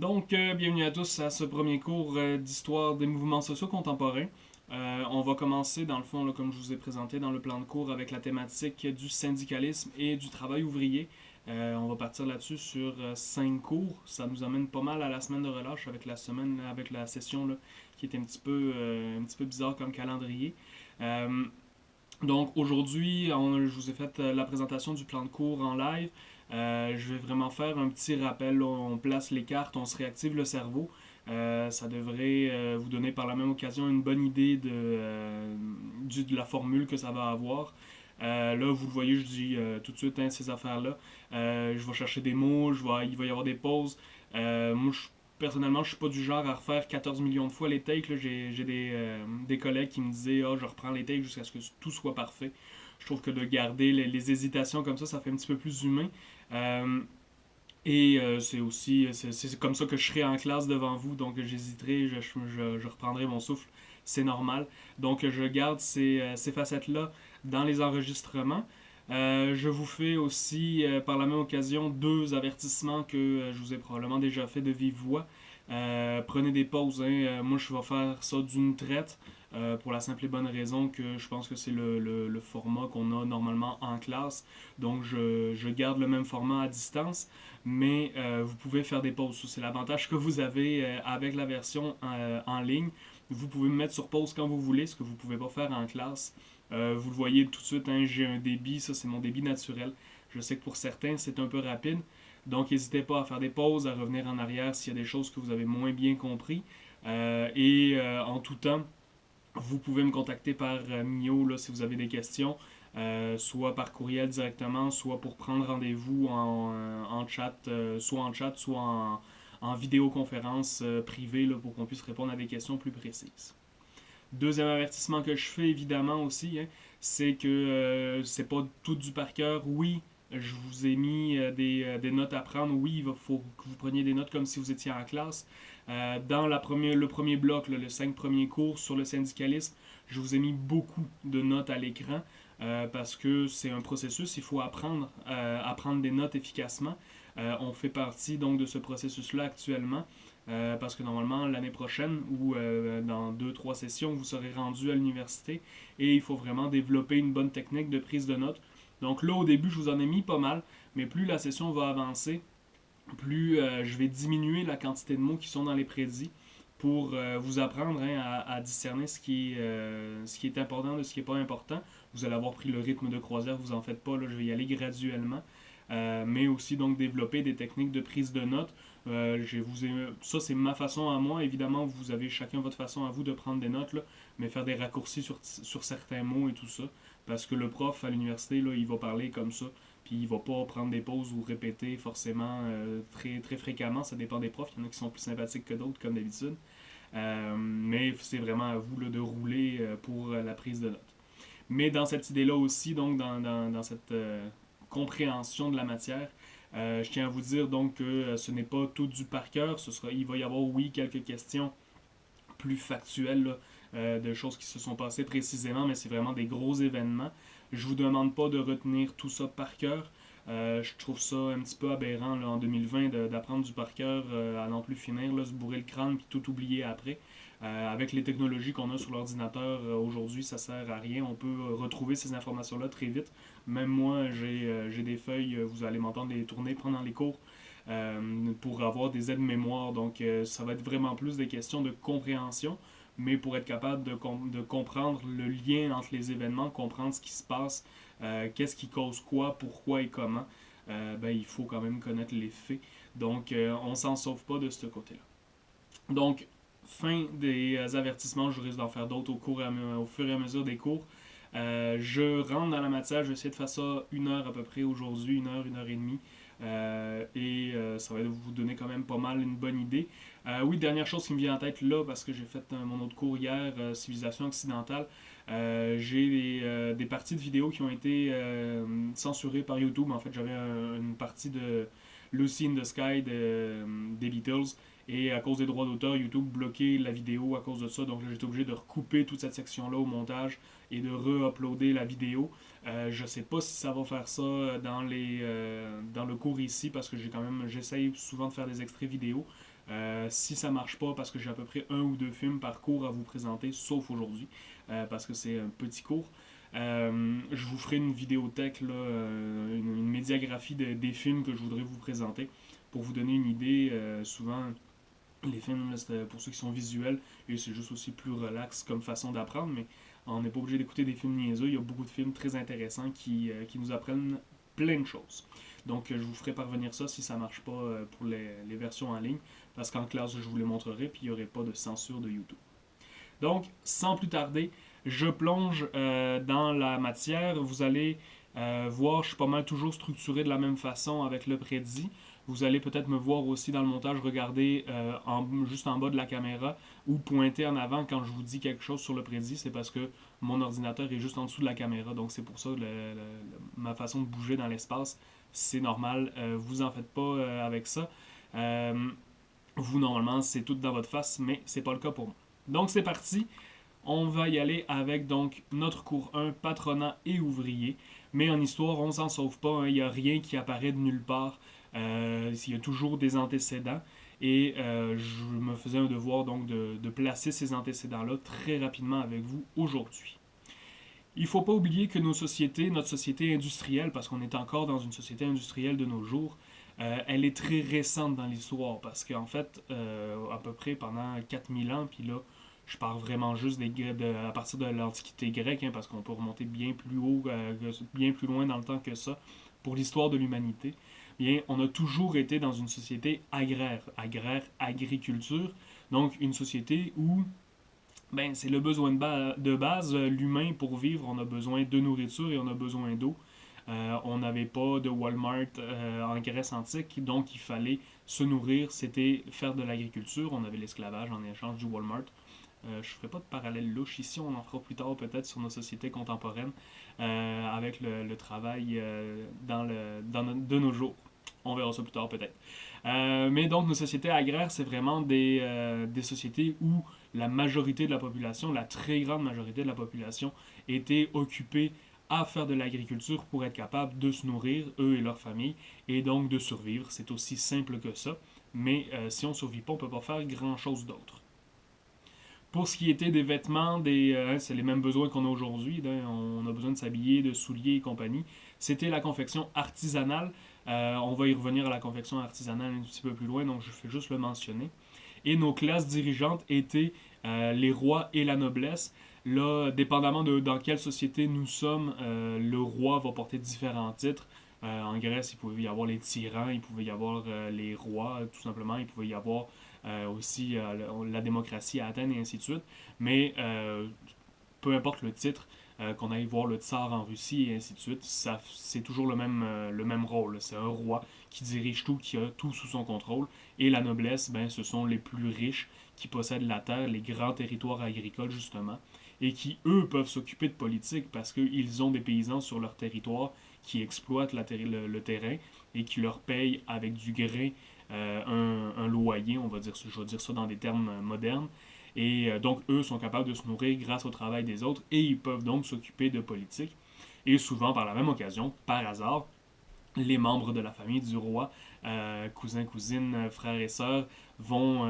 Bienvenue à tous à ce premier cours d'histoire des mouvements sociaux contemporains. On va commencer, dans le fond, là, comme je vous ai présenté dans le plan de cours, avec la thématique du syndicalisme et du travail ouvrier. On va partir là-dessus sur 5 cours. Ça nous amène pas mal à la semaine de relâche avec la session là, qui est un petit peu bizarre comme calendrier. Euh, donc aujourd'hui, je vous ai fait la présentation du plan de cours en live. Je vais vraiment faire un petit rappel, là. On place les cartes, on se réactive le cerveau. Ça devrait vous donner par la même occasion une bonne idée de la formule que ça va avoir. Là, vous le voyez, je dis tout de suite hein, ces affaires-là. Je vais chercher des mots, il va y avoir des pauses. Moi, personnellement, je suis pas du genre à refaire 14 millions de fois les takes. J'ai des collègues qui me disaient je reprends les takes jusqu'à ce que tout soit parfait. Je trouve que de garder les hésitations comme ça fait un petit peu plus humain. Euh, c'est aussi c'est comme ça que je serai en classe devant vous, donc j'hésiterai, je reprendrai mon souffle, c'est normal. Donc je garde ces facettes-là dans les enregistrements. Je vous fais aussi par la même occasion 2 avertissements que je vous ai probablement déjà fait de vive voix. Prenez des pauses, hein. Moi je vais faire ça d'une traite pour la simple et bonne raison que je pense que c'est le format qu'on a normalement en classe. Donc je garde le même format à distance, mais vous pouvez faire des pauses. C'est l'avantage que vous avez avec la version en ligne. Vous pouvez me mettre sur pause quand vous voulez, ce que vous ne pouvez pas faire en classe. Vous le voyez tout de suite, hein, j'ai un débit, ça c'est mon débit naturel. Je sais que pour certains c'est un peu rapide, donc n'hésitez pas à faire des pauses, à revenir en arrière s'il y a des choses que vous avez moins bien compris. En tout temps, vous pouvez me contacter par Mio là, si vous avez des questions, soit par courriel directement, soit pour prendre rendez-vous en chat, soit en vidéoconférence privée là, pour qu'on puisse répondre à des questions plus précises. Deuxième avertissement que je fais évidemment aussi, hein, c'est que c'est pas tout du par cœur. Oui, je vous ai mis des notes à prendre. Oui, il faut que vous preniez des notes comme si vous étiez en classe. Dans le premier bloc, là, les 5 premiers cours sur le syndicalisme, je vous ai mis beaucoup de notes à l'écran parce que c'est un processus. Il faut apprendre à prendre des notes efficacement. On fait partie donc de ce processus-là actuellement. Parce que normalement, l'année prochaine ou dans 2, 3 sessions, vous serez rendu à l'université et il faut vraiment développer une bonne technique de prise de notes. Donc là, au début, je vous en ai mis pas mal, mais plus la session va avancer, plus je vais diminuer la quantité de mots qui sont dans les prédits pour vous apprendre hein, à discerner ce qui est important de ce qui n'est pas important. Vous allez avoir pris le rythme de croisière, vous en faites pas, là, je vais y aller graduellement. Mais aussi donc développer des techniques de prise de notes. Ça, c'est ma façon à moi. Évidemment, vous avez chacun votre façon à vous de prendre des notes, là, mais faire des raccourcis sur certains mots et tout ça. Parce que le prof à l'université, là, il va parler comme ça. Puis il va pas prendre des pauses ou répéter forcément très, très fréquemment. Ça dépend des profs. Il y en a qui sont plus sympathiques que d'autres, comme d'habitude. Mais c'est vraiment à vous là, de rouler pour la prise de notes. Mais dans cette idée-là aussi, donc dans cette compréhension de la matière, je tiens à vous dire donc que ce n'est pas tout du par cœur. Il va y avoir, oui, quelques questions plus factuelles là, de choses qui se sont passées précisément, mais c'est vraiment des gros événements. Je vous demande pas de retenir tout ça par cœur. Je trouve ça un petit peu aberrant là, en 2020 d'apprendre du par cœur à n'en plus finir, là, se bourrer le crâne puis tout oublier après. Avec les technologies qu'on a sur l'ordinateur aujourd'hui, ça sert à rien. On peut retrouver ces informations-là très vite. Même moi, j'ai des feuilles, vous allez m'entendre les tourner pendant les cours pour avoir des aides-mémoire. Donc, ça va être vraiment plus des questions de compréhension, mais pour être capable de comprendre le lien entre les événements, comprendre ce qui se passe, qu'est-ce qui cause quoi, pourquoi et comment, il faut quand même connaître les faits. Donc, on s'en sauve pas de ce côté-là. Donc, fin des avertissements, je risque d'en faire d'autres au fur et à mesure des cours. Je rentre dans la matière, je vais essayer de faire ça 1 heure à peu près aujourd'hui, 1 heure et demie. Ça va vous donner quand même pas mal une bonne idée. Oui, dernière chose qui me vient en tête là, parce que j'ai fait mon autre cours hier, Civilisation occidentale, j'ai des parties de vidéos qui ont été censurées par YouTube. En fait, j'avais une partie de Lucy in the Sky des Beatles. Et à cause des droits d'auteur, YouTube bloquait la vidéo à cause de ça. Donc là, j'étais obligé de recouper toute cette section-là au montage et de re-uploader la vidéo. Je sais pas si ça va faire ça dans le cours ici parce que j'essaye souvent de faire des extraits vidéo. Si ça marche pas, parce que j'ai à peu près un ou deux films par cours à vous présenter, sauf aujourd'hui, parce que c'est un petit cours, je vous ferai une vidéothèque, là, une médiagraphie des films que je voudrais vous présenter pour vous donner une idée. Souvent, les films, là, c'est pour ceux qui sont visuels, et c'est juste aussi plus relax comme façon d'apprendre, mais on n'est pas obligé d'écouter des films niaiseux. Il y a beaucoup de films très intéressants qui nous apprennent plein de choses. Donc, je vous ferai parvenir ça si ça marche pas pour les versions en ligne, parce qu'en classe, je vous les montrerai, puis il n'y aurait pas de censure de YouTube. Donc, sans plus tarder, je plonge dans la matière. Vous allez voir, je suis pas mal toujours structuré de la même façon avec le prédit. Vous allez peut-être me voir aussi dans le montage regarder juste en bas de la caméra ou pointer en avant quand je vous dis quelque chose sur le prédit. C'est parce que mon ordinateur est juste en dessous de la caméra. Donc c'est pour ça ma façon de bouger dans l'espace, c'est normal. Vous en faites pas avec ça. Vous, normalement, c'est tout dans votre face, mais c'est pas le cas pour moi. Donc c'est parti. On va y aller avec donc notre cours 1, patronat et ouvrier. Mais en histoire, on s'en sauve pas. Hein. Il n'y a rien qui apparaît de nulle part. Il y a toujours des antécédents. Et je me faisais un devoir donc de placer ces antécédents-là très rapidement avec vous aujourd'hui. Il ne faut pas oublier que nos sociétés, notre société industrielle, parce qu'on est encore dans une société industrielle de nos jours, elle est très récente dans l'histoire. Parce qu'en fait, à peu près pendant 4000 ans, puis là, je pars vraiment juste à partir de l'Antiquité grecque, hein, parce qu'on peut remonter bien plus haut, bien plus loin dans le temps que ça, pour l'histoire de l'humanité. Bien, on a toujours été dans une société agraire, agriculture, donc une société où ben, c'est le besoin de base. L'humain, pour vivre, on a besoin de nourriture et on a besoin d'eau. On n'avait pas de Walmart en Grèce antique, donc il fallait se nourrir, c'était faire de l'agriculture. On avait l'esclavage en échange du Walmart. Je ne ferai pas de parallèle louche ici, on en fera plus tard peut-être sur nos sociétés contemporaines avec le travail de nos jours. On verra ça plus tard peut-être. Mais donc nos sociétés agraires, c'est vraiment des sociétés où la majorité de la population, la très grande majorité de la population, était occupée à faire de l'agriculture pour être capable de se nourrir, eux et leurs familles, et donc de survivre. C'est aussi simple que ça. Mais si on ne survit pas, on ne peut pas faire grand-chose d'autre. Pour ce qui était des vêtements, c'est les mêmes besoins qu'on a aujourd'hui. On a besoin de s'habiller, de souliers et compagnie. C'était la confection artisanale. On va y revenir à la confection artisanale un petit peu plus loin, donc je fais juste le mentionner. Et nos classes dirigeantes étaient les rois et la noblesse. Là, dépendamment de dans quelle société nous sommes, le roi va porter différents titres. En Grèce, il pouvait y avoir les tyrans, il pouvait y avoir les rois, tout simplement. Il pouvait y avoir aussi la démocratie à Athènes et ainsi de suite. Mais peu importe le titre, qu'on aille voir le tsar en Russie et ainsi de suite, c'est toujours le même rôle. C'est un roi qui dirige tout, qui a tout sous son contrôle. Et la noblesse, ben, ce sont les plus riches qui possèdent la terre, les grands territoires agricoles justement, et qui, eux, peuvent s'occuper de politique parce qu'ils ont des paysans sur leur territoire qui exploitent le terrain et qui leur payent avec du grain un loyer, je vais dire ça dans des termes modernes. Et donc, eux sont capables de se nourrir grâce au travail des autres et ils peuvent donc s'occuper de politique. Et souvent, par la même occasion, par hasard, les membres de la famille du roi, cousins, cousines, frères et sœurs, vont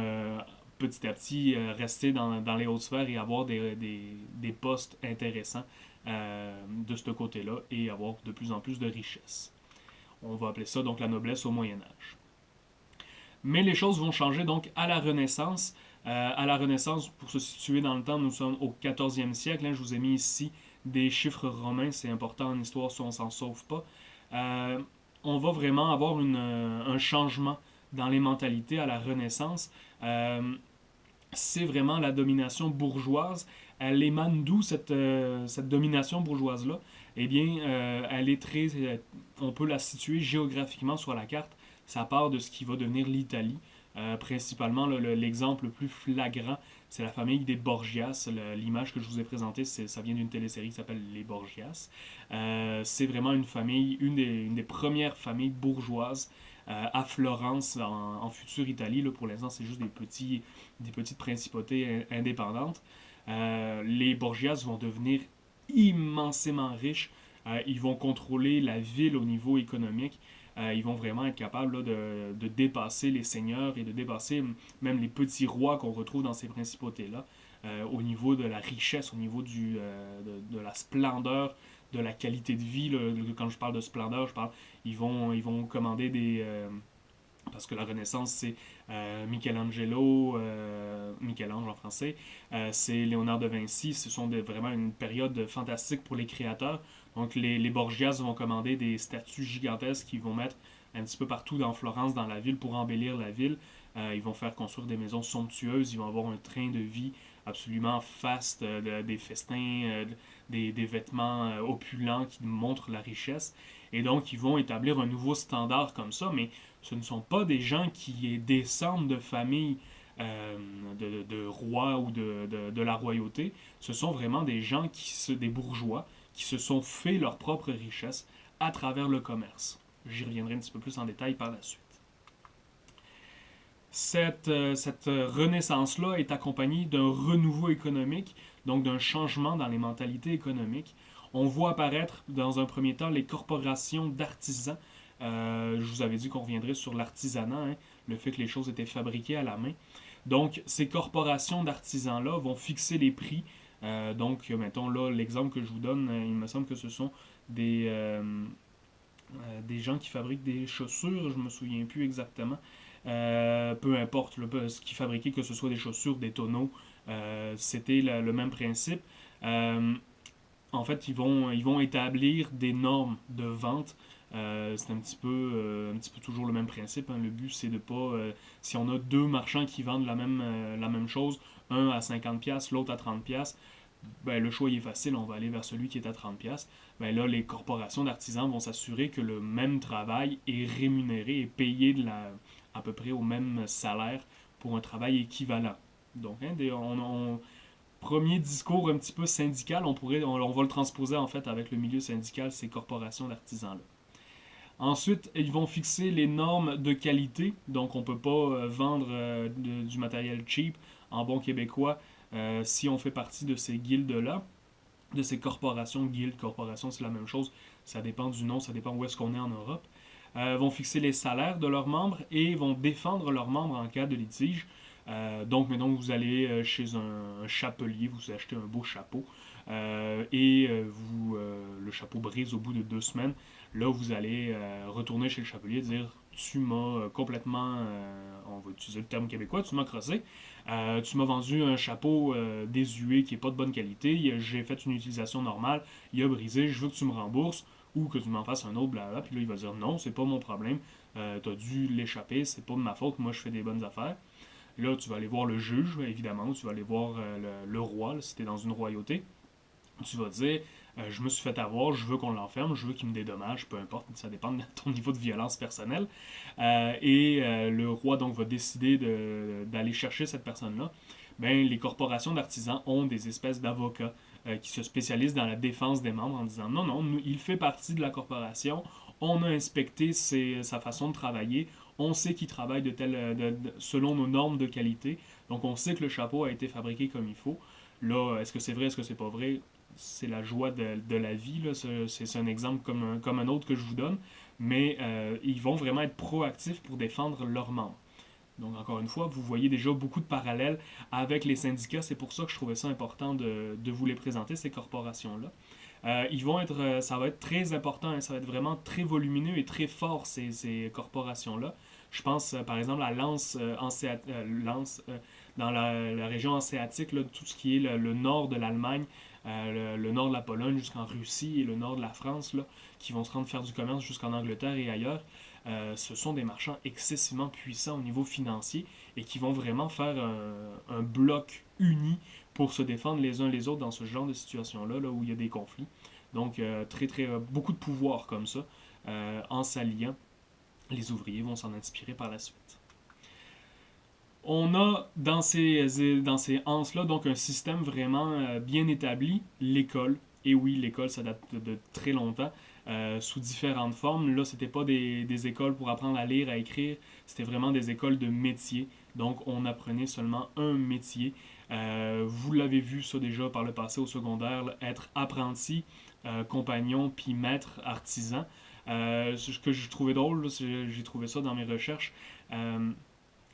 petit à petit rester dans les hautes sphères et avoir des postes intéressants de ce côté-là et avoir de plus en plus de richesses. On va appeler ça donc la noblesse au Moyen Âge. Mais les choses vont changer donc à la Renaissance. À la Renaissance, pour se situer dans le temps, nous sommes au 14e siècle. Hein, je vous ai mis ici des chiffres romains, c'est important en histoire si on ne s'en sauve pas. On va vraiment avoir un changement dans les mentalités à la Renaissance. C'est vraiment la domination bourgeoise. Elle émane d'où cette domination bourgeoise-là? Eh bien, elle est on peut la situer géographiquement sur la carte. Ça part de ce qui va devenir l'Italie. Principalement, l'exemple le plus flagrant, c'est la famille des Borgias. L'image que je vous ai présentée, ça vient d'une télésérie qui s'appelle Les Borgias. C'est vraiment une famille, une des premières familles bourgeoises à Florence, en future Italie. Là, pour l'instant, c'est juste des petites principautés indépendantes. Les Borgias vont devenir immensément riches. Ils vont contrôler la ville au niveau économique. ils vont vraiment être capables là, de dépasser les seigneurs et de dépasser même les petits rois qu'on retrouve dans ces principautés-là, au niveau de la richesse, au niveau de la splendeur, de la qualité de vie. Là. Quand je parle de splendeur, ils vont commander parce que la Renaissance, c'est Michelangelo, Michel-Ange en français, c'est Léonard de Vinci. Ce sont vraiment une période fantastique pour les créateurs. Donc les Borgias vont commander des statues gigantesques qu'ils vont mettre un petit peu partout dans Florence, dans la ville, pour embellir la ville. Ils vont faire construire des maisons somptueuses, ils vont avoir un train de vie absolument faste, des festins, des vêtements opulents qui montrent la richesse. Et donc, ils vont établir un nouveau standard comme ça, mais ce ne sont pas des gens qui descendent de familles de rois ou de la royauté. Ce sont vraiment des gens, des bourgeois, qui se sont fait leur propre richesse à travers le commerce. J'y reviendrai un petit peu plus en détail par la suite. Cette renaissance-là est accompagnée d'un renouveau économique, donc d'un changement dans les mentalités économiques. On voit apparaître dans un premier temps les corporations d'artisans. Je vous avais dit qu'on reviendrait sur l'artisanat, hein, le fait que les choses étaient fabriquées à la main. Donc, ces corporations d'artisans-là vont fixer les prix. Donc, mettons là, l'exemple que je vous donne, il me semble que ce sont des gens qui fabriquent des chaussures, je me souviens plus exactement. Peu importe ce qu'ils fabriquaient, que ce soit des chaussures, des tonneaux, c'était le même principe. En fait, ils vont établir des normes de vente. C'est un petit peu toujours le même principe. Hein. Le but, c'est de pas... si on a deux marchands qui vendent la même chose, un à 50$, l'autre à 30$, ben, le choix il est facile, on va aller vers celui qui est à 30$. Ben, là, les corporations d'artisans vont s'assurer que le même travail est rémunéré et payé à peu près au même salaire pour un travail équivalent. Donc, hein, premier discours un petit peu syndical, on va le transposer en fait avec le milieu syndical, ces corporations d'artisans-là. Ensuite, ils vont fixer les normes de qualité. Donc, on ne peut pas vendre du matériel cheap en bon québécois si on fait partie de ces guildes-là, de ces corporations. Guildes, corporations, c'est la même chose. Ça dépend du nom, ça dépend où est-ce qu'on est en Europe. Vont fixer les salaires de leurs membres et vont défendre leurs membres en cas de litige. Donc, maintenant, vous allez chez un chapelier, vous achetez un beau chapeau le chapeau brise au bout de 2 semaines. Là, vous allez retourner chez le chapelier et dire tu m'as complètement, on va utiliser le terme québécois, tu m'as crossé. Tu m'as vendu un chapeau désuet qui n'est pas de bonne qualité. J'ai fait une utilisation normale, il a brisé, je veux que tu me rembourses ou que tu m'en fasses un autre, blabla. Puis là, il va dire non, c'est pas mon problème. T'as dû l'échapper, c'est pas de ma faute, moi je fais des bonnes affaires. Là, tu vas aller voir le juge, évidemment, tu vas aller voir le roi, là, si tu es dans une royauté. Tu vas dire, je me suis fait avoir, je veux qu'on l'enferme, je veux qu'il me dédommage, peu importe, ça dépend de ton niveau de violence personnelle. Le roi donc va décider d'aller chercher cette personne-là. Ben, les corporations d'artisans ont des espèces d'avocats qui se spécialisent dans la défense des membres en disant non, non, il fait partie de la corporation, on a inspecté sa façon de travailler, on sait qu'il travaille selon nos normes de qualité, donc on sait que le chapeau a été fabriqué comme il faut. Là, est-ce que c'est vrai, est-ce que c'est pas vrai? C'est la joie de la vie, là. C'est un exemple comme un autre que je vous donne, mais ils vont vraiment être proactifs pour défendre leurs membres. Donc, encore une fois, vous voyez déjà beaucoup de parallèles avec les syndicats. C'est pour ça que je trouvais ça important de vous les présenter, ces corporations-là. Ça va être très important, hein, ça va être vraiment très volumineux et très fort, ces corporations-là. Je pense, par exemple, à Lance, dans la région hanséatique, là, tout ce qui est le nord de l'Allemagne, le nord de la Pologne jusqu'en Russie et le nord de la France, là, qui vont se rendre faire du commerce jusqu'en Angleterre et ailleurs. Ce sont des marchands excessivement puissants au niveau financier et qui vont vraiment faire un bloc uni pour se défendre les uns les autres dans ce genre de situation-là, là, où il y a des conflits. Donc, beaucoup de pouvoir comme ça, en s'alliant. Les ouvriers vont s'en inspirer par la suite. On a dans ces anses-là donc un système vraiment bien établi, l'école. Et oui, l'école, ça date de très longtemps, sous différentes formes. Là, c'était pas des écoles pour apprendre à lire, à écrire, c'était vraiment des écoles de métier. Donc, on apprenait seulement un métier. Vous l'avez vu ça déjà par le passé au secondaire, là, être apprenti, compagnon, puis maître artisan. Ce que je trouvais drôle, là, j'ai trouvé ça dans mes recherches,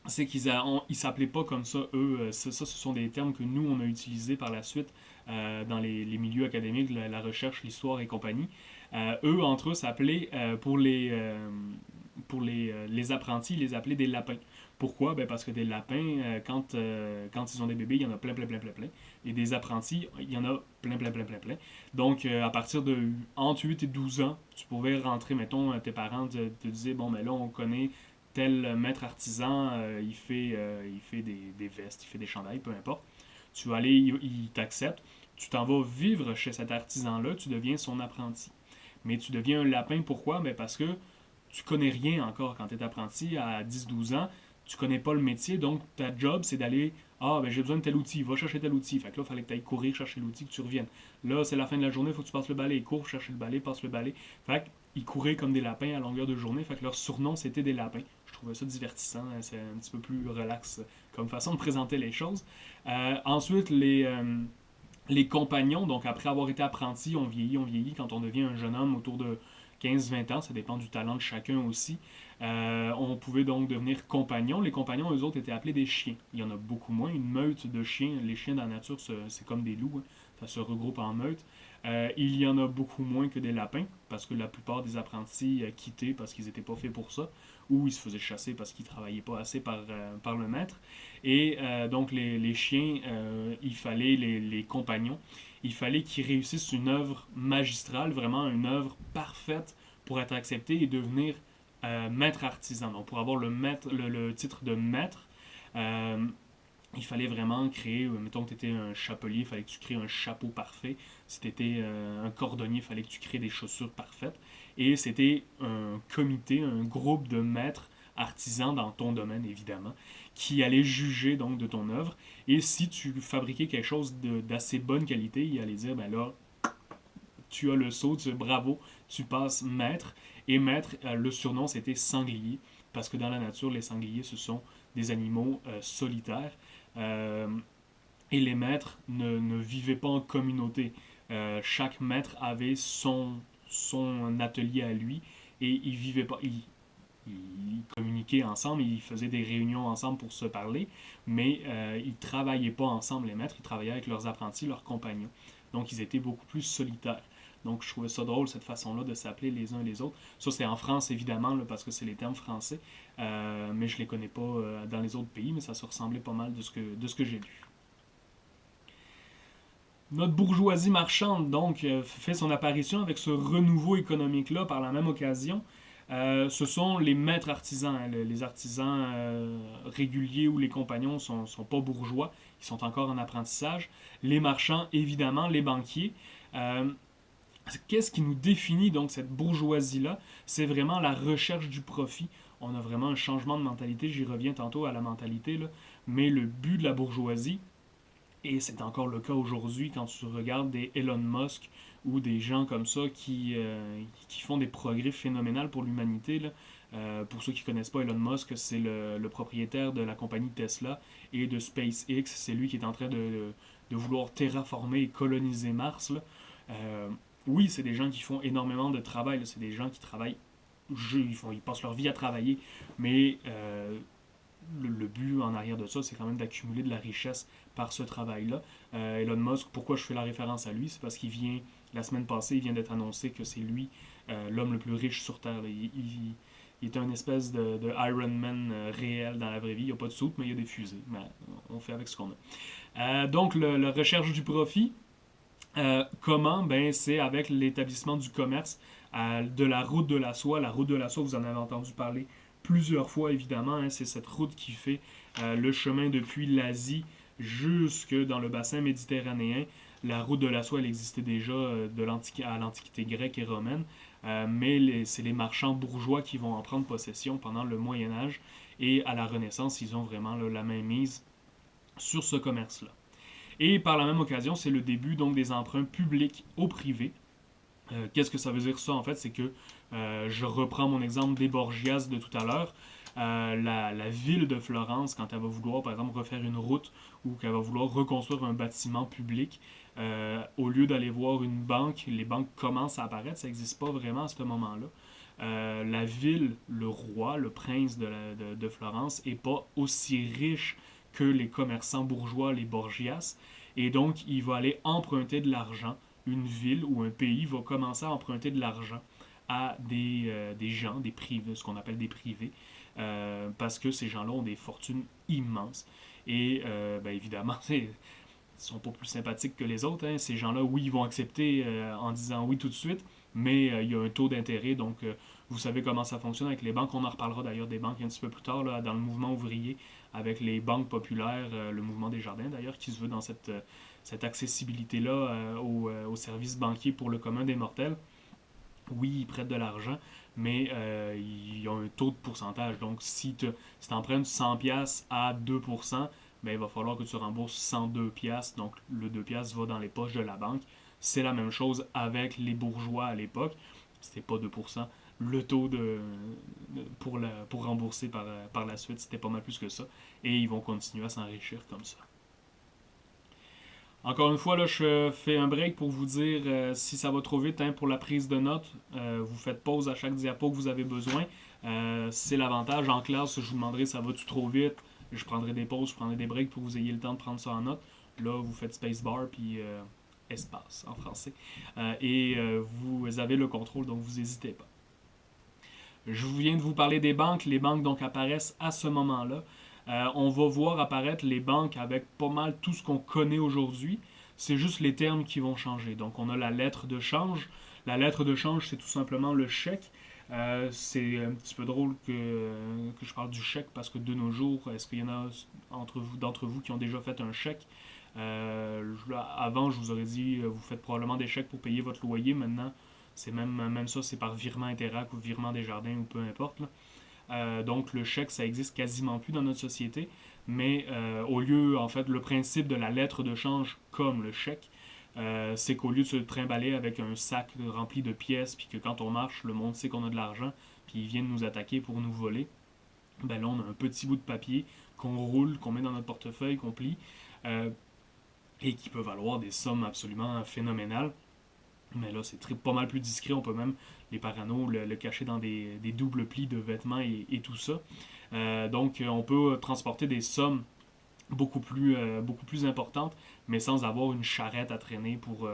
c'est ils s'appelaient pas comme ça, eux. Ce sont des termes que nous, on a utilisés par la suite dans les milieux académiques, la recherche, l'histoire et compagnie. Eux, entre eux, s'appelaient, pour les apprentis, ils les appelaient des lapins. Pourquoi? Ben parce que des lapins, quand ils ont des bébés, il y en a plein, plein, plein, plein, plein. Et des apprentis, il y en a plein, plein, plein, plein, plein. Donc, à partir de entre 8 et 12 ans, tu pouvais rentrer, mettons, tes parents te disaient, bon, ben là, on connaît tel maître artisan, il fait des vestes, il fait des chandails, peu importe. Tu vas aller, il t'accepte, tu t'en vas vivre chez cet artisan-là, tu deviens son apprenti. Mais tu deviens un lapin, pourquoi? Ben parce que tu connais rien encore quand tu es apprenti à 10-12 ans, tu connais pas le métier, donc ta job c'est d'aller, ah ben j'ai besoin de tel outil, va chercher tel outil. Fait que là, il fallait que tu ailles courir chercher l'outil, que tu reviennes. Là, c'est la fin de la journée, il faut que tu passes le balai, cours chercher le balai, passe le balai. Fait qu'ils couraient comme des lapins à longueur de journée, fait que leur surnom c'était des lapins. Je trouvais ça divertissant, c'est un petit peu plus relax comme façon de présenter les choses. Ensuite, les compagnons, donc après avoir été apprenti, on vieillit quand on devient un jeune homme autour de 15-20 ans, ça dépend du talent de chacun aussi. On pouvait donc devenir compagnon. Les compagnons, eux autres, étaient appelés des chiens. Il y en a beaucoup moins. Une meute de chiens, les chiens dans la nature, c'est comme des loups, hein. Ça se regroupe en meute. Il y en a beaucoup moins que des lapins, parce que la plupart des apprentis quittaient parce qu'ils n'étaient pas faits pour ça, ou ils se faisaient chasser parce qu'ils ne travaillaient pas assez par le maître. Et donc les chiens, il fallait, les compagnons, il fallait qu'ils réussissent une œuvre magistrale, vraiment une œuvre parfaite pour être acceptés et devenir maître artisan. Donc pour avoir le titre de maître, euh, il fallait vraiment créer, mettons que tu étais un chapelier, il fallait que tu crées un chapeau parfait. Si tu étais un cordonnier, il fallait que tu crées des chaussures parfaites. Et c'était un comité, un groupe de maîtres artisans dans ton domaine, évidemment, qui allait juger donc de ton œuvre. Et si tu fabriquais quelque chose d'assez bonne qualité, il allait dire, ben là, tu as le saut, bravo, tu passes maître. Et maître, le surnom, c'était sanglier, parce que dans la nature, les sangliers, ce sont des animaux solitaires. Euh, et les maîtres ne vivaient pas en communauté. Chaque maître avait son atelier à lui et ils vivaient pas. Ils communiquaient ensemble, ils faisaient des réunions ensemble pour se parler, mais ils ne travaillaient pas ensemble, les maîtres, ils travaillaient avec leurs apprentis, leurs compagnons. Donc ils étaient beaucoup plus solitaires. Donc je trouvais ça drôle, cette façon-là de s'appeler les uns et les autres. Ça, c'est en France, évidemment, là, parce que c'est les termes français, mais je ne les connais pas dans les autres pays, mais ça se ressemblait pas mal de ce que j'ai lu. Notre bourgeoisie marchande, donc, fait son apparition avec ce renouveau économique-là par la même occasion. Ce sont les maîtres artisans, hein, les artisans réguliers ou les compagnons ne sont pas bourgeois, ils sont encore en apprentissage. Les marchands, évidemment, les banquiers. Euh, Qu'est-ce qui nous définit donc cette bourgeoisie-là? C'est vraiment la recherche du profit. On a vraiment un changement de mentalité, j'y reviens tantôt à la mentalité, là. Mais le but de la bourgeoisie, et c'est encore le cas aujourd'hui quand tu regardes des Elon Musk ou des gens comme ça qui font des progrès phénoménaux pour l'humanité. Là. Pour ceux qui ne connaissent pas Elon Musk, c'est le propriétaire de la compagnie Tesla et de SpaceX. C'est lui qui est en train de vouloir terraformer et coloniser Mars. Là. Euh, oui, c'est des gens qui font énormément de travail. Là. C'est des gens qui travaillent, ils passent leur vie à travailler, mais le but en arrière de ça, c'est quand même d'accumuler de la richesse par ce travail-là. Elon Musk, pourquoi je fais la référence à lui? C'est parce qu'il vient, la semaine passée, il vient d'être annoncé que c'est lui l'homme le plus riche sur Terre. Il est un espèce de Iron Man réel dans la vraie vie. Il n'y a pas de soupe, mais il y a des fusées. Mais on fait avec ce qu'on a. Donc, la recherche du profit, comment? Ben, c'est avec l'établissement du commerce de la route de la soie. La route de la soie, vous en avez entendu parler plusieurs fois, évidemment. Hein. C'est cette route qui fait le chemin depuis l'Asie jusque dans le bassin méditerranéen. La route de la soie, elle existait déjà à l'Antiquité grecque et romaine, mais c'est les marchands bourgeois qui vont en prendre possession pendant le Moyen Âge, et à la Renaissance, ils ont vraiment là, la main mise sur ce commerce-là. Et par la même occasion, c'est le début donc des emprunts publics au privé. Qu'est-ce que ça veut dire ça en fait? C'est que je reprends mon exemple des Borgias de tout à l'heure. La ville de Florence, quand elle va vouloir, par exemple, refaire une route ou qu'elle va vouloir reconstruire un bâtiment public, au lieu d'aller voir une banque, les banques commencent à apparaître, ça n'existe pas vraiment à ce moment-là. la ville, le roi, le prince de Florence, n'est pas aussi riche que les commerçants bourgeois, les Borgias, et donc il va aller emprunter de l'argent. Une ville ou un pays va commencer à emprunter de l'argent à des gens, des privés, ce qu'on appelle des privés, parce que ces gens-là ont des fortunes immenses. Et ben évidemment, ils sont pas plus sympathiques que les autres. Hein. Ces gens-là, oui, ils vont accepter en disant oui tout de suite, mais il y a un taux d'intérêt, donc vous savez comment ça fonctionne avec les banques. On en reparlera d'ailleurs des banques un petit peu plus tard, là, dans le mouvement ouvrier, avec les banques populaires, le mouvement des jardins d'ailleurs, qui se veut dans cette accessibilité-là aux services banquiers pour le commun des mortels. Oui, ils prêtent de l'argent, mais ils ont un taux de pourcentage. Donc, si tu empruntes 100$ à 2%, ben, il va falloir que tu rembourses 102$. Donc, le 2$ va dans les poches de la banque. C'est la même chose avec les bourgeois à l'époque. C'était pas 2%. Le taux pour rembourser par la suite, c'était pas mal plus que ça. Et ils vont continuer à s'enrichir comme ça. Encore une fois, là, je fais un break pour vous dire si ça va trop vite hein, pour la prise de notes. Vous faites pause à chaque diapo que vous avez besoin. C'est l'avantage. En classe, je vous demanderai ça va-tu trop vite. Je prendrai des pauses, je prendrai des breaks pour que vous ayez le temps de prendre ça en note. Là, vous faites spacebar puis espace en français. Vous avez le contrôle, donc vous n'hésitez pas. Je viens de vous parler des banques. Les banques donc apparaissent à ce moment-là. On va voir apparaître les banques avec pas mal tout ce qu'on connaît aujourd'hui. C'est juste les termes qui vont changer. Donc, on a la lettre de change. La lettre de change, c'est tout simplement le chèque. C'est un petit peu drôle que je parle du chèque parce que de nos jours, est-ce qu'il y en a d'entre vous qui ont déjà fait un chèque? Avant, je vous aurais dit, vous faites probablement des chèques pour payer votre loyer. Maintenant, c'est même ça, c'est par virement Interac ou virement Desjardins ou peu importe. Là. Donc le chèque, ça existe quasiment plus dans notre société, mais au lieu, en fait, le principe de la lettre de change comme le chèque, c'est qu'au lieu de se trimballer avec un sac rempli de pièces, puis que quand on marche, le monde sait qu'on a de l'argent, puis ils viennent nous attaquer pour nous voler, ben là on a un petit bout de papier qu'on roule, qu'on met dans notre portefeuille, qu'on plie, et qui peut valoir des sommes absolument phénoménales. Mais là, c'est pas mal plus discret. On peut même, les paranos, le cacher dans des doubles plis de vêtements et tout ça. Donc, on peut transporter des sommes beaucoup plus importantes, mais sans avoir une charrette à traîner pour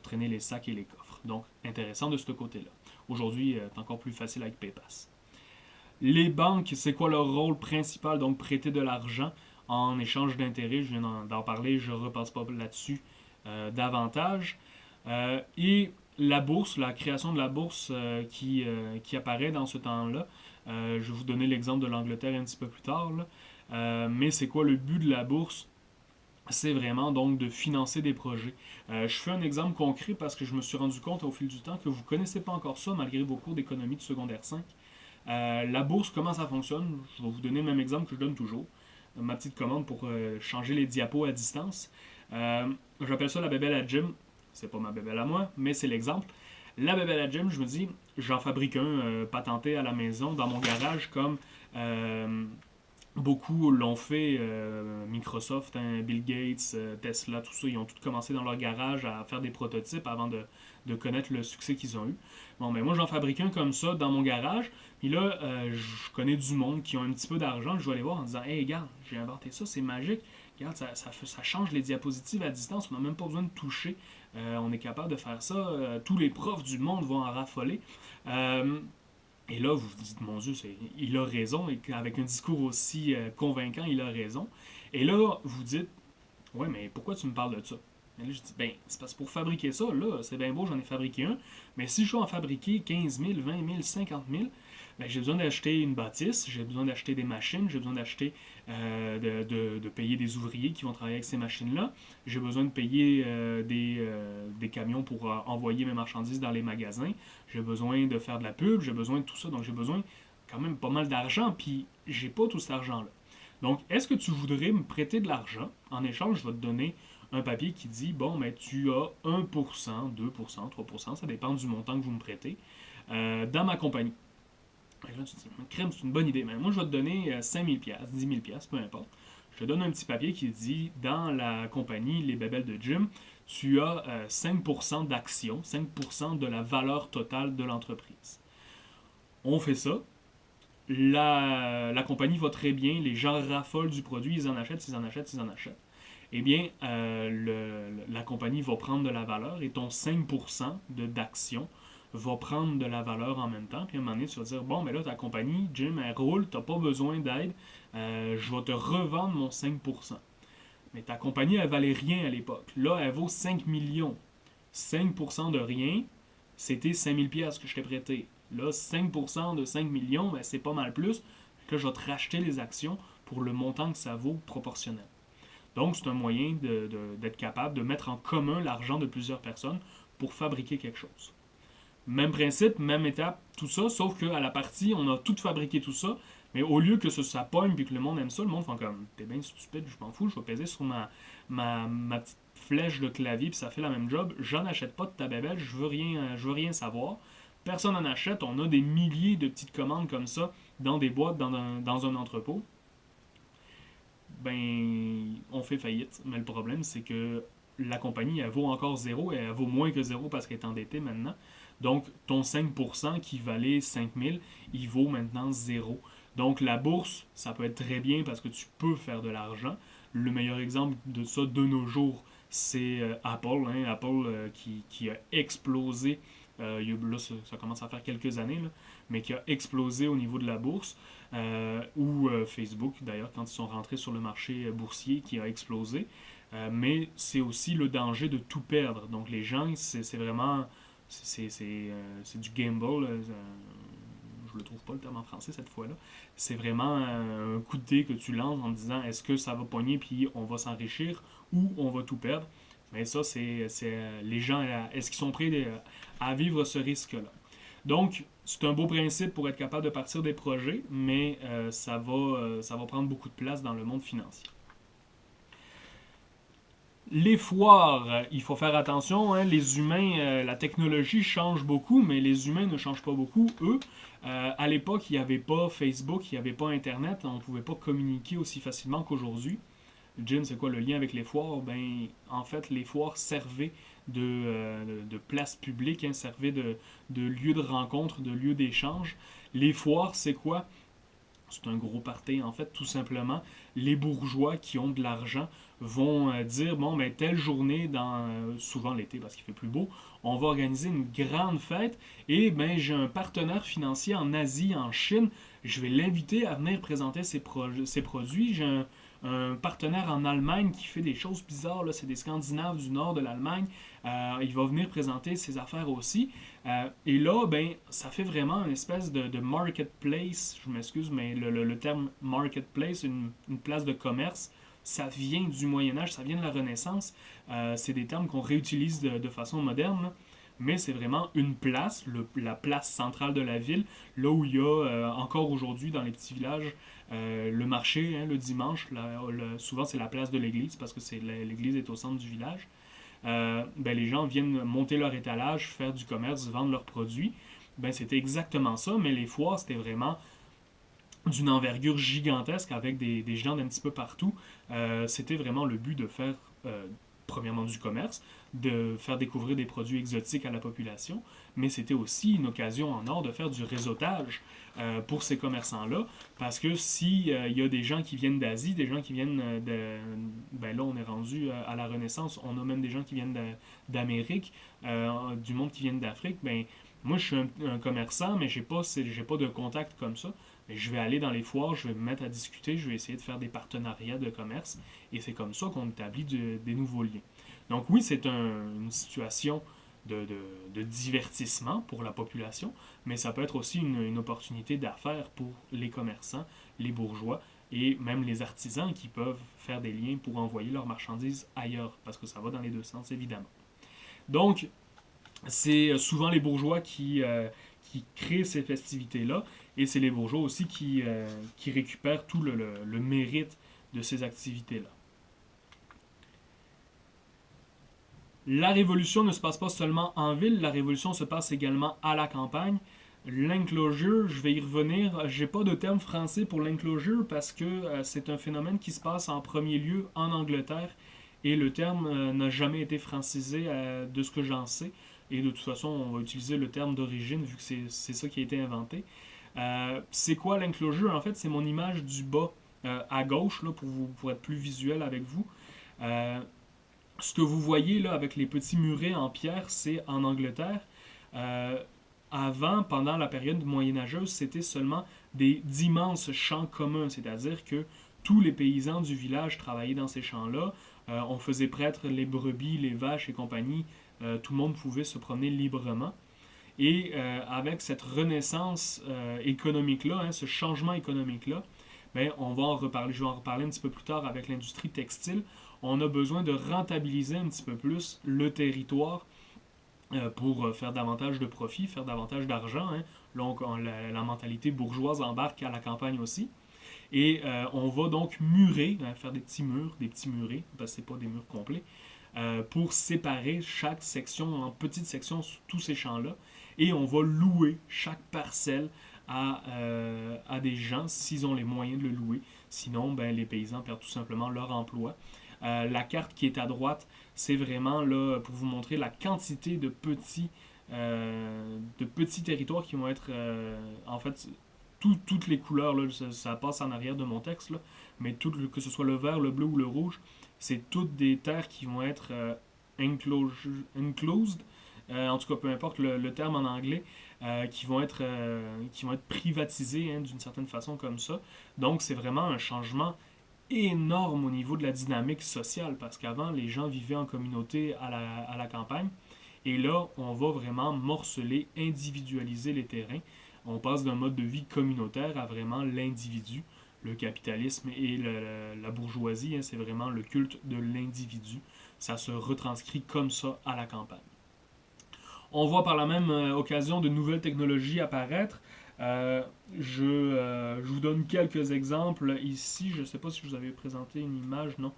traîner les sacs et les coffres. Donc, intéressant de ce côté-là. Aujourd'hui, c'est encore plus facile avec PayPass. Les banques, c'est quoi leur rôle principal? Donc, prêter de l'argent en échange d'intérêts. Je viens d'en parler, je ne repasse pas là-dessus davantage. Et la bourse, la création de la bourse qui apparaît dans ce temps-là. Je vais vous donner l'exemple de l'Angleterre un petit peu plus tard. Mais c'est quoi le but de la bourse? C'est vraiment donc de financer des projets. Je fais un exemple concret parce que je me suis rendu compte au fil du temps que vous ne connaissez pas encore ça malgré vos cours d'économie de secondaire 5. La bourse, comment ça fonctionne? Je vais vous donner le même exemple que je donne toujours. Ma petite commande pour changer les diapos à distance. J'appelle ça la bébelle à Jim. C'est pas ma bébelle à moi, mais c'est l'exemple. La bébelle à Jim, je me dis, j'en fabrique un patenté à la maison, dans mon garage, comme beaucoup l'ont fait. Microsoft, hein, Bill Gates, Tesla, tout ça, ils ont tous commencé dans leur garage à faire des prototypes avant de connaître le succès qu'ils ont eu. Bon, ben moi, j'en fabrique un comme ça dans mon garage. Puis là, je connais du monde qui ont un petit peu d'argent. Je vais aller voir en disant, hey, regarde, j'ai inventé ça, c'est magique. Regarde, ça change les diapositives à distance. On n'a même pas besoin de toucher. On est capable de faire ça. Tous les profs du monde vont en raffoler. Et là, vous vous dites, mon Dieu, il a raison. Et avec un discours aussi convaincant, il a raison. Et là, vous dites, ouais, mais pourquoi tu me parles de ça? Et là, je dis, ben, c'est parce que pour fabriquer ça, là, c'est bien beau, j'en ai fabriqué un. Mais si je dois en fabriquer 15 000, 20 000, 50 000, ben, j'ai besoin d'acheter une bâtisse, j'ai besoin d'acheter des machines, j'ai besoin d'acheter, de payer des ouvriers qui vont travailler avec ces machines-là. J'ai besoin de payer des camions pour envoyer mes marchandises dans les magasins. J'ai besoin de faire de la pub, j'ai besoin de tout ça. Donc, j'ai besoin quand même pas mal d'argent, puis j'ai pas tout cet argent-là. Donc, est-ce que tu voudrais me prêter de l'argent? En échange, je vais te donner un papier qui dit, bon, ben, tu as 1%, 2%, 3%, ça dépend du montant que vous me prêtez, dans ma compagnie. Et là, tu te dis, crème, c'est une bonne idée, mais moi, je vais te donner 5 000 $, 10 000 $, peu importe. Je te donne un petit papier qui dit, dans la compagnie Les Bébelles de Jim, tu as 5% d'actions, 5% de la valeur totale de l'entreprise. On fait ça. La compagnie va très bien, les gens raffolent du produit, ils en achètent, ils en achètent, ils en achètent. Eh bien, la compagnie va prendre de la valeur et ton 5% d'action va prendre de la valeur en même temps. Puis à un moment donné, tu vas dire, bon, mais là, ta compagnie, Jim, elle roule, tu n'as pas besoin d'aide, je vais te revendre mon 5%. Mais ta compagnie, elle valait rien à l'époque. Là, elle vaut 5 millions. 5% de rien, c'était 5000 pièces que je t'ai prêté. Là, 5% de 5 millions, ben, c'est pas mal plus. Là, je vais te racheter les actions pour le montant que ça vaut proportionnel. Donc, c'est un moyen d'être capable de mettre en commun l'argent de plusieurs personnes pour fabriquer quelque chose. Même principe, même étape, tout ça, sauf qu'à la partie, on a tout fabriqué tout ça, mais au lieu que ça pogne puis que le monde aime ça, le monde fait comme t'es bien stupide, je m'en fous, je vais peser sur ma petite flèche de clavier puis ça fait la même job, j'en achète pas de ta bébelle, je veux rien savoir. Personne n'en achète, on a des milliers de petites commandes comme ça dans des boîtes, dans un entrepôt. Ben, on fait faillite. Mais le problème, c'est que la compagnie, elle vaut encore zéro et elle vaut moins que zéro parce qu'elle est endettée maintenant. Donc, ton 5% qui valait 5000, il vaut maintenant zéro. Donc, la bourse, ça peut être très bien parce que tu peux faire de l'argent. Le meilleur exemple de ça de nos jours, c'est Apple. Hein, Apple qui a explosé. Là, ça commence à faire quelques années, là, mais qui a explosé au niveau de la bourse. Ou Facebook, d'ailleurs, quand ils sont rentrés sur le marché boursier, qui a explosé. Mais c'est aussi le danger de tout perdre. Donc, les gens, c'est vraiment c'est du gamble. Je le trouve pas le terme en français cette fois-là. C'est vraiment un coup de dé que tu lances en disant est-ce que ça va pogner puis on va s'enrichir ou on va tout perdre. Mais ça, c'est les gens, est-ce qu'ils sont prêts à vivre ce risque-là? Donc, c'est un beau principe pour être capable de partir des projets, mais ça va prendre beaucoup de place dans le monde financier. Les foires, il faut faire attention, hein, les humains, la technologie change beaucoup, mais les humains ne changent pas beaucoup, eux. À l'époque, il n'y avait pas Facebook, il n'y avait pas Internet, on ne pouvait pas communiquer aussi facilement qu'aujourd'hui. Jim, c'est quoi le lien avec les foires? Ben, en fait, les foires servaient de place publique, hein, servaient de lieu de rencontre, de lieu d'échange. Les foires, c'est quoi? C'est un gros party, en fait, tout simplement. Les bourgeois qui ont de l'argent vont dire, bon, ben, telle journée, souvent l'été parce qu'il fait plus beau, on va organiser une grande fête et ben, j'ai un partenaire financier en Asie, en Chine, je vais l'inviter à venir présenter ses produits. J'ai un partenaire en Allemagne qui fait des choses bizarres, là, c'est des Scandinaves du nord de l'Allemagne. Il va venir présenter ses affaires aussi. Et là, ben, ça fait vraiment une espèce de marketplace. Je m'excuse, mais le terme marketplace, une place de commerce, ça vient du Moyen Âge, ça vient de la Renaissance. C'est des termes qu'on réutilise de façon moderne, là. Mais c'est vraiment une place, la place centrale de la ville, là où il y a encore aujourd'hui dans les petits villages le marché, hein, le dimanche. Souvent c'est la place de l'église parce que l'église est au centre du village. Ben, les gens viennent monter leur étalage, faire du commerce, vendre leurs produits. Ben, c'était exactement ça, mais les foires, c'était vraiment d'une envergure gigantesque avec des gens d'un petit peu partout. C'était vraiment le but de faire, premièrement, du commerce, de faire découvrir des produits exotiques à la population, mais c'était aussi une occasion en or de faire du réseautage pour ces commerçants-là, parce que si il y a des gens qui viennent d'Asie, des gens qui viennent ben là on est rendu à la Renaissance, on a même des gens qui viennent d'Amérique, du monde qui viennent d'Afrique, ben moi je suis un commerçant, mais j'ai pas de contact comme ça. Mais je vais aller dans les foires, je vais me mettre à discuter, je vais essayer de faire des partenariats de commerce, et c'est comme ça qu'on établit des nouveaux liens. Donc oui, c'est une situation de divertissement pour la population, mais ça peut être aussi une opportunité d'affaires pour les commerçants, les bourgeois et même les artisans qui peuvent faire des liens pour envoyer leurs marchandises ailleurs, parce que ça va dans les deux sens, évidemment. Donc, c'est souvent les bourgeois qui créent ces festivités-là, et c'est les bourgeois aussi qui récupèrent tout le mérite de ces activités-là. La révolution ne se passe pas seulement en ville, la révolution se passe également à la campagne. L'enclosure, je vais y revenir. J'ai pas de terme français pour l'enclosure parce que c'est un phénomène qui se passe en premier lieu en Angleterre et le terme n'a jamais été francisé de ce que j'en sais. Et de toute façon, on va utiliser le terme d'origine vu que c'est ça qui a été inventé. C'est quoi l'enclosure? En fait, c'est mon image du bas à gauche, là, pour être plus visuel avec vous. Euh, Ce que vous voyez là avec les petits murets en pierre, c'est en Angleterre. Euh, Avant, pendant la période moyenâgeuse, c'était seulement d'immenses champs communs, c'est-à-dire que tous les paysans du village travaillaient dans ces champs-là. On faisait prêtre les brebis, les vaches et compagnie. Tout le monde pouvait se promener librement. Et avec cette renaissance économique-là, hein, ce changement économique-là, ben, on va en reparler, je vais en reparler un petit peu plus tard avec l'industrie textile. On a besoin de rentabiliser un petit peu plus le territoire pour faire davantage de profit, faire davantage d'argent. Hein. Là, la mentalité bourgeoise embarque à la campagne aussi. Et on va donc murer, hein, faire des petits murs, des petits murets, parce que ce pas des murs complets, pour séparer chaque section en petites sections, tous ces champs-là. Et on va louer chaque parcelle à des gens s'ils ont les moyens de le louer. Sinon, ben, les paysans perdent tout simplement leur emploi. La carte qui est à droite, c'est vraiment là pour vous montrer la quantité de petits territoires qui vont être en fait toutes les couleurs, là, ça passe en arrière de mon texte, là, mais que ce soit le vert, le bleu ou le rouge, c'est toutes des terres qui vont être enclosed, en tout cas peu importe le terme en anglais, qui vont être privatisées hein, d'une certaine façon comme ça. Donc c'est vraiment un changement énorme au niveau de la dynamique sociale, parce qu'avant les gens vivaient en communauté à la campagne, et là on va vraiment morceler, individualiser les terrains. On passe d'un mode de vie communautaire à vraiment l'individu. Le capitalisme et la bourgeoisie, hein, c'est vraiment le culte de l'individu. Ça se retranscrit comme ça à la campagne. On voit par la même occasion de nouvelles technologies apparaître. Je vous donne quelques exemples ici. Je ne sais pas si je vous avais présenté une image, non.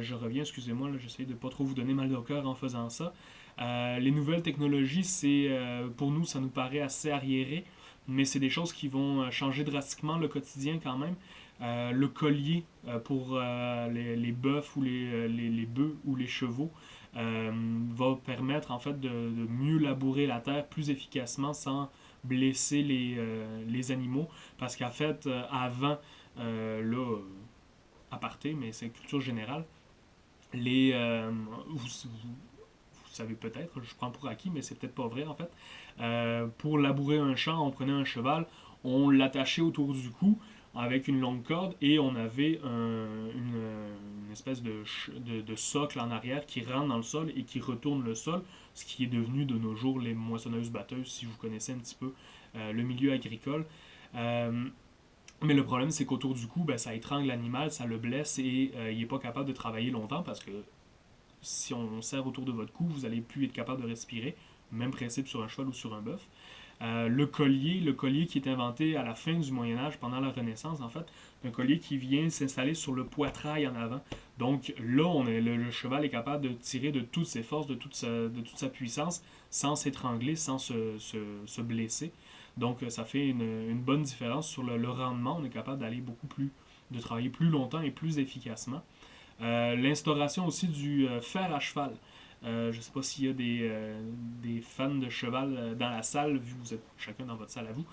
Je reviens, excusez-moi, j'essaie de ne pas trop vous donner mal au cœur en faisant ça. Les nouvelles technologies, pour nous, ça nous paraît assez arriéré, mais c'est des choses qui vont changer drastiquement le quotidien quand même. Le collier pour les bœufs ou les bœufs ou les chevaux va permettre en fait de mieux labourer la terre plus efficacement sans blesser les animaux. Parce qu'en fait, avant, là, aparté, mais c'est culture générale, les, vous savez peut-être, je prends pour acquis, mais c'est peut-être pas vrai en fait. Pour labourer un champ, on prenait un cheval, on l'attachait autour du cou avec une longue corde et on avait une espèce de socle en arrière qui rentre dans le sol et qui retourne le sol, ce qui est devenu de nos jours les moissonneuses-batteuses, si vous connaissez un petit peu le milieu agricole. Mais le problème, c'est qu'autour du cou, ben, ça étrangle l'animal, ça le blesse et il n'est pas capable de travailler longtemps parce que si on serre autour de votre cou, vous n'allez plus être capable de respirer. Même principe sur un cheval ou sur un bœuf. Le collier qui est inventé à la fin du Moyen Âge, pendant la Renaissance en fait, un collier qui vient s'installer sur le poitrail en avant. Donc là, le cheval est capable de tirer de toutes ses forces, de toute sa puissance, sans s'étrangler, sans se blesser. Donc ça fait une bonne différence sur le rendement. On est capable de travailler plus longtemps et plus efficacement. L'instauration aussi du fer à cheval. Je ne sais pas s'il y a des fans de cheval dans la salle, vu que vous êtes chacun dans votre salle à vous.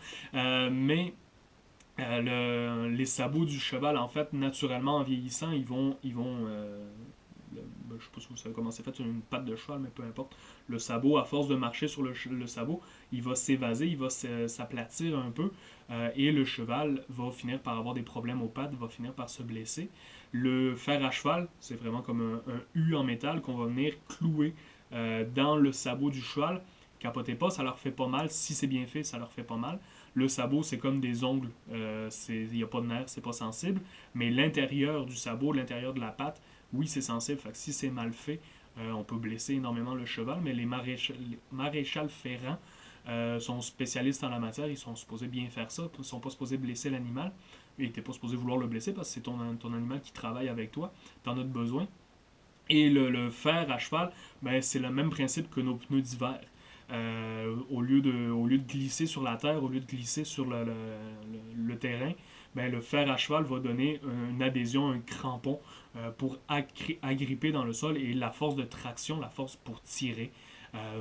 Mais les sabots du cheval, en fait, naturellement, en vieillissant, je ne sais pas si vous savez comment c'est fait sur une patte de cheval, mais peu importe. Le sabot, à force de marcher sur le sabot, il va s'évaser, il va s'aplatir un peu, et le cheval va finir par avoir des problèmes aux pattes, va finir par se blesser. Le fer à cheval, c'est vraiment comme un U en métal qu'on va venir clouer dans le sabot du cheval. Capotez pas, ça leur fait pas mal. Si c'est bien fait, ça leur fait pas mal. Le sabot, c'est comme des ongles. Il n'y a pas de nerfs, c'est pas sensible. Mais l'intérieur du sabot, l'intérieur de la patte, oui, c'est sensible. Fait que si c'est mal fait, on peut blesser énormément le cheval. Mais les maréchals ferrants sont spécialistes en la matière. Ils sont supposés bien faire ça. Ils ne sont pas supposés blesser l'animal. Et tu n'es pas supposé vouloir le blesser parce que c'est ton animal qui travaille avec toi. Tu en as besoin. Et le fer à cheval, ben, c'est le même principe que nos pneus d'hiver. Au lieu de glisser sur la terre, au lieu de glisser sur le terrain, ben, le fer à cheval va donner une adhésion, un crampon pour agripper dans le sol et la force de traction, la force pour tirer.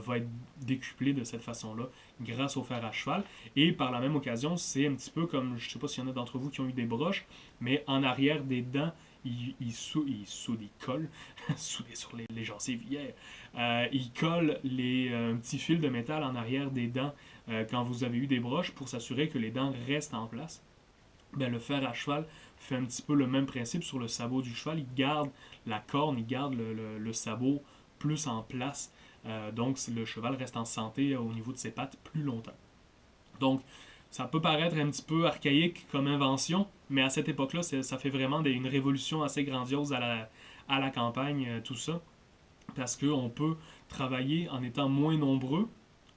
va être décuplé de cette façon-là grâce au fer à cheval. Et par la même occasion, c'est un petit peu comme, je ne sais pas s'il y en a d'entre vous qui ont eu des broches, mais en arrière des dents, ils collent, soudés sur les gencives, ils collent un petit fil de métal en arrière des dents quand vous avez eu des broches pour s'assurer que les dents restent en place. Ben, le fer à cheval fait un petit peu le même principe sur le sabot du cheval. Il garde la corne, il garde le sabot plus en place. Donc le cheval reste en santé au niveau de ses pattes plus longtemps. Donc ça peut paraître un petit peu archaïque comme invention, mais à cette époque-là, ça fait vraiment une révolution assez grandiose à la campagne, tout ça. Parce qu'on peut travailler en étant moins nombreux,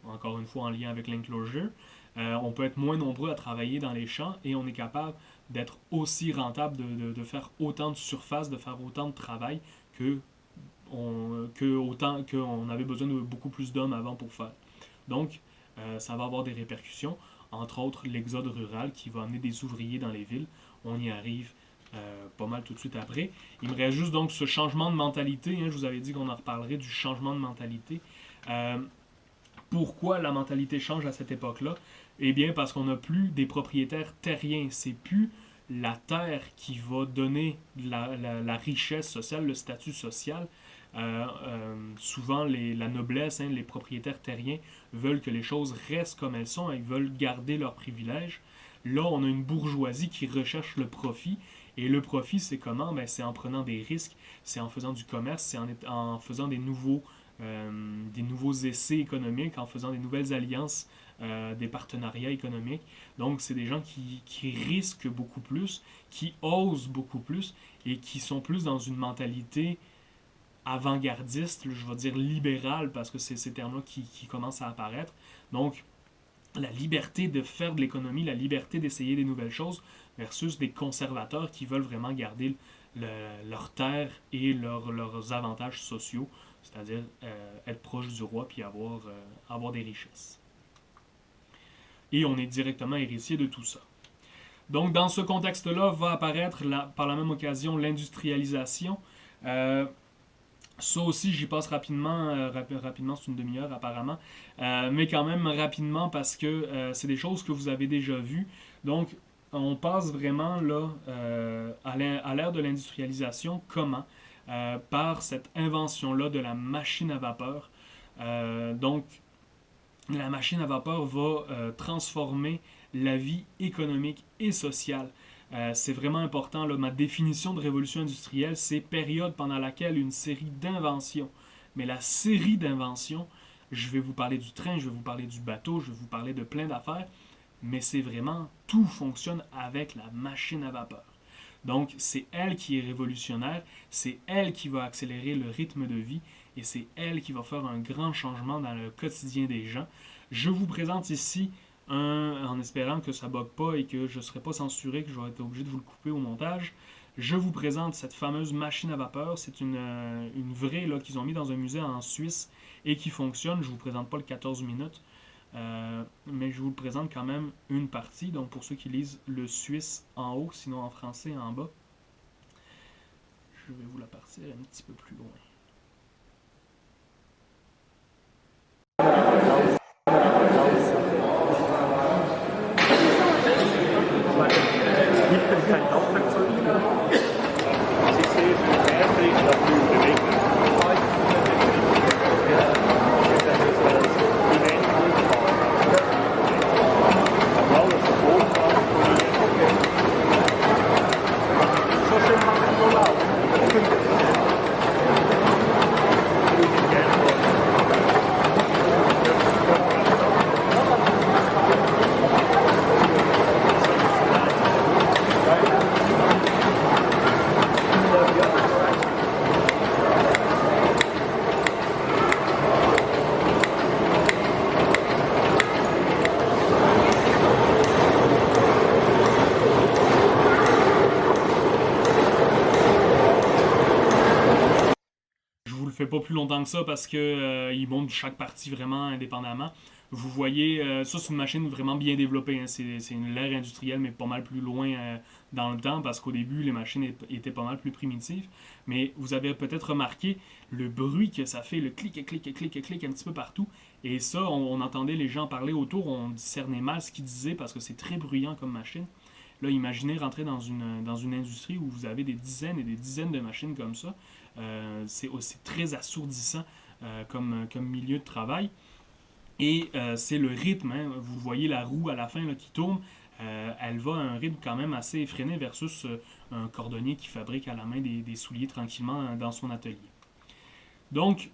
encore une fois en lien avec l'enclosure. On peut être moins nombreux à travailler dans les champs et on est capable d'être aussi rentable, de faire autant de surface, de faire autant de travail qu'on avait besoin de beaucoup plus d'hommes avant pour faire. Donc, ça va avoir des répercussions, entre autres l'exode rural qui va amener des ouvriers dans les villes. On y arrive pas mal tout de suite après. Il me reste juste donc ce changement de mentalité. Je vous avais dit qu'on en reparlerait du changement de mentalité. Pourquoi la mentalité change à cette époque-là? Eh bien, parce qu'on n'a plus des propriétaires terriens. C'est plus la terre qui va donner la richesse sociale, le statut social. Souvent, la noblesse, les propriétaires terriens veulent que les choses restent comme elles sont. Ils veulent garder leurs privilèges. Là, on a une bourgeoisie qui recherche le profit. Et le profit, c'est comment? C'est en prenant des risques, c'est en faisant du commerce, c'est en faisant des nouveaux essais économiques, en faisant des nouvelles alliances, des partenariats économiques. Donc, c'est des gens qui risquent beaucoup plus, qui osent beaucoup plus et qui sont plus dans une mentalité avant-gardiste, je vais dire libérale, parce que c'est ces termes-là qui commencent à apparaître. Donc, la liberté de faire de l'économie, la liberté d'essayer des nouvelles choses, versus des conservateurs qui veulent vraiment garder leur terre et leurs avantages sociaux, c'est-à-dire être proche du roi puis avoir des richesses. Et on est directement héritier de tout ça. Donc, dans ce contexte-là, va apparaître par la même occasion l'industrialisation. Ça aussi, j'y passe rapidement, c'est une demi-heure apparemment, mais quand même rapidement parce que c'est des choses que vous avez déjà vues. Donc, on passe vraiment là à l'ère de l'industrialisation. Comment? Par cette invention-là de la machine à vapeur. Donc, la machine à vapeur va transformer la vie économique et sociale. C'est vraiment important. Là, ma définition de révolution industrielle, c'est période pendant laquelle une série d'inventions. Mais la série d'inventions, je vais vous parler du train, je vais vous parler du bateau, je vais vous parler de plein d'affaires, mais c'est vraiment, tout fonctionne avec la machine à vapeur. Donc, c'est elle qui est révolutionnaire, c'est elle qui va accélérer le rythme de vie et c'est elle qui va faire un grand changement dans le quotidien des gens. Je vous présente ici en espérant que ça ne bug pas et que je ne serai pas censuré, que je vais être obligé de vous le couper au montage. Je vous présente cette fameuse machine à vapeur. C'est une vraie là, qu'ils ont mis dans un musée en Suisse et qui fonctionne. Je ne vous présente pas le 14 minutes, mais je vous le présente quand même une partie. Donc pour ceux qui lisent le suisse en haut, sinon en français en bas, je vais vous la partir un petit peu plus loin. Fait pas plus longtemps que ça parce que ils montrent chaque partie vraiment indépendamment. Vous voyez, ça c'est une machine vraiment bien développée. Hein. C'est une l'ère industrielle, mais pas mal plus loin dans le temps parce qu'au début, les machines étaient pas mal plus primitives. Mais vous avez peut-être remarqué le bruit que ça fait, le clic, clic, clic, clic un petit peu partout. Et ça, on entendait les gens parler autour, on discernait mal ce qu'ils disaient parce que c'est très bruyant comme machine. Là, imaginez rentrer dans une industrie où vous avez des dizaines et des dizaines de machines comme ça. C'est très assourdissant comme milieu de travail. Et c'est le rythme, hein. Vous voyez la roue à la fin là, qui tourne, elle va à un rythme quand même assez effréné versus un cordonnier qui fabrique à la main des souliers tranquillement dans son atelier. Donc,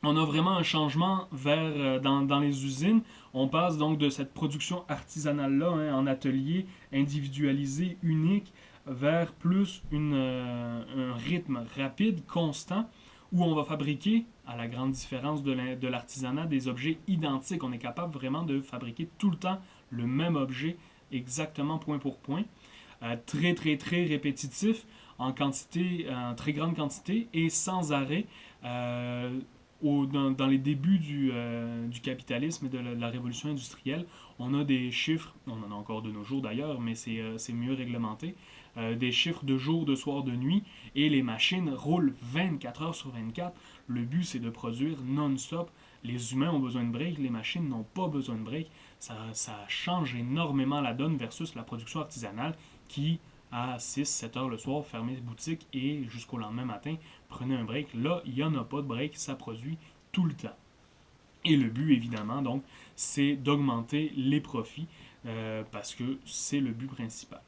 on a vraiment un changement dans les usines. On passe donc de cette production artisanale-là, hein, en atelier, individualisé, unique, vers plus un rythme rapide, constant, où on va fabriquer, à la grande différence de l'artisanat, des objets identiques. On est capable vraiment de fabriquer tout le temps le même objet, exactement point pour point. Très, très, très répétitif, en très grande quantité et sans arrêt. Dans les débuts du capitalisme et de la révolution industrielle, on a des chiffres, on en a encore de nos jours d'ailleurs, mais c'est mieux réglementé, des chiffres de jour, de soir, de nuit, et les machines roulent 24 heures sur 24. Le but, c'est de produire non-stop. Les humains ont besoin de break, les machines n'ont pas besoin de break. Ça change énormément la donne versus la production artisanale qui, à 6-7 heures le soir, fermait boutique et jusqu'au lendemain matin, prenait un break. Là, il n'y en a pas de break, ça produit tout le temps. Et le but, évidemment, donc, c'est d'augmenter les profits parce que c'est le but principal.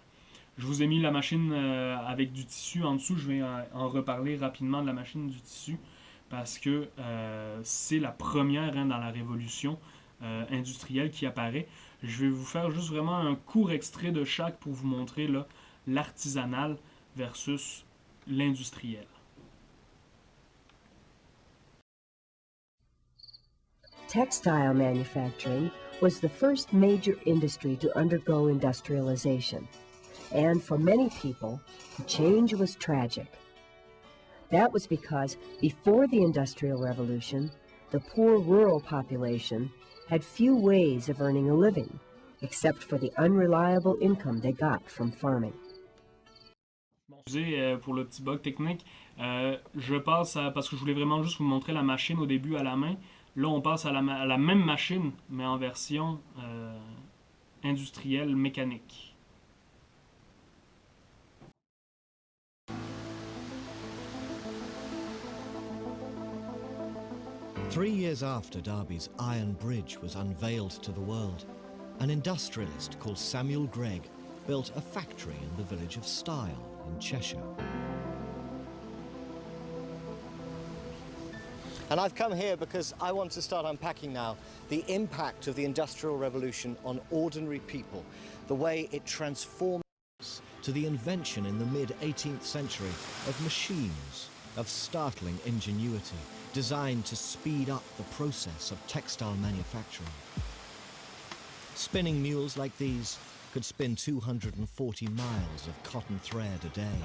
Je vous ai mis la machine avec du tissu en dessous. Je vais en reparler rapidement de la machine du tissu parce que c'est la première, hein, dans la révolution industrielle qui apparaît. Je vais vous faire juste vraiment un court extrait de chaque pour vous montrer là, l'artisanal versus l'industriel. Textile manufacturing was the first major industry to undergo industrialization, and for many people, the change was tragic. That was because before the Industrial Revolution, the poor rural population had few ways of earning a living, except for the unreliable income they got from farming. Bon, excusez pour le petit bug technique. Je passe parce que je voulais vraiment juste vous montrer la machine au début à la main. Là, on passe à la même machine, mais en version industrielle mécanique. Three years after Derby's Iron Bridge was unveiled to the world, an industrialist called Samuel Gregg built a factory in the village of Stile in Cheshire. And I've come here because I want to start unpacking now the impact of the Industrial Revolution on ordinary people, the way it transformed to the invention in the mid-18th century of machines of startling ingenuity, designed to speed up the process of textile manufacturing. Spinning mules like these could spin 240 miles of cotton thread a day.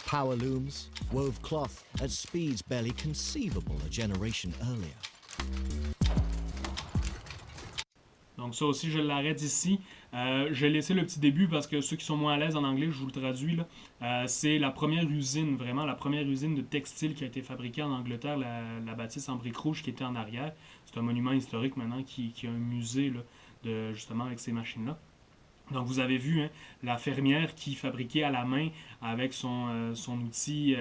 Power looms wove cloth at speeds barely conceivable a generation earlier. Donc ça aussi, je l'arrête ici. Je vais laisser le petit début parce que ceux qui sont moins à l'aise en anglais, je vous le traduis. C'est la première usine, vraiment la première usine de textile qui a été fabriquée en Angleterre, la bâtisse en briques rouges qui était en arrière. C'est un monument historique maintenant qui a un musée là, justement avec ces machines-là. Donc vous avez vu, hein, la fermière qui fabriquait à la main avec son outil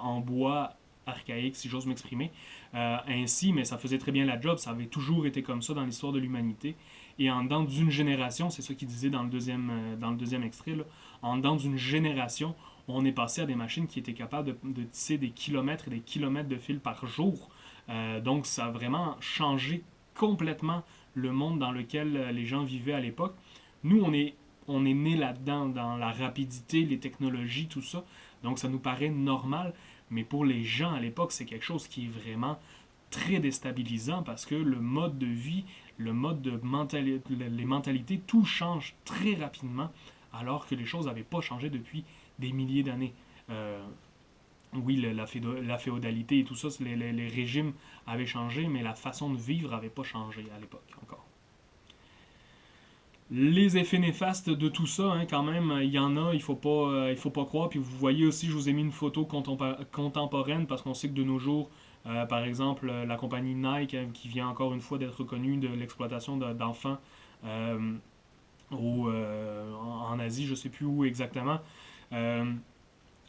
en bois archaïque, si j'ose m'exprimer, ainsi, mais ça faisait très bien la job, ça avait toujours été comme ça dans l'histoire de l'humanité. Et en dedans d'une génération, c'est ça qu'il disait dans le deuxième extrait, là, en dedans d'une génération, on est passé à des machines qui étaient capables de tisser des kilomètres et des kilomètres de fil par jour. Donc ça a vraiment changé complètement le monde dans lequel les gens vivaient à l'époque. Nous, on est né là-dedans, dans la rapidité, les technologies, tout ça. Donc, ça nous paraît normal. Mais pour les gens à l'époque, c'est quelque chose qui est vraiment très déstabilisant parce que le mode de vie, les mentalités, tout change très rapidement alors que les choses n'avaient pas changé depuis des milliers d'années. Oui, la féodalité et tout ça, les régimes avaient changé, mais la façon de vivre n'avait pas changé à l'époque encore. Les effets néfastes de tout ça, hein, quand même, il y en a, il faut pas croire. Puis vous voyez aussi, je vous ai mis une photo contemporaine parce qu'on sait que de nos jours, par exemple, la compagnie Nike, hein, qui vient encore une fois d'être reconnue de l'exploitation d'enfants euh, en Asie, je sais plus où exactement. Euh,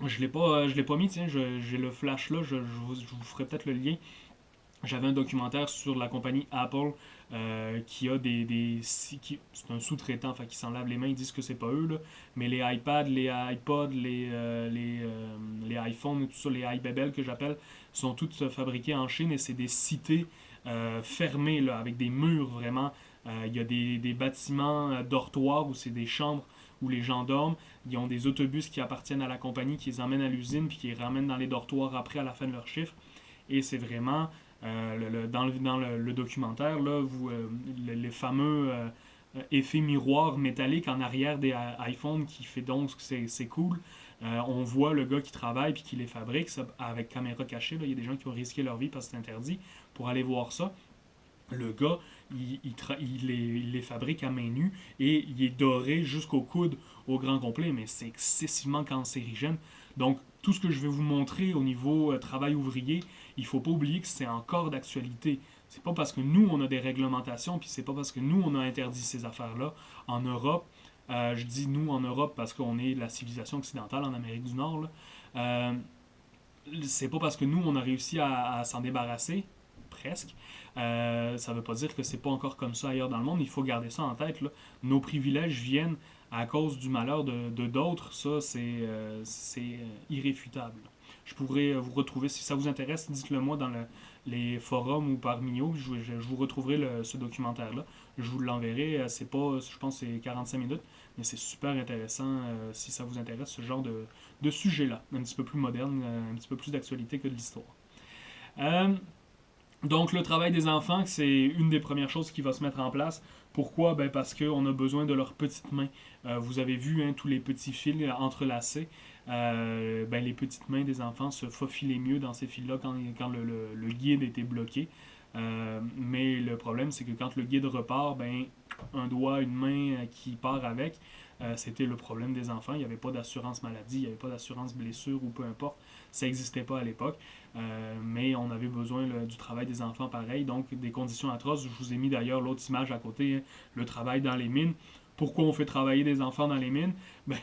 je l'ai pas mis, tiens, j'ai le flash là, je vous ferai peut-être le lien. J'avais un documentaire sur la compagnie Apple qui a c'est un sous-traitant, enfin qui s'en lave les mains, ils disent que c'est pas eux, là, mais les iPads, les iPods, les iPhones et tout ça, les iBabel que j'appelle, sont toutes fabriquées en Chine et c'est des cités fermées là, avec des murs vraiment. Il y a des bâtiments dortoirs où c'est des chambres où les gens dorment. Ils ont des autobus qui appartiennent à la compagnie qui les emmènent à l'usine puis qui les ramènent dans les dortoirs après à la fin de leur chiffre. Et c'est vraiment dans le documentaire, là, les fameux effets miroirs métalliques en arrière des iPhones qui fait donc que c'est cool. On voit le gars qui travaille puis qui les fabrique ça, avec caméra cachée. Là. Il y a des gens qui ont risqué leur vie parce que c'est interdit pour aller voir ça. Le gars, il les fabrique à main nue et il est doré jusqu'au coude au grand complet, mais c'est excessivement cancérigène. Donc, tout ce que je vais vous montrer au niveau travail ouvrier, il ne faut pas oublier que c'est encore d'actualité. C'est pas parce que nous, on a des réglementations, puis c'est pas parce que nous, on a interdit ces affaires-là. En Europe, je dis nous en Europe parce qu'on est la civilisation occidentale en Amérique du Nord, là. C'est pas parce que nous, on a réussi à s'en débarrasser, presque. Ça veut pas dire que c'est pas encore comme ça ailleurs dans le monde. Il faut garder ça en tête, là. Nos privilèges viennent à cause du malheur de d'autres. Ça, c'est irréfutable. Je pourrais vous retrouver, si ça vous intéresse, dites-le moi dans les forums ou par Mio. Je vous retrouverai ce documentaire-là. Je vous l'enverrai. C'est pas, je pense que c'est 45 minutes, mais c'est super intéressant si ça vous intéresse, ce genre de sujet-là. Un petit peu plus moderne, un petit peu plus d'actualité que de l'histoire. Donc, le travail des enfants, c'est une des premières choses qui va se mettre en place. Pourquoi? Ben parce qu'on a besoin de leurs petites mains. Vous avez vu hein, tous les petits fils entrelacés. Ben, les petites mains des enfants se faufilaient mieux dans ces fils-là quand le guide était bloqué. Mais le problème, c'est que quand le guide repart, ben, un doigt, une main qui part avec, c'était le problème des enfants. Il n'y avait pas d'assurance maladie, il n'y avait pas d'assurance blessure ou peu importe. Ça n'existait pas à l'époque. Mais on avait besoin du travail des enfants pareil, donc des conditions atroces. Je vous ai mis d'ailleurs l'autre image à côté, hein, le travail dans les mines. Pourquoi on fait travailler des enfants dans les mines? Ben,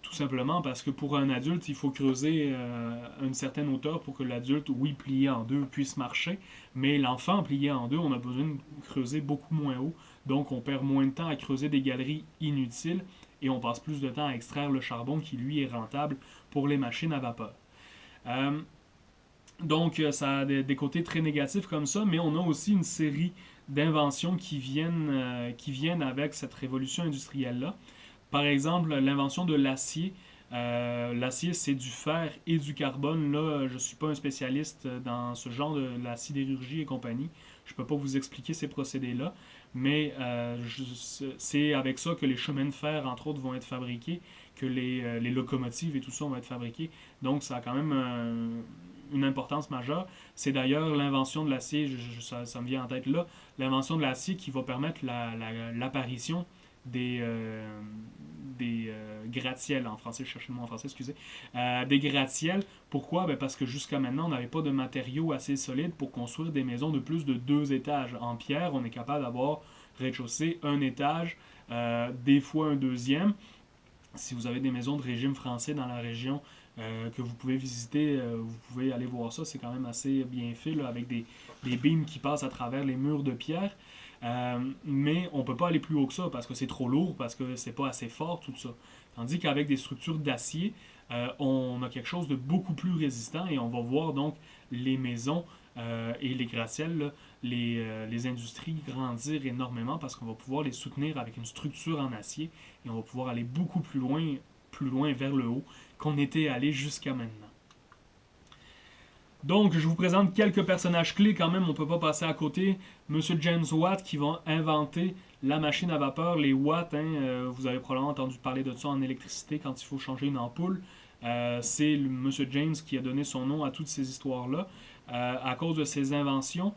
tout simplement parce que pour un adulte, il faut creuser à une certaine hauteur pour que l'adulte, oui, plié en deux, puisse marcher. Mais l'enfant plié en deux, on a besoin de creuser beaucoup moins haut. Donc, on perd moins de temps à creuser des galeries inutiles et on passe plus de temps à extraire le charbon qui, lui, est rentable pour les machines à vapeur. Donc, ça a des côtés très négatifs comme ça, mais on a aussi une série d'inventions qui viennent avec cette révolution industrielle-là. Par exemple, l'invention de l'acier. L'acier, c'est du fer et du carbone. Là, je ne suis pas un spécialiste dans ce genre de la sidérurgie et compagnie. Je ne peux pas vous expliquer ces procédés-là, mais c'est avec ça que les chemins de fer, entre autres, vont être fabriqués, que les locomotives et tout ça vont être fabriqués. Donc, ça a quand même une importance majeure. C'est d'ailleurs l'invention de l'acier, ça me vient en tête là, l'invention de l'acier qui va permettre l'apparition des gratte-ciels en français, je cherche le mot en français, excusez, des gratte-ciels. Pourquoi? Ben parce que jusqu'à maintenant, on n'avait pas de matériaux assez solides pour construire des maisons de plus de 2 étages. En pierre, on est capable d'avoir rez-de-chaussée, un étage, des fois un deuxième. Si vous avez des maisons de régime français dans la région que vous pouvez visiter, vous pouvez aller voir ça, c'est quand même assez bien fait, là, avec des beams qui passent à travers les murs de pierre. Mais on ne peut pas aller plus haut que ça parce que c'est trop lourd, parce que c'est pas assez fort, tout ça. Tandis qu'avec des structures d'acier, on a quelque chose de beaucoup plus résistant et on va voir donc les maisons et les gratte-ciels, là, les industries grandir énormément parce qu'on va pouvoir les soutenir avec une structure en acier et on va pouvoir aller beaucoup plus loin vers le haut qu'on était allé jusqu'à maintenant. Donc, je vous présente quelques personnages clés quand même, on ne peut pas passer à côté. Monsieur James Watt qui va inventer la machine à vapeur, les watts, hein, vous avez probablement entendu parler de ça en électricité quand il faut changer une ampoule. C'est Monsieur James qui a donné son nom à toutes ces histoires-là à cause de ses inventions.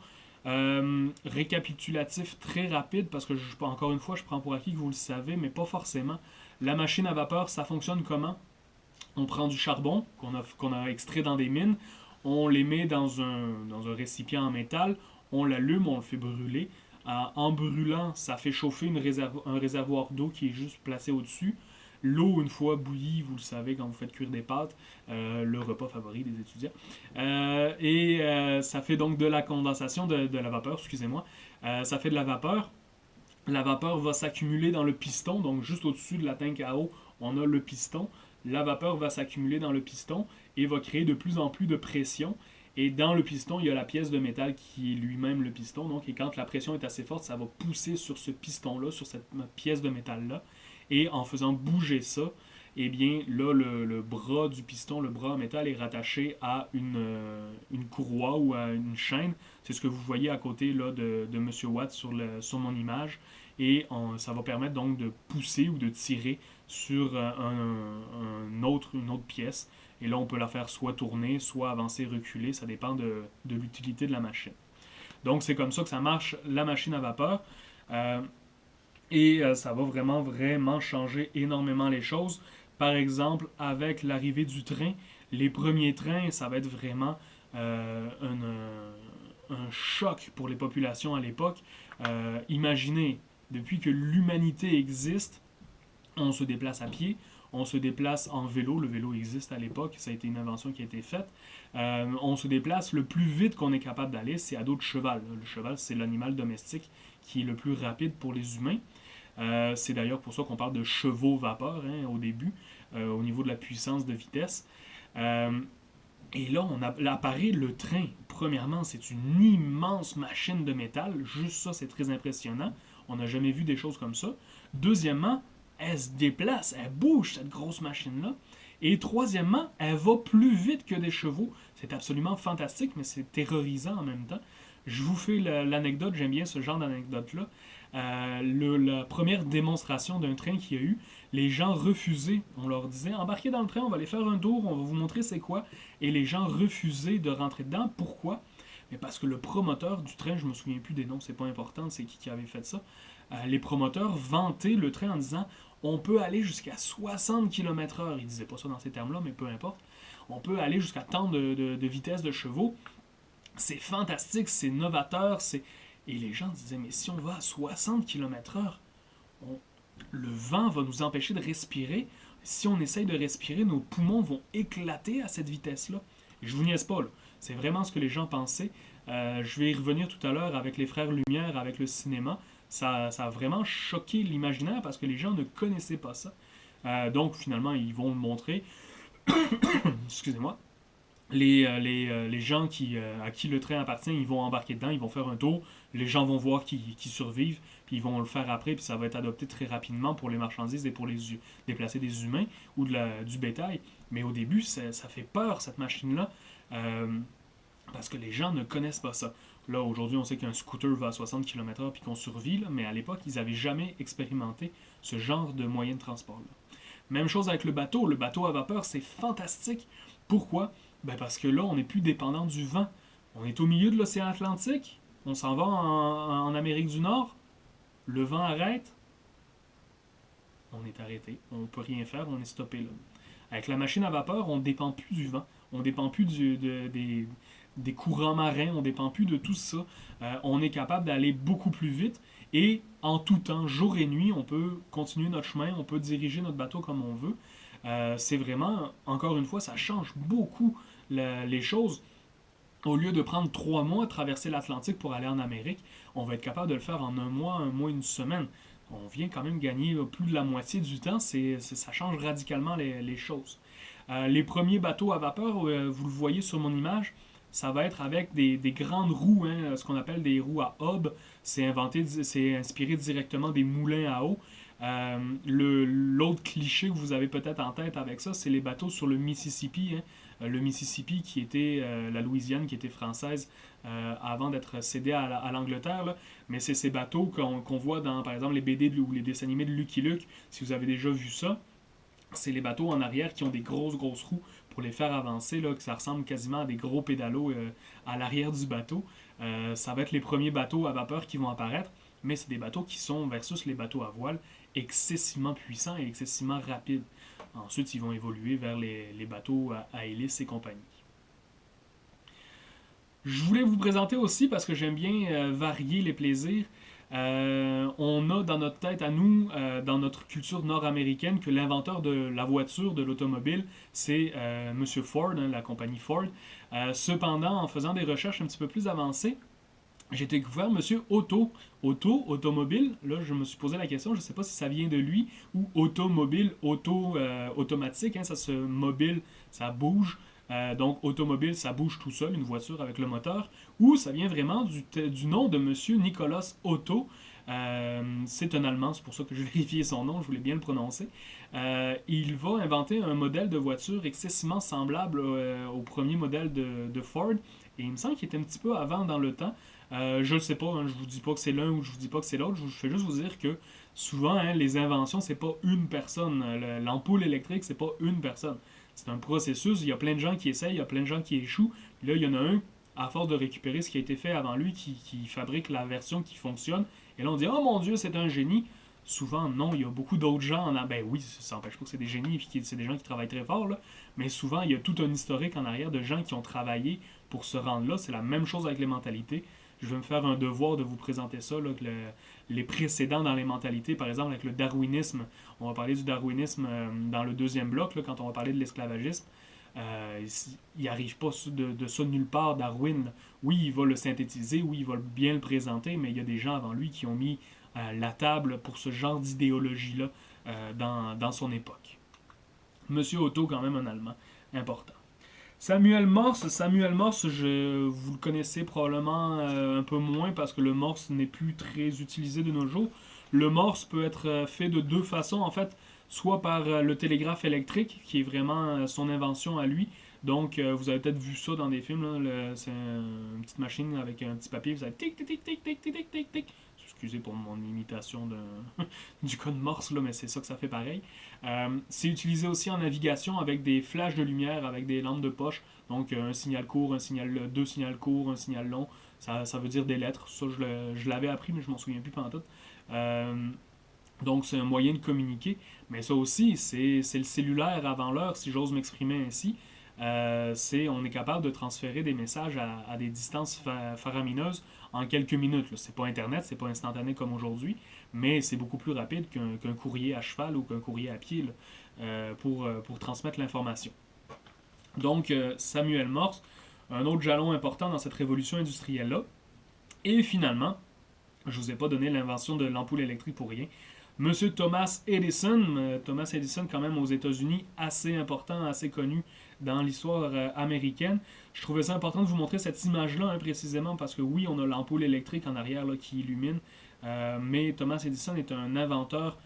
Récapitulatif très rapide, parce que encore une fois, je prends pour acquis que vous le savez, mais pas forcément. La machine à vapeur, ça fonctionne comment? On prend du charbon qu'on a extrait dans des mines, on les met dans un récipient en métal, on l'allume, on le fait brûler. En brûlant, ça fait chauffer un réservoir d'eau qui est juste placé au-dessus. L'eau, une fois bouillie, vous le savez, quand vous faites cuire des pâtes, le repas favori des étudiants. Ça fait donc de la condensation, de la vapeur, excusez-moi. Ça fait de la vapeur. La vapeur va s'accumuler dans le piston, donc juste au-dessus de la tank à eau, on a le piston. La vapeur va s'accumuler dans le piston et va créer de plus en plus de pression. Et dans le piston, il y a la pièce de métal qui est lui-même le piston. Donc, et quand la pression est assez forte, ça va pousser sur ce piston-là, sur cette pièce de métal-là. Et en faisant bouger ça, eh bien, là, le bras du piston, le bras en métal, est rattaché à une courroie ou à une chaîne. C'est ce que vous voyez à côté là, de M. Watt sur mon image. Et ça va permettre donc de pousser ou de tirer sur une autre pièce. Et là, on peut la faire soit tourner, soit avancer, reculer. Ça dépend de l'utilité de la machine. Donc, c'est comme ça que ça marche, la machine à vapeur. Ça va vraiment changer énormément les choses. Par exemple, avec l'arrivée du train, les premiers trains, ça va être vraiment un choc pour les populations à l'époque. Imaginez, depuis que l'humanité existe, on se déplace à pied, on se déplace en vélo. Le vélo existe à l'époque, ça a été une invention qui a été faite. On se déplace le plus vite qu'on est capable d'aller, c'est à dos de cheval. Le cheval, c'est l'animal domestique qui est le plus rapide pour les humains. C'est d'ailleurs pour ça qu'on parle de chevaux vapeur au début, au niveau de la puissance de vitesse. Et là, apparaît le train. Premièrement, c'est une immense machine de métal. Juste ça, c'est très impressionnant. On n'a jamais vu des choses comme ça. Deuxièmement, elle se déplace, elle bouge, cette grosse machine-là. Et troisièmement, elle va plus vite que des chevaux. C'est absolument fantastique, mais c'est terrorisant en même temps. Je vous fais l'anecdote, j'aime bien ce genre d'anecdote-là. La première démonstration d'un train qu'il y a eu, les gens refusaient. On leur disait, embarquez dans le train, on va aller faire un tour, on va vous montrer c'est quoi. Et les gens refusaient de rentrer dedans. Pourquoi? Mais parce que le promoteur du train, je me souviens plus des noms, c'est pas important, c'est qui avait fait ça. Les promoteurs vantaient le train en disant, on peut aller jusqu'à 60 km/h. Ils disaient pas ça dans ces termes-là, mais peu importe. On peut aller jusqu'à tant de vitesse de chevaux. C'est fantastique, c'est novateur, Et les gens disaient, mais si on va à 60 km/h, le vent va nous empêcher de respirer. Si on essaye de respirer, nos poumons vont éclater à cette vitesse-là. Et je vous niaise pas, là. C'est vraiment ce que les gens pensaient. Je vais y revenir tout à l'heure avec les Frères Lumière, avec le cinéma. Ça a vraiment choqué l'imaginaire parce que les gens ne connaissaient pas ça. Donc, finalement, ils vont le montrer. Excusez-moi. Les gens à qui le train appartient, ils vont embarquer dedans, ils vont faire un tour, les gens vont voir qu'ils survivent, puis ils vont le faire après, puis ça va être adopté très rapidement pour les marchandises et pour déplacer des humains ou du bétail. Mais au début, ça fait peur, cette machine-là, parce que les gens ne connaissent pas ça. Là, aujourd'hui, on sait qu'un scooter va à 60 km/h puis qu'on survit, là, mais à l'époque, ils n'avaient jamais expérimenté ce genre de moyen de transport-là. Même chose avec le bateau. Le bateau à vapeur, c'est fantastique. Pourquoi? Parce que là, on n'est plus dépendant du vent. On est au milieu de l'océan Atlantique. On s'en va en Amérique du Nord. Le vent arrête. On est arrêté. On ne peut rien faire. On est stoppé là. Avec la machine à vapeur, on ne dépend plus du vent. On ne dépend plus des courants marins. On ne dépend plus de tout ça. On est capable d'aller beaucoup plus vite. Et en tout temps, jour et nuit, on peut continuer notre chemin. On peut diriger notre bateau comme on veut. C'est vraiment, encore une fois, ça change beaucoup les choses. Au lieu de prendre 3 mois à traverser l'Atlantique pour aller en Amérique, on va être capable de le faire en un mois, une semaine. On vient quand même gagner plus de la moitié du temps. Ça change radicalement les choses. Les premiers bateaux à vapeur, vous le voyez sur mon image, ça va être avec des grandes roues, ce qu'on appelle des roues à hub. C'est inspiré directement des moulins à eau. L'autre cliché que vous avez peut-être en tête avec ça, c'est les bateaux sur le Mississippi. Le Mississippi qui était la Louisiane, qui était française avant d'être cédée à l'Angleterre. Là. Mais c'est ces bateaux qu'on voit dans, par exemple, les BD ou les dessins animés de Lucky Luke. Si vous avez déjà vu ça, c'est les bateaux en arrière qui ont des grosses roues pour les faire avancer, là, que ça ressemble quasiment à des gros pédalos à l'arrière du bateau. Ça va être les premiers bateaux à vapeur qui vont apparaître, mais c'est des bateaux qui sont, versus les bateaux à voile, excessivement puissants et excessivement rapides. Ensuite, ils vont évoluer vers les bateaux à hélice et compagnie. Je voulais vous présenter aussi, parce que j'aime bien varier les plaisirs, on a dans notre tête à nous, dans notre culture nord-américaine, que l'inventeur de la voiture, de l'automobile, c'est Monsieur Ford, la compagnie Ford. Cependant, en faisant des recherches un petit peu plus avancées, j'ai découvert Monsieur automobile. Là, je me suis posé la question, je ne sais pas si ça vient de lui, ou automobile, automatique, ça se mobile, ça bouge. Donc, automobile, ça bouge tout seul, une voiture avec le moteur, ou ça vient vraiment du nom de Monsieur Nicolas Otto. C'est un Allemand, c'est pour ça que je vérifiais son nom, je voulais bien le prononcer. Il va inventer un modèle de voiture excessivement semblable au premier modèle de Ford, et il me semble qu'il était un petit peu avant dans le temps. Je ne sais pas, je vous dis pas que c'est l'un ou je vous dis pas que c'est l'autre, je fais juste vous dire que souvent, les inventions, c'est pas une personne. L'ampoule électrique, c'est pas une personne. C'est un processus, il y a plein de gens qui essayent, il y a plein de gens qui échouent. Puis là, il y en a un, à force de récupérer ce qui a été fait avant lui, qui fabrique la version qui fonctionne. Et là, on dit « Oh mon Dieu, c'est un génie !» Souvent, non, il y a beaucoup d'autres gens Ben oui, ça n'empêche pas que c'est des génies et que c'est des gens qui travaillent très fort, là. Mais souvent, il y a tout un historique en arrière de gens qui ont travaillé pour se rendre là. C'est la même chose avec les mentalités. Je vais me faire un devoir de vous présenter ça, là, que les précédents dans les mentalités, par exemple avec le darwinisme. On va parler du darwinisme dans le deuxième bloc, là, quand on va parler de l'esclavagisme. Il n'arrive pas de ça nulle part, Darwin. Oui, il va le synthétiser, oui, il va bien le présenter, mais il y a des gens avant lui qui ont mis la table pour ce genre d'idéologie-là dans son époque. Monsieur Otto, quand même un Allemand important. Samuel Morse, vous le connaissez probablement un peu moins parce que le Morse n'est plus très utilisé de nos jours. Le Morse peut être fait de deux façons, en fait, soit par le télégraphe électrique, qui est vraiment son invention à lui. Donc, vous avez peut-être vu ça dans des films, là, c'est une petite machine avec un petit papier, vous avez tic, tic, tic, tic, tic, tic, tic, tic, tic. Excusez pour mon imitation du code Morse, là, mais c'est ça que ça fait pareil. C'est utilisé aussi en navigation avec des flashs de lumière, avec des lampes de poche. Donc un signal court, deux signaux courts, un signal long. Ça veut dire des lettres. Ça, je l'avais appris, mais je m'en souviens plus pantoute. Donc c'est un moyen de communiquer. Mais ça aussi, c'est le cellulaire avant l'heure, si j'ose m'exprimer ainsi. On est capable de transférer des messages à des distances faramineuses en quelques minutes. C'est pas Internet, c'est pas instantané comme aujourd'hui, mais c'est beaucoup plus rapide qu'un courrier à cheval ou qu'un courrier à pied là, pour transmettre l'information. Donc, Samuel Morse, un autre jalon important dans cette révolution industrielle-là. Et finalement, je ne vous ai pas donné l'invention de l'ampoule électrique pour rien. Monsieur Thomas Edison, quand même aux États-Unis, assez important, assez connu dans l'histoire américaine. Je trouvais ça important de vous montrer cette image-là précisément parce que oui, on a l'ampoule électrique en arrière là, qui illumine, mais Thomas Edison est un inventeur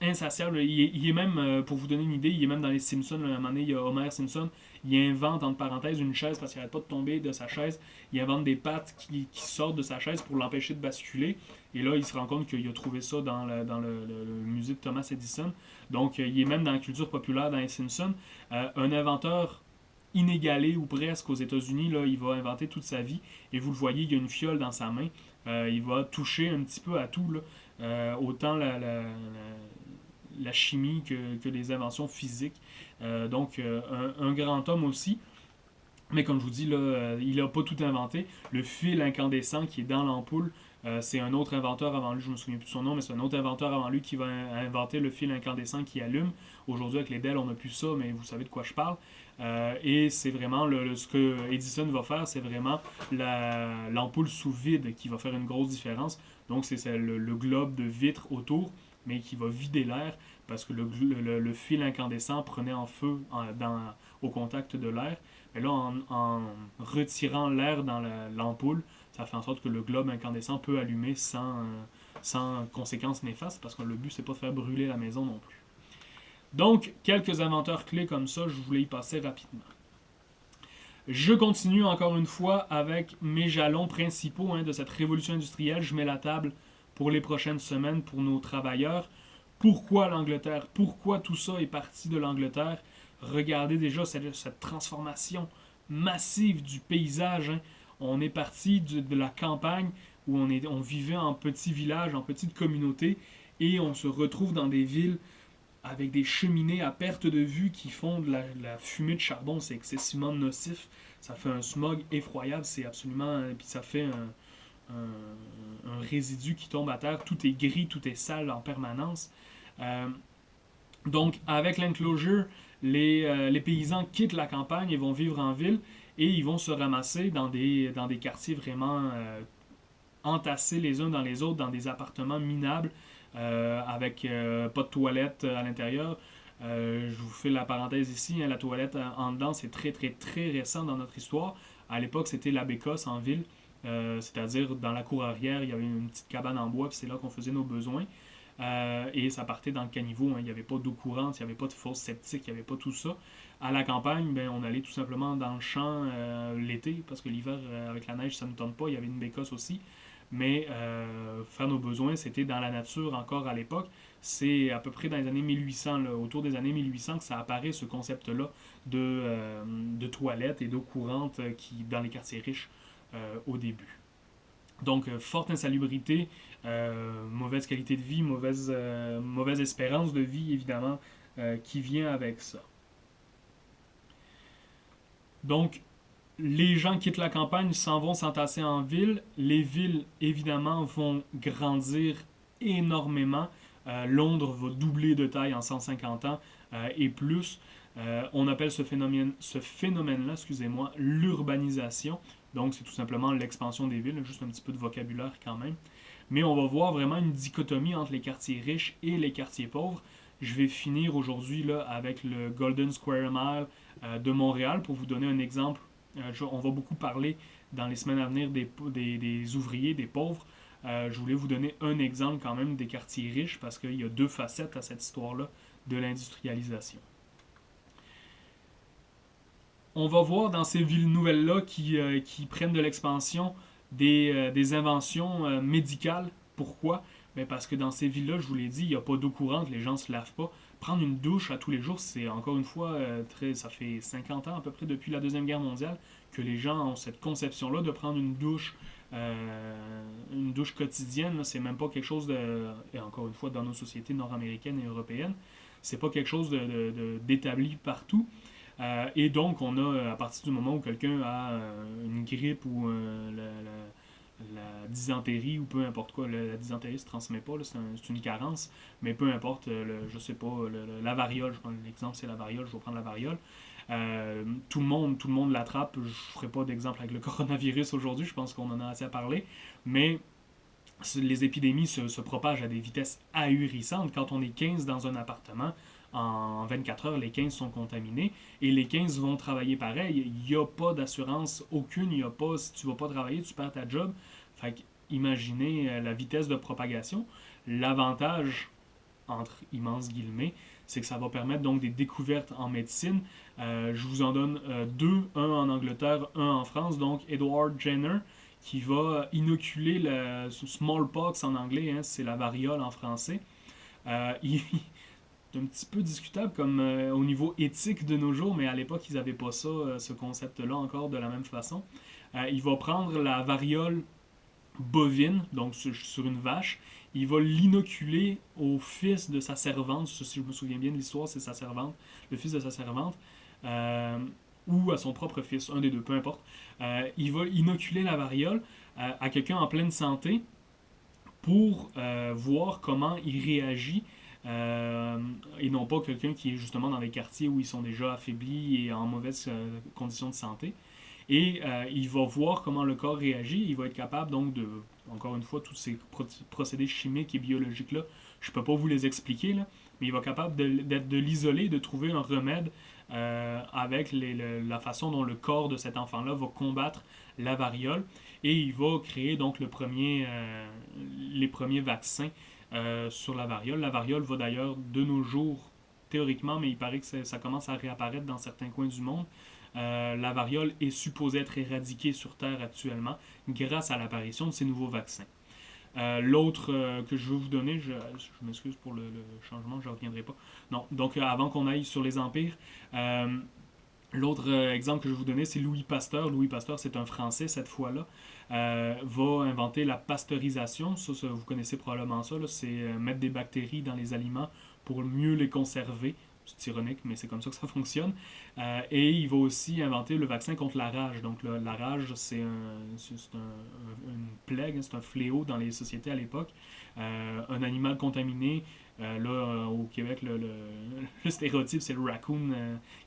insatiable. Il est même, pour vous donner une idée, il est même dans les Simpsons. À un moment donné, il y a Homer Simpson. Il invente, entre parenthèses, une chaise parce qu'il n'arrête pas de tomber de sa chaise. Il invente des pattes qui sortent de sa chaise pour l'empêcher de basculer. Et là, il se rend compte qu'il a trouvé ça dans le musée de Thomas Edison. Donc, il est même dans la culture populaire dans les Simpsons. Un inventeur inégalé ou presque aux États-Unis. Là, il va inventer toute sa vie. Et vous le voyez, il y a une fiole dans sa main. Il va toucher un petit peu à tout. Là. Autant la chimie que les inventions physiques. Donc, un grand homme aussi. Mais comme je vous dis, là, il n'a pas tout inventé. Le fil incandescent qui est dans l'ampoule, c'est un autre inventeur avant lui, je ne me souviens plus de son nom, mais c'est un autre inventeur avant lui qui va inventer le fil incandescent qui allume. Aujourd'hui, avec les Dell, on n'a plus ça, mais vous savez de quoi je parle. Et c'est vraiment ce que Edison va faire, c'est vraiment l'ampoule sous vide qui va faire une grosse différence. Donc, c'est le globe de vitre autour, mais qui va vider l'air parce que le fil incandescent prenait en feu au contact de l'air. Mais là, en retirant l'air dans l'ampoule, ça fait en sorte que le globe incandescent peut allumer sans conséquences néfastes, parce que le but, c'est pas de faire brûler la maison non plus. Donc, quelques inventeurs clés comme ça, je voulais y passer rapidement. Je continue encore une fois avec mes jalons principaux de cette révolution industrielle. Je mets la table pour les prochaines semaines pour nos travailleurs. Pourquoi l'Angleterre? Pourquoi tout ça est parti de l'Angleterre? Regardez déjà cette transformation massive du paysage. On est parti de la campagne où on vivait en petits villages, en petites communautés, et on se retrouve dans des villes avec des cheminées à perte de vue qui font de la fumée de charbon. C'est excessivement nocif. Ça fait un smog effroyable. C'est absolument... Puis ça fait un résidu qui tombe à terre. Tout est gris, tout est sale en permanence. Donc, avec l'enclosure, les paysans quittent la campagne et vont vivre en ville et ils vont se ramasser dans des quartiers vraiment entassés les uns dans les autres, dans des appartements minables avec pas de toilette à l'intérieur. Je vous fais la parenthèse ici, hein, la toilette en dedans, c'est très très très récent dans notre histoire. À l'époque, c'était la bécosse en ville, c'est-à-dire dans la cour arrière, il y avait une petite cabane en bois, puis c'est là qu'on faisait nos besoins. Et ça partait dans le caniveau, hein. Il n'y avait pas d'eau courante, il n'y avait pas de fosse septique, il n'y avait pas tout ça. À la campagne, ben, on allait tout simplement dans le champ l'été, parce que l'hiver, avec la neige, ça ne nous tente pas, il y avait une bécosse aussi. Mais faire nos besoins, c'était dans la nature encore à l'époque. C'est à peu près dans les années 1800, là, autour des années 1800, que ça apparaît, ce concept-là de toilettes et d'eau courante dans les quartiers riches au début. Donc, forte insalubrité, mauvaise qualité de vie, mauvaise espérance de vie, évidemment, qui vient avec ça. Donc, les gens quittent la campagne, s'en vont s'entasser en ville. Les villes, évidemment, vont grandir énormément. Londres va doubler de taille en 150 ans et plus. On appelle ce phénomène-là, excusez-moi, l'urbanisation. Donc, c'est tout simplement l'expansion des villes, juste un petit peu de vocabulaire quand même. Mais on va voir vraiment une dichotomie entre les quartiers riches et les quartiers pauvres. Je vais finir aujourd'hui là, avec le Golden Square Mile de Montréal pour vous donner un exemple. On va beaucoup parler dans les semaines à venir des ouvriers, des pauvres. Je voulais vous donner un exemple quand même des quartiers riches parce qu'il y a deux facettes à cette histoire-là de l'industrialisation. On va voir dans ces villes nouvelles-là qui prennent de l'expansion des inventions médicales. Pourquoi? Bien parce que dans ces villes-là, je vous l'ai dit, il n'y a pas d'eau courante, les gens ne se lavent pas. Prendre une douche à tous les jours, c'est encore une fois, ça fait 50 ans à peu près depuis la Deuxième Guerre mondiale que les gens ont cette conception-là de prendre une douche quotidienne. Là, c'est même pas quelque chose et encore une fois, dans nos sociétés nord-américaines et européennes, c'est pas quelque chose d'établi partout. Et donc, on a, à partir du moment où quelqu'un a une grippe ou la dysenterie ou peu importe quoi, la dysenterie ne se transmet pas, là, c'est une carence, mais peu importe, je sais pas, la variole, l'exemple c'est la variole, je vais prendre la variole. Tout le monde l'attrape, je ne ferai pas d'exemple avec le coronavirus aujourd'hui, je pense qu'on en a assez à parler, mais les épidémies se propagent à des vitesses ahurissantes. Quand on est 15 dans un appartement, en 24 heures, les 15 sont contaminés et les 15 vont travailler pareil. Il n'y a pas d'assurance aucune. Il y a pas, si tu ne vas pas travailler, tu perds ta job. Fait que, imaginez la vitesse de propagation. L'avantage, entre immenses guillemets, c'est que ça va permettre donc des découvertes en médecine. Je vous en donne deux, un en Angleterre, un en France. Donc, Edward Jenner, qui va inoculer le smallpox en anglais, hein, c'est la variole en français. C'est un petit peu discutable comme au niveau éthique de nos jours, mais à l'époque, ils n'avaient pas ça, ce concept-là encore de la même façon. Il va prendre la variole bovine, donc sur une vache, il va l'inoculer au fils de sa servante, si je me souviens bien de l'histoire, c'est sa servante, le fils de sa servante, ou à son propre fils, un des deux, peu importe. Il va inoculer la variole à quelqu'un en pleine santé pour voir comment il réagit. Et non pas quelqu'un qui est justement dans les quartiers où ils sont déjà affaiblis et en mauvaises conditions de santé. Et il va voir comment le corps réagit. Il va être capable donc de, encore une fois, tous ces procédés chimiques et biologiques-là, je ne peux pas vous les expliquer, là, mais il va être capable de l'isoler, de trouver un remède avec la façon dont le corps de cet enfant-là va combattre la variole. Et il va créer donc les premiers vaccins sur la variole. La variole va d'ailleurs de nos jours, théoriquement, mais il paraît que ça commence à réapparaître dans certains coins du monde. La variole est supposée être éradiquée sur Terre actuellement grâce à l'apparition de ces nouveaux vaccins. L'autre que je veux vous donner, je m'excuse pour le changement, je ne reviendrai pas. Non, donc avant qu'on aille sur les empires, L'autre exemple que je vais vous donner, c'est Louis Pasteur. Louis Pasteur, c'est un Français cette fois-là, va inventer la pasteurisation. Ça, vous connaissez probablement ça. C'est mettre des bactéries dans les aliments pour mieux les conserver. C'est ironique, mais c'est comme ça que ça fonctionne. Et il va aussi inventer le vaccin contre la rage. Donc la rage, c'est une plague, c'est un fléau dans les sociétés à l'époque. Un animal contaminé, au Québec, le stéréotype, c'est le raccoon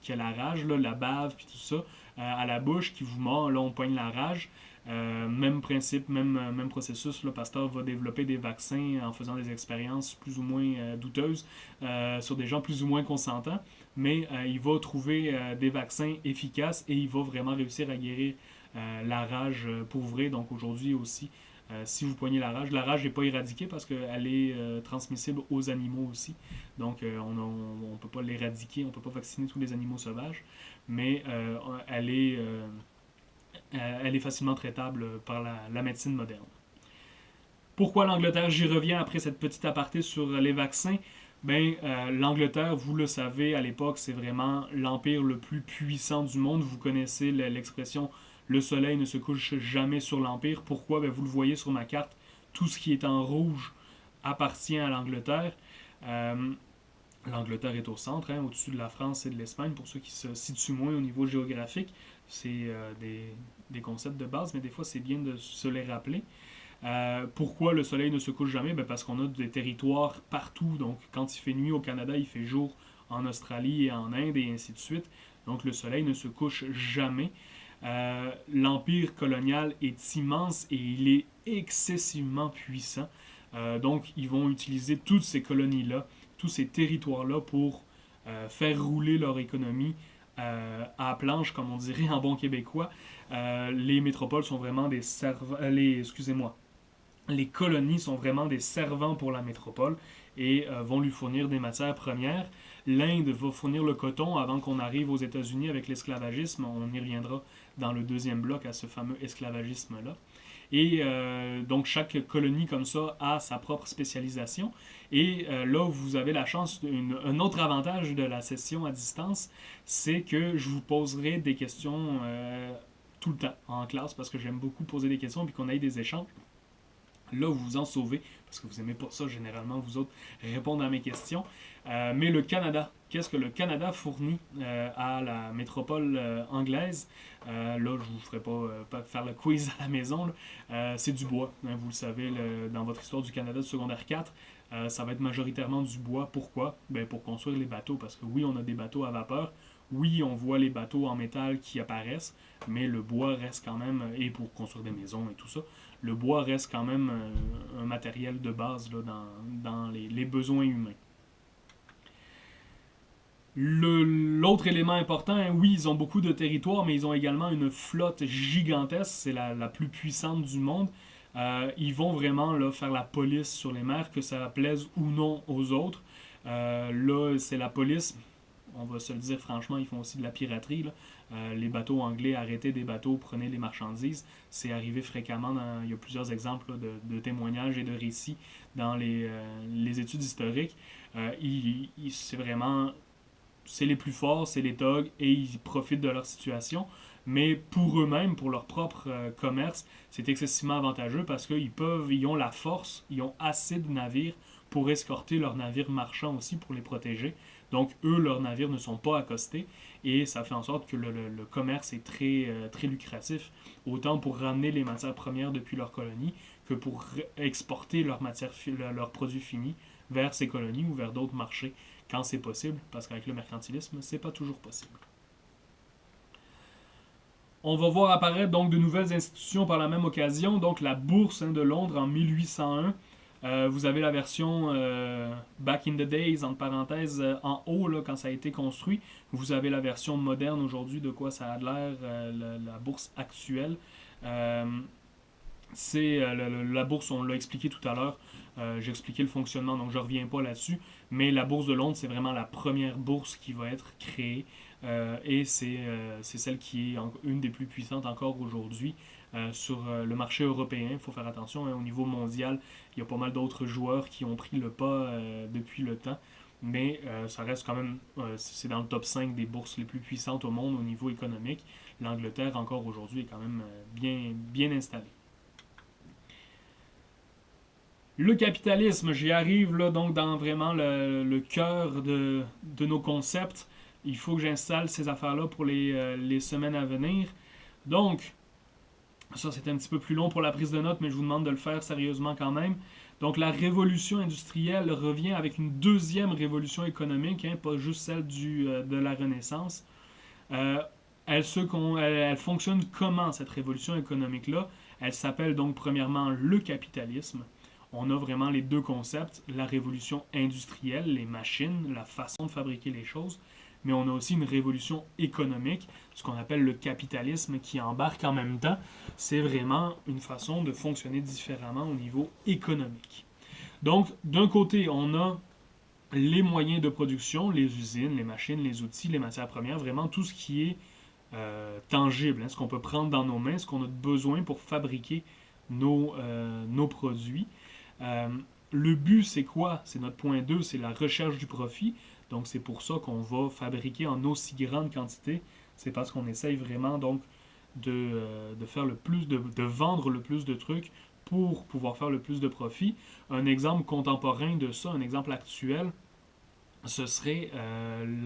qui a la rage, là, la bave, puis tout ça, à la bouche, qui vous mord, là, on poigne la rage. Même principe, même processus, le Pasteur va développer des vaccins en faisant des expériences plus ou moins douteuses sur des gens plus ou moins consentants, mais il va trouver des vaccins efficaces et il va vraiment réussir à guérir la rage pour vrai. Donc aujourd'hui aussi, si vous poignez la rage n'est pas éradiquée parce qu'elle est transmissible aux animaux aussi. Donc on ne peut pas l'éradiquer, on ne peut pas vacciner tous les animaux sauvages, mais elle est facilement traitable par la médecine moderne. Pourquoi l'Angleterre? J'y reviens après cette petite aparté sur les vaccins. L'Angleterre, vous le savez, à l'époque, c'est vraiment l'empire le plus puissant du monde. Vous connaissez l'expression « le soleil ne se couche jamais sur l'empire ». Pourquoi? Vous le voyez sur ma carte, tout ce qui est en rouge appartient à l'Angleterre. L'Angleterre est au centre, au-dessus de la France et de l'Espagne, pour ceux qui se situent moins au niveau géographique. C'est des concepts de base, mais des fois, c'est bien de se les rappeler. Pourquoi le soleil ne se couche jamais? Parce qu'on a des territoires partout. Donc, quand il fait nuit au Canada, il fait jour en Australie et en Inde, et ainsi de suite. Donc, le soleil ne se couche jamais. L'empire colonial est immense et il est excessivement puissant. Donc, ils vont utiliser toutes ces colonies-là, tous ces territoires-là pour faire rouler leur économie à planche, comme on dirait en bon québécois. Les métropoles sont vraiment des servants... Les colonies sont vraiment des servants pour la métropole et vont lui fournir des matières premières. L'Inde va fournir le coton avant qu'on arrive aux États-Unis avec l'esclavagisme. On y reviendra dans le deuxième bloc à ce fameux esclavagisme-là. Et donc chaque colonie comme ça a sa propre spécialisation. Et là, vous avez la chance, un autre avantage de la session à distance, c'est que je vous poserai des questions tout le temps en classe parce que j'aime beaucoup poser des questions et qu'on ait des échanges. Là, vous vous en sauvez, parce que vous n'aimez pas ça, généralement, vous autres, répondre à mes questions. Mais le Canada, qu'est-ce que le Canada fournit à la métropole anglaise? Là, je ne vous ferai pas faire le quiz à la maison. C'est du bois. Vous le savez, dans votre histoire du Canada de secondaire 4, ça va être majoritairement du bois. Pourquoi? Pour construire les bateaux, parce que oui, on a des bateaux à vapeur. Oui, on voit les bateaux en métal qui apparaissent, mais le bois reste quand même, et pour construire des maisons et tout ça, le bois reste quand même un matériel de base là, dans les besoins humains. L'autre élément important, oui, ils ont beaucoup de territoires, mais ils ont également une flotte gigantesque, c'est la plus puissante du monde. Ils vont vraiment là, faire la police sur les mers, que ça plaise ou non aux autres. Là, c'est la police. On va se le dire franchement, ils font aussi de la piraterie. Là. Les bateaux anglais arrêtaient des bateaux, prenaient les marchandises. C'est arrivé fréquemment. Il y a plusieurs exemples là, de témoignages et de récits dans les études historiques. C'est vraiment... C'est les plus forts, c'est les thugs, et ils profitent de leur situation. Mais pour eux-mêmes, pour leur propre commerce, c'est excessivement avantageux parce ils ont la force, ils ont assez de navires pour escorter leurs navires marchands aussi, pour les protéger. Donc, eux, leurs navires ne sont pas accostés et ça fait en sorte que le commerce est très lucratif, autant pour ramener les matières premières depuis leur colonie que pour exporter leurs produits finis vers ces colonies ou vers d'autres marchés quand c'est possible, parce qu'avec le mercantilisme, c'est pas toujours possible. On va voir apparaître donc de nouvelles institutions par la même occasion, donc la Bourse de Londres en 1801. Vous avez la version back in the days, entre parenthèses, en haut, là, quand ça a été construit. Vous avez la version moderne aujourd'hui, de quoi ça a l'air, la bourse actuelle. La bourse, on l'a expliqué tout à l'heure. J'ai expliqué le fonctionnement, donc je ne reviens pas là-dessus. Mais la bourse de Londres, c'est vraiment la première bourse qui va être créée. Et c'est celle qui est une des plus puissantes encore aujourd'hui. Sur le marché européen, il faut faire attention, au niveau mondial, il y a pas mal d'autres joueurs qui ont pris le pas depuis le temps. mais ça reste quand même, c'est dans le top 5 des bourses les plus puissantes au monde au niveau économique. L'Angleterre, encore aujourd'hui, est quand même bien installée. Le capitalisme, j'y arrive là, donc dans vraiment le cœur de nos concepts. Il faut que j'installe ces affaires-là pour les semaines à venir. Donc, ça c'est un petit peu plus long pour la prise de notes, mais je vous demande de le faire sérieusement quand même. Donc la révolution industrielle revient avec une deuxième révolution économique, hein, pas juste celle de la Renaissance. Elle fonctionne comment cette révolution économique-là? Elle s'appelle donc premièrement le capitalisme. On a vraiment les deux concepts, la révolution industrielle, les machines, la façon de fabriquer les choses, mais on a aussi une révolution économique, ce qu'on appelle le capitalisme qui embarque en même temps. C'est vraiment une façon de fonctionner différemment au niveau économique. Donc, d'un côté, on a les moyens de production, les usines, les machines, les outils, les matières premières, vraiment tout ce qui est tangible, hein, ce qu'on peut prendre dans nos mains, ce qu'on a besoin pour fabriquer nos produits. Le but, c'est quoi? C'est notre point 2, c'est la recherche du profit. Donc, c'est pour ça qu'on va fabriquer en aussi grande quantité. C'est parce qu'on essaye vraiment donc de faire le plus, de vendre le plus de trucs pour pouvoir faire le plus de profit. Un exemple contemporain de ça, un exemple actuel, ce serait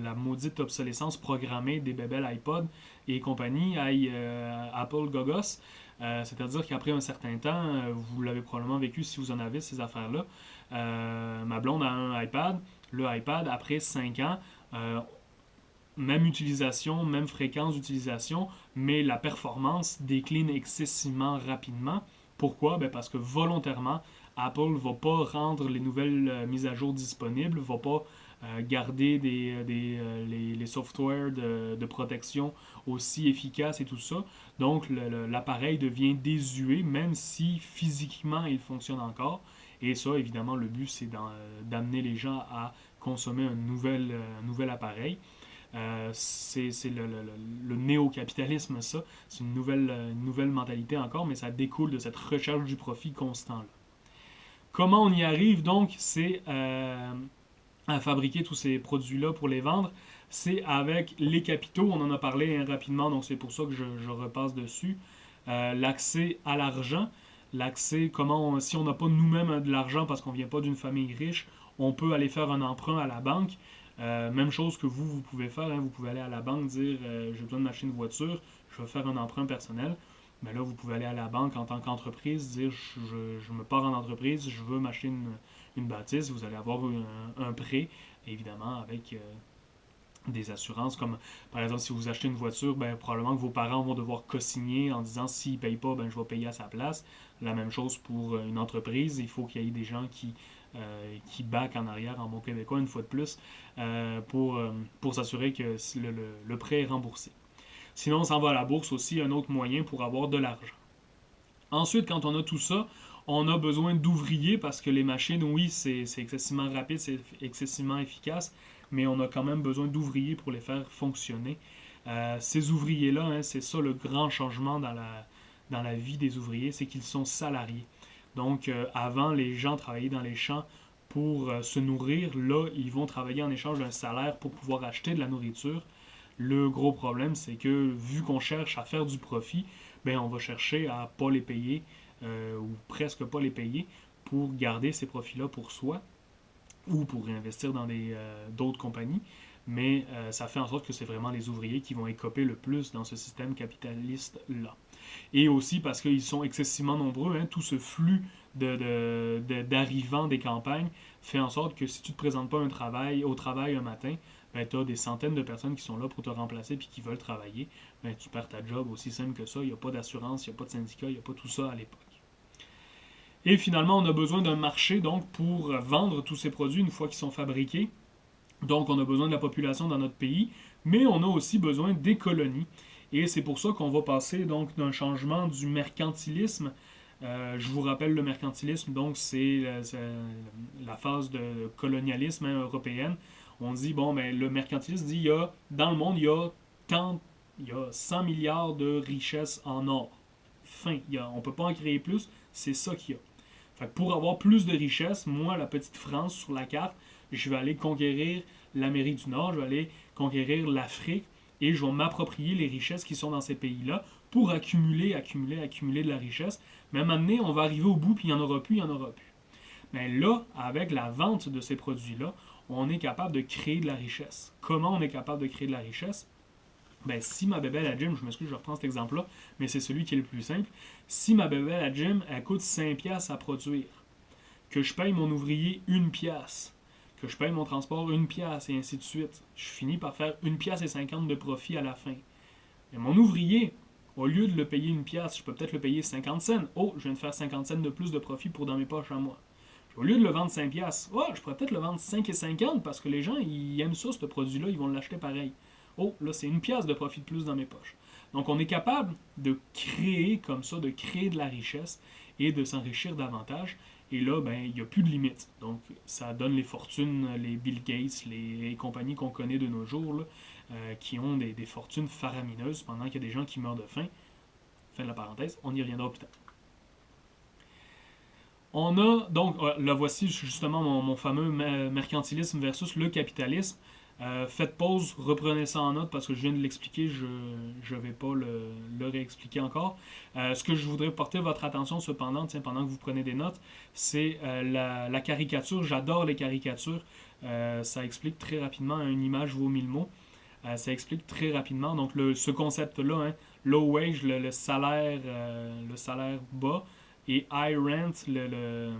la maudite obsolescence programmée des bébelles iPod et compagnie, Apple Gogos. C'est-à-dire qu'après un certain temps, vous l'avez probablement vécu si vous en avez ces affaires-là. Ma blonde a un iPad. Le iPad, après 5 ans, même utilisation, même fréquence d'utilisation, mais la performance décline excessivement rapidement. Pourquoi? Parce que volontairement, Apple ne va pas rendre les nouvelles mises à jour disponibles, ne va pas garder les softwares de protection aussi efficaces et tout ça. Donc, l'appareil devient désuet, même si physiquement il fonctionne encore. Et ça, évidemment, le but, c'est d'amener les gens à consommer un nouvel appareil. C'est le néo-capitalisme, ça. C'est une nouvelle mentalité encore, mais ça découle de cette recherche du profit constant-là. Comment on y arrive, donc, c'est à fabriquer tous ces produits-là pour les vendre. C'est avec les capitaux, on en a parlé rapidement, donc c'est pour ça que je repasse dessus. L'accès à l'argent. L'accès, si on n'a pas nous-mêmes de l'argent parce qu'on ne vient pas d'une famille riche, on peut aller faire un emprunt à la banque. Même chose que vous pouvez faire, hein, vous pouvez aller à la banque dire j'ai besoin de m'acheter une voiture, je vais faire un emprunt personnel. Mais là, vous pouvez aller à la banque en tant qu'entreprise, dire je me pars en entreprise, je veux m'acheter une bâtisse, vous allez avoir un prêt, évidemment, avec des assurances, comme par exemple si vous achetez une voiture, probablement que vos parents vont devoir co-signer en disant s'ils ne payent pas, je vais payer à sa place. La même chose pour une entreprise, il faut qu'il y ait des gens qui backent en arrière, en bon québécois, une fois de plus, pour s'assurer que le prêt est remboursé. Sinon, on s'en va à la bourse aussi, un autre moyen pour avoir de l'argent. Ensuite, quand on a tout ça, on a besoin d'ouvriers parce que les machines, oui, c'est excessivement rapide, c'est excessivement efficace, mais on a quand même besoin d'ouvriers pour les faire fonctionner. Ces ouvriers-là, hein, c'est ça le grand changement dans la vie des ouvriers, c'est qu'ils sont salariés. Donc, avant, les gens travaillaient dans les champs pour se nourrir. Là, ils vont travailler en échange d'un salaire pour pouvoir acheter de la nourriture. Le gros problème, c'est que vu qu'on cherche à faire du profit, on va chercher à ne pas les payer ou presque pas les payer pour garder ces profits-là pour soi ou pour réinvestir dans d'autres compagnies. Mais ça fait en sorte que c'est vraiment les ouvriers qui vont écoper le plus dans ce système capitaliste-là. Et aussi parce qu'ils sont excessivement nombreux, hein, tout ce flux d'arrivants des campagnes fait en sorte que si tu ne te présentes pas au travail un matin, tu as des centaines de personnes qui sont là pour te remplacer et qui veulent travailler. Tu perds ta job, aussi simple que ça. Il n'y a pas d'assurance, il n'y a pas de syndicat, il n'y a pas tout ça à l'époque. Et finalement, on a besoin d'un marché donc pour vendre tous ces produits une fois qu'ils sont fabriqués. Donc, on a besoin de la population dans notre pays, mais on a aussi besoin des colonies. Et c'est pour ça qu'on va passer donc d'un changement du mercantilisme. Je vous rappelle le mercantilisme, donc c'est la phase de colonialisme européenne. On dit, le mercantilisme dit, dans le monde, il y a 100 milliards de richesses en or. Fin. On ne peut pas en créer plus, c'est ça qu'il y a. Fait que pour avoir plus de richesses, moi, la petite France sur la carte, je vais aller conquérir l'Amérique du Nord, je vais aller conquérir l'Afrique, et je vais m'approprier les richesses qui sont dans ces pays-là pour accumuler de la richesse. Mais à un moment donné, on va arriver au bout, puis il n'y en aura plus, il n'y en aura plus. Mais là, avec la vente de ces produits-là, on est capable de créer de la richesse. Comment on est capable de créer de la richesse? Ben, si ma bébelle à gym, je m'excuse, je reprends cet exemple-là, mais c'est celui qui est le plus simple. Si ma bébelle à gym, elle coûte 5$ à produire, que je paye mon ouvrier 1$, que je paye mon transport 1$, et ainsi de suite, je finis par faire 1,50$ de profit à la fin. Mais mon ouvrier, au lieu de le payer 1$, je peux peut-être le payer 50 cents. Oh, je viens de faire 50 cents de plus de profit pour dans mes poches à moi. Au lieu de le vendre 5$, oh, je pourrais peut-être le vendre 5,50$ parce que les gens, ils aiment ça, ce produit-là, ils vont l'acheter pareil. Oh, là, c'est 1$ de profit de plus dans mes poches. Donc, on est capable de créer comme ça, de créer de la richesse et de s'enrichir davantage. Et là, ben, il n'y a plus de limite. Donc, ça donne les fortunes, les Bill Gates, les compagnies qu'on connaît de nos jours, là, qui ont des fortunes faramineuses pendant qu'il y a des gens qui meurent de faim. Fin de la parenthèse, on y reviendra plus tard. On a, donc, là voici justement mon fameux mercantilisme versus le capitalisme. Faites pause, reprenez ça en note parce que je viens de l'expliquer, je ne vais pas le réexpliquer encore. Ce que je voudrais porter votre attention cependant, pendant que vous prenez des notes, c'est la caricature. J'adore les caricatures. Ça explique très rapidement, une image vaut 1000 mots. Ça explique très rapidement donc ce concept-là, hein, low wage, le salaire bas, et high rent, le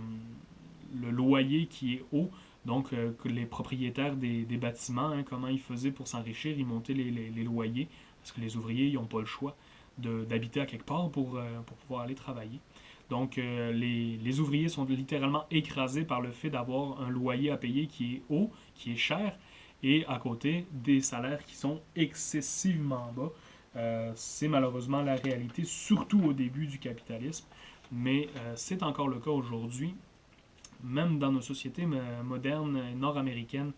loyer qui est haut. Donc, que les propriétaires des bâtiments, hein, comment ils faisaient pour s'enrichir, ils montaient les loyers, parce que les ouvriers, ils n'ont pas le choix d'habiter à quelque part pour pouvoir aller travailler. Donc, les ouvriers sont littéralement écrasés par le fait d'avoir un loyer à payer qui est haut, qui est cher, et à côté, des salaires qui sont excessivement bas. C'est malheureusement la réalité, surtout au début du capitalisme, mais c'est encore le cas aujourd'hui, même dans nos sociétés modernes nord-américaines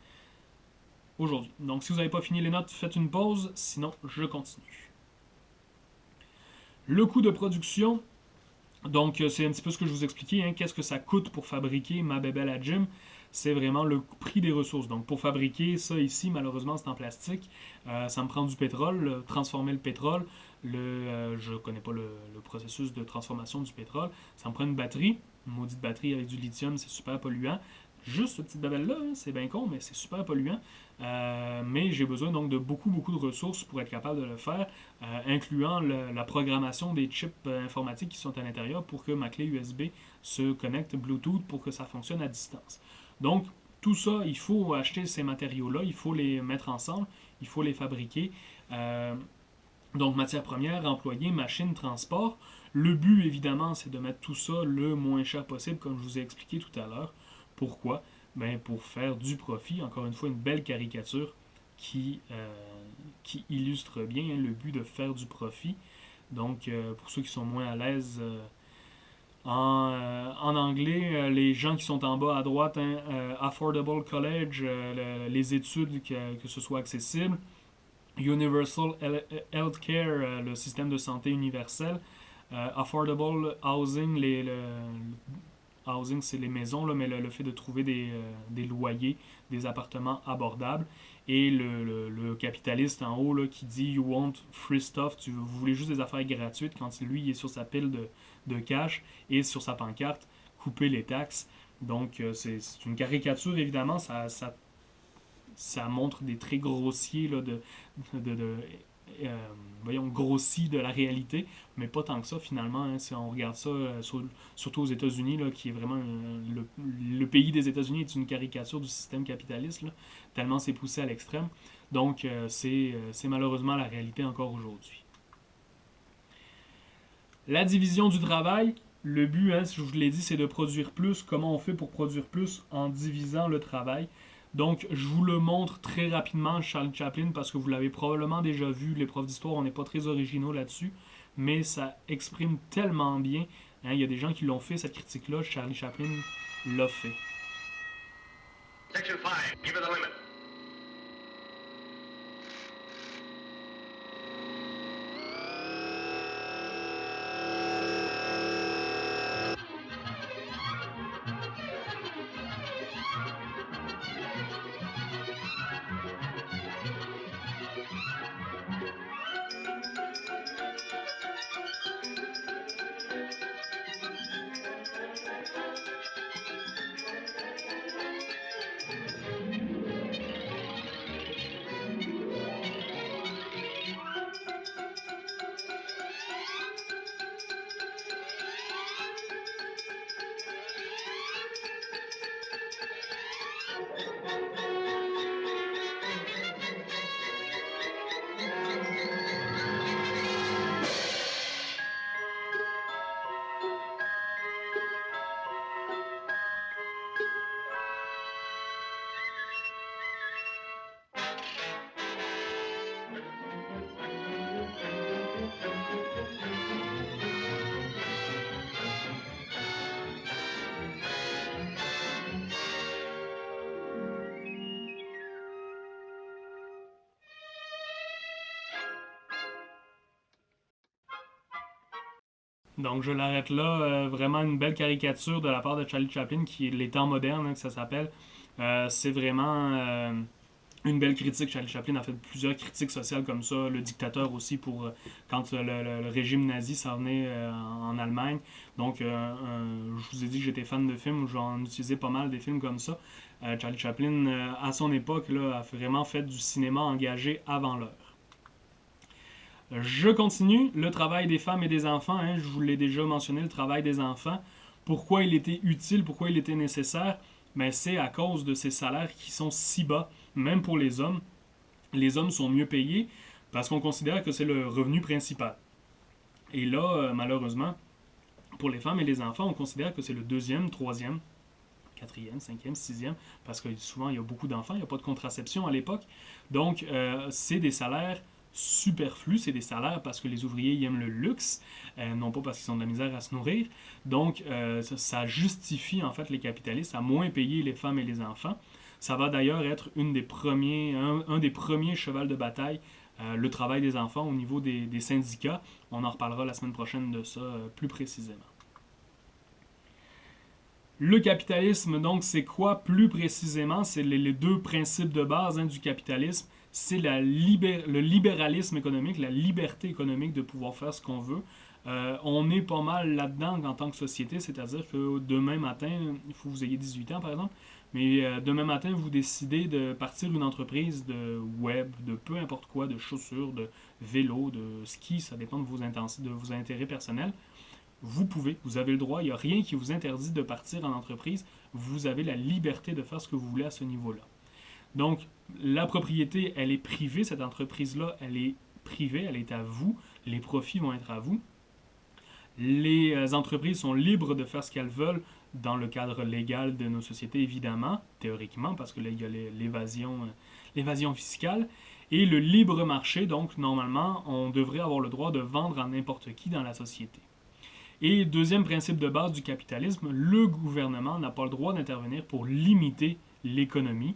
aujourd'hui. Donc, si vous n'avez pas fini les notes, faites une pause, sinon je continue. Le coût de production, donc c'est un petit peu ce que je vous expliquais, hein, qu'est-ce que ça coûte pour fabriquer ma bébelle à gym, c'est vraiment le prix des ressources. Donc, pour fabriquer ça ici, malheureusement, c'est en plastique. Ça me prend du pétrole, transformer le pétrole. Je ne connais pas le processus de transformation du pétrole. Ça me prend une batterie. Une maudite batterie avec du lithium, c'est super polluant. Juste ce petit babel-là, hein, c'est bien con, mais c'est super polluant. Mais j'ai besoin donc de beaucoup de ressources pour être capable de le faire, incluant la programmation des chips informatiques qui sont à l'intérieur pour que ma clé USB se connecte Bluetooth pour que ça fonctionne à distance. Donc, tout ça, il faut acheter ces matériaux-là, il faut les mettre ensemble, il faut les fabriquer. Donc, matières premières, employés, machines, transport. Le but, évidemment, c'est de mettre tout ça le moins cher possible, comme je vous ai expliqué tout à l'heure. Pourquoi? Ben, pour faire du profit. Encore une fois, une belle caricature qui illustre bien, hein, le but de faire du profit. Donc, pour ceux qui sont moins à l'aise en anglais, les gens qui sont en bas à droite, hein, Affordable College, les études, que ce soit accessible. Universal Healthcare, le système de santé universel. Affordable Housing, housing c'est les maisons, là, mais le fait de trouver des loyers, des appartements abordables. Et le capitaliste en haut là, qui dit You want free stuff, vous voulez juste des affaires gratuites, quand lui il est sur sa pile de cash et sur sa pancarte, couper les taxes. Donc c'est une caricature évidemment, ça montre des traits grossiers là, grossis de la réalité, mais pas tant que ça finalement, hein, si on regarde ça, surtout aux États-Unis, là, qui est vraiment le pays des États-Unis est une caricature du système capitaliste, là, tellement c'est poussé à l'extrême. Donc c'est malheureusement la réalité encore aujourd'hui. La division du travail, le but, hein, je vous l'ai dit, c'est de produire plus. Comment on fait pour produire plus? En divisant le travail. Donc, je vous le montre très rapidement, Charlie Chaplin, parce que vous l'avez probablement déjà vu. Les profs d'histoire, on n'est pas très originaux là-dessus, mais ça exprime tellement bien. Hein, il y a des gens qui l'ont fait, cette critique-là. Charlie Chaplin l'a fait. Section 5, give it the limit. Donc je l'arrête là, vraiment une belle caricature de la part de Charlie Chaplin, qui est Les temps modernes, hein, que ça s'appelle. C'est vraiment une belle critique. Charlie Chaplin a fait plusieurs critiques sociales comme ça. Le Dictateur aussi, pour quand le régime nazi s'en venait en Allemagne. Donc je vous ai dit que j'étais fan de films, j'en utilisais pas mal des films comme ça. Charlie Chaplin, à son époque, là, a vraiment fait du cinéma engagé avant l'heure. Je continue. Le travail des femmes et des enfants, hein, je vous l'ai déjà mentionné, le travail des enfants. Pourquoi il était utile, pourquoi il était nécessaire? Ben, c'est à cause de ces salaires qui sont si bas, même pour les hommes. Les hommes sont mieux payés parce qu'on considère que c'est le revenu principal. Et là, malheureusement, pour les femmes et les enfants, on considère que c'est le deuxième, troisième, quatrième, cinquième, sixième, parce que souvent il y a beaucoup d'enfants, il n'y a pas de contraception à l'époque. Donc, c'est des salaires superflus, c'est des salaires parce que les ouvriers ils aiment le luxe, non pas parce qu'ils ont de la misère à se nourrir. Donc, ça justifie en fait les capitalistes à moins payer les femmes et les enfants. Ça va d'ailleurs être un des premiers chevals de bataille, le travail des enfants au niveau des syndicats. On en reparlera la semaine prochaine de ça plus précisément. Le capitalisme, donc, c'est quoi plus précisément? C'est les deux principes de base du capitalisme. C'est le libéralisme économique, la liberté économique de pouvoir faire ce qu'on veut. On est pas mal là-dedans en tant que société, c'est-à-dire que demain matin, il faut que vous ayez 18 ans par exemple, mais demain matin, vous décidez de partir une entreprise de web, de peu importe quoi, de chaussures, de vélo, de ski, ça dépend de vos intérêts personnels. Vous pouvez, vous avez le droit, il n'y a rien qui vous interdit de partir en entreprise. Vous avez la liberté de faire ce que vous voulez à ce niveau-là. Donc, la propriété, elle est privée. Cette entreprise-là, elle est privée, elle est à vous. Les profits vont être à vous. Les entreprises sont libres de faire ce qu'elles veulent dans le cadre légal de nos sociétés, évidemment, théoriquement, parce que là, il y a l'évasion fiscale. Et le libre marché, donc, normalement, on devrait avoir le droit de vendre à n'importe qui dans la société. Et deuxième principe de base du capitalisme, le gouvernement n'a pas le droit d'intervenir pour limiter l'économie,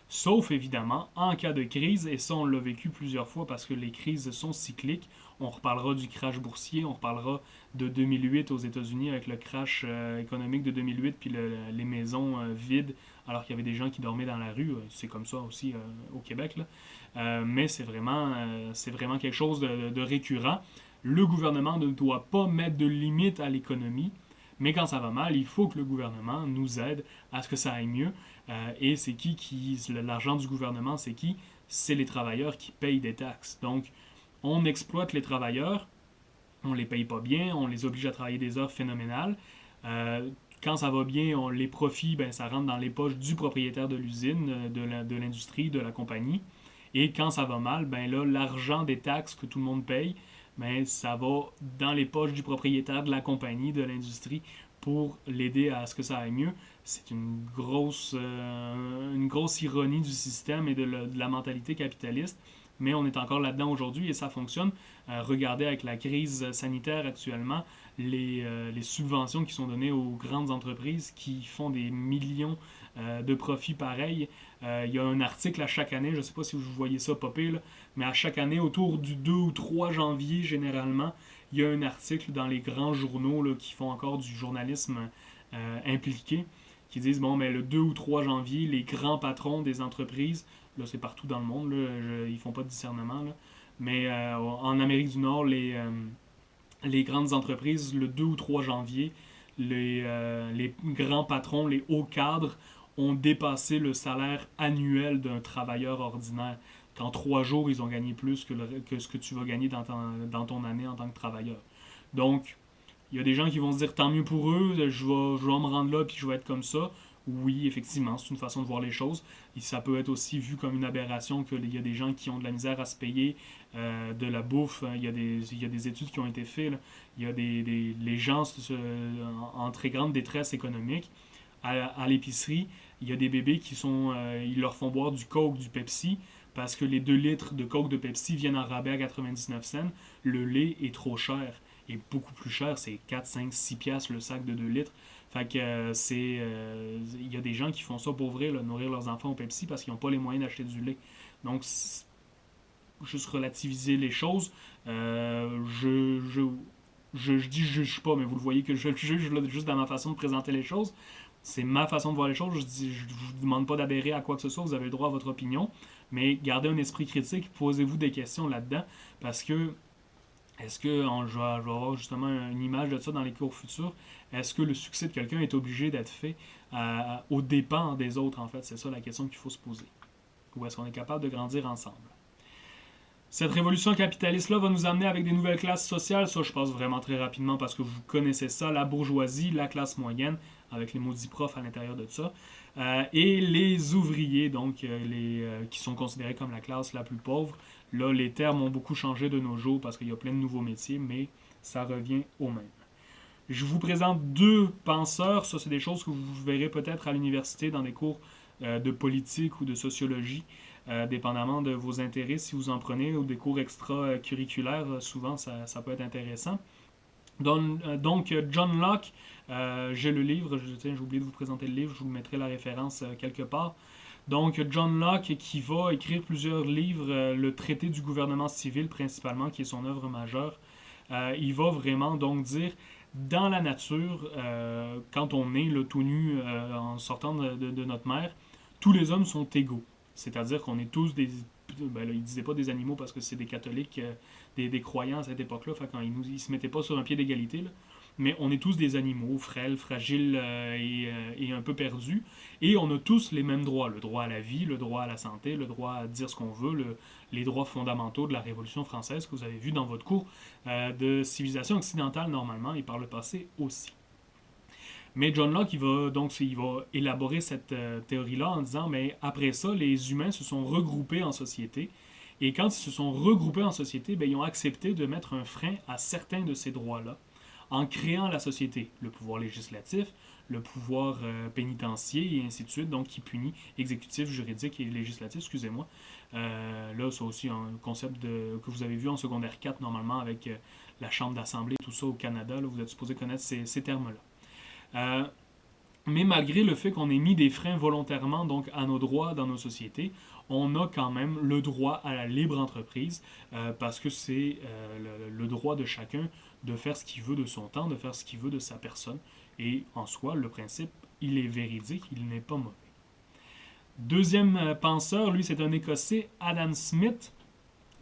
sauf évidemment en cas de crise, et ça on l'a vécu plusieurs fois parce que les crises sont cycliques. On reparlera du crash boursier, on reparlera de 2008 aux États-Unis avec le crash économique de 2008 puis les maisons vides alors qu'il y avait des gens qui dormaient dans la rue. C'est comme ça aussi au Québec, là. Mais c'est vraiment quelque chose de récurrent. Le gouvernement ne doit pas mettre de limite à l'économie, mais quand ça va mal, il faut que le gouvernement nous aide à ce que ça aille mieux. Et c'est l'argent du gouvernement, c'est qui? C'est les travailleurs qui payent des taxes. Donc, on exploite les travailleurs, on les paye pas bien, on les oblige à travailler des heures phénoménales. Quand ça va bien, les profits, ça rentre dans les poches du propriétaire de l'usine, de l'industrie, de la compagnie. Et quand ça va mal, là, l'argent des taxes que tout le monde paye, ça va dans les poches du propriétaire de la compagnie, de l'industrie, pour l'aider à ce que ça aille mieux. C'est une grosse ironie du système et de la mentalité capitaliste, mais on est encore là-dedans aujourd'hui et ça fonctionne. Regardez avec la crise sanitaire actuellement, les subventions qui sont données aux grandes entreprises qui font des millions de profits pareils. Il y a un article à chaque année, je ne sais pas si vous voyez ça popper, là, mais à chaque année, autour du 2 ou 3 janvier généralement, il y a un article dans les grands journaux là, qui font encore du journalisme impliqué, qui disent, le 2 ou 3 janvier, les grands patrons des entreprises, là c'est partout dans le monde, là, ils font pas de discernement, là, mais en Amérique du Nord, les grandes entreprises, le 2 ou 3 janvier, les grands patrons, les hauts cadres, ont dépassé le salaire annuel d'un travailleur ordinaire. Qu'en 3 jours, ils ont gagné plus que ce que tu vas gagner dans ton année en tant que travailleur. Donc, il y a des gens qui vont se dire, tant mieux pour eux, je vais me rendre là puis je vais être comme ça. Oui, effectivement, c'est une façon de voir les choses. Et ça peut être aussi vu comme une aberration qu'il y a des gens qui ont de la misère à se payer de la bouffe. Il y a des études qui ont été faites, là. Il y a les gens en très grande détresse économique. À l'épicerie, il y a des bébés ils leur font boire du Coke, du Pepsi, parce que les 2 litres de Coke de Pepsi viennent en rabais à 99 cents. Le lait est trop cher, et beaucoup plus cher, c'est 4, 5, 6 piastres le sac de 2 litres. Fait que il y a des gens qui font ça pour vrai, là, nourrir leurs enfants au Pepsi parce qu'ils n'ont pas les moyens d'acheter du lait. Donc, juste relativiser les choses. Je je dis je juge pas, mais vous le voyez que je le juge là, juste dans ma façon de présenter les choses. C'est ma façon de voir les choses. Je vous demande pas d'adhérer à quoi que ce soit, vous avez le droit à votre opinion, mais gardez un esprit critique, posez-vous des questions là-dedans, parce que est-ce que, je vais avoir justement une image de ça dans les cours futurs, est-ce que le succès de quelqu'un est obligé d'être fait aux dépens des autres, en fait? C'est ça la question qu'il faut se poser. Ou est-ce qu'on est capable de grandir ensemble? Cette révolution capitaliste-là va nous amener avec des nouvelles classes sociales. Ça, je passe vraiment très rapidement parce que vous connaissez ça. La bourgeoisie, la classe moyenne, avec les maudits profs à l'intérieur de ça. Et les ouvriers, donc qui sont considérés comme la classe la plus pauvre. Là, les termes ont beaucoup changé de nos jours parce qu'il y a plein de nouveaux métiers, mais ça revient au même. Je vous présente deux penseurs. Ça, c'est des choses que vous verrez peut-être à l'université dans des cours de politique ou de sociologie, dépendamment de vos intérêts, si vous en prenez, ou des cours extra-curriculaires. Souvent, ça peut être intéressant. Donc, John Locke, j'ai le livre, j'ai oublié de vous présenter le livre, je vous mettrai la référence quelque part. Donc, John Locke qui va écrire plusieurs livres, le traité du gouvernement civil principalement, qui est son œuvre majeure. Il va vraiment donc dire, dans la nature, quand on est là, tout nu en sortant de notre mère, tous les hommes sont égaux. C'est-à-dire qu'on est tous des... Ben là, il ne disait pas des animaux parce que c'est des catholiques, des croyants à cette époque-là, fait quand ils ne se mettaient pas sur un pied d'égalité, là. Mais on est tous des animaux, frêles, fragiles et un peu perdus. Et on a tous les mêmes droits. Le droit à la vie, le droit à la santé, le droit à dire ce qu'on veut, les droits fondamentaux de la Révolution française que vous avez vu dans votre cours de civilisation occidentale normalement et par le passé aussi. Mais John Locke, il va élaborer cette théorie-là en disant, mais après ça, les humains se sont regroupés en société. Et quand ils se sont regroupés en société, ben, ils ont accepté de mettre un frein à certains de ces droits-là en créant la société, le pouvoir législatif, le pouvoir pénitentiaire et ainsi de suite, donc qui punit exécutif, juridique et législatif, excusez-moi. Là, c'est aussi un concept que vous avez vu en secondaire 4 normalement avec la Chambre d'Assemblée, tout ça au Canada, là, vous êtes supposé connaître ces termes-là. Mais malgré le fait qu'on ait mis des freins volontairement donc, à nos droits dans nos sociétés, on a quand même le droit à la libre entreprise parce que c'est le droit de chacun de faire ce qu'il veut de son temps, de faire ce qu'il veut de sa personne. Et en soi, le principe, il est véridique, il n'est pas mauvais. Deuxième penseur, lui, c'est un Écossais, Adam Smith,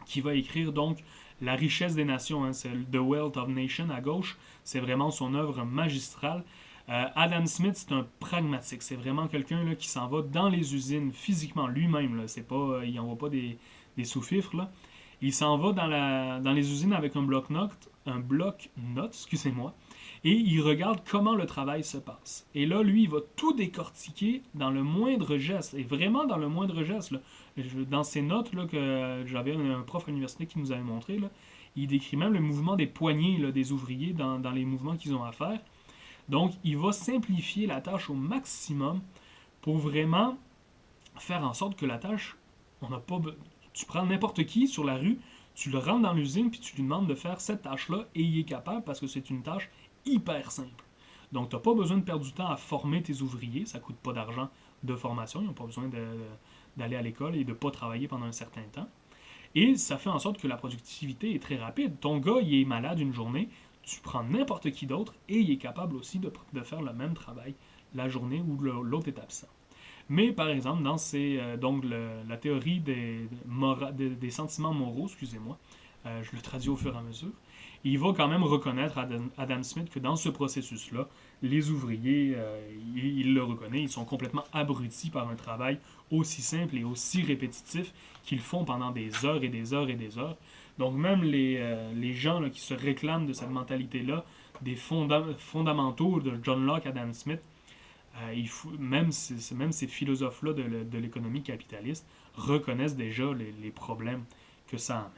qui va écrire donc La richesse des nations, hein, c'est The Wealth of Nations à gauche, c'est vraiment son œuvre magistrale. Adam Smith, c'est un pragmatique. C'est vraiment quelqu'un là, qui s'en va dans les usines physiquement lui-même. Là. C'est pas, il n'envoie pas des sous-fifres. Là. Il s'en va dans les usines avec un bloc-notes, excusez-moi, et il regarde comment le travail se passe. Et là, lui, il va tout décortiquer dans le moindre geste, et vraiment dans le moindre geste. Là. Dans ses notes là, que j'avais un prof à l'université qui nous avait montré, là, il décrit même le mouvement des poignets là, des ouvriers dans les mouvements qu'ils ont à faire. Donc, il va simplifier la tâche au maximum pour vraiment faire en sorte que la tâche, on n'a pas... Tu prends n'importe qui sur la rue, tu le rentres dans l'usine, puis tu lui demandes de faire cette tâche-là, et il est capable parce que c'est une tâche hyper simple. Donc, tu n'as pas besoin de perdre du temps à former tes ouvriers, ça ne coûte pas d'argent de formation, ils n'ont pas besoin d'aller à l'école et de ne pas travailler pendant un certain temps. Et ça fait en sorte que la productivité est très rapide. Ton gars, il est malade une journée, tu prends n'importe qui d'autre et il est capable aussi de faire le même travail la journée où l'autre est absent. Mais par exemple, dans la théorie des sentiments moraux, excusez-moi, je le traduis au fur et à mesure, il va quand même reconnaître Adam Smith que dans ce processus-là, les ouvriers, il le reconnaît, ils sont complètement abrutis par un travail aussi simple et aussi répétitif qu'ils font pendant des heures et des heures et des heures. Donc même les gens là, qui se réclament de cette mentalité-là, des fondamentaux de John Locke, Adam Smith, même ces philosophes-là de l'économie capitaliste reconnaissent déjà les problèmes que ça amène.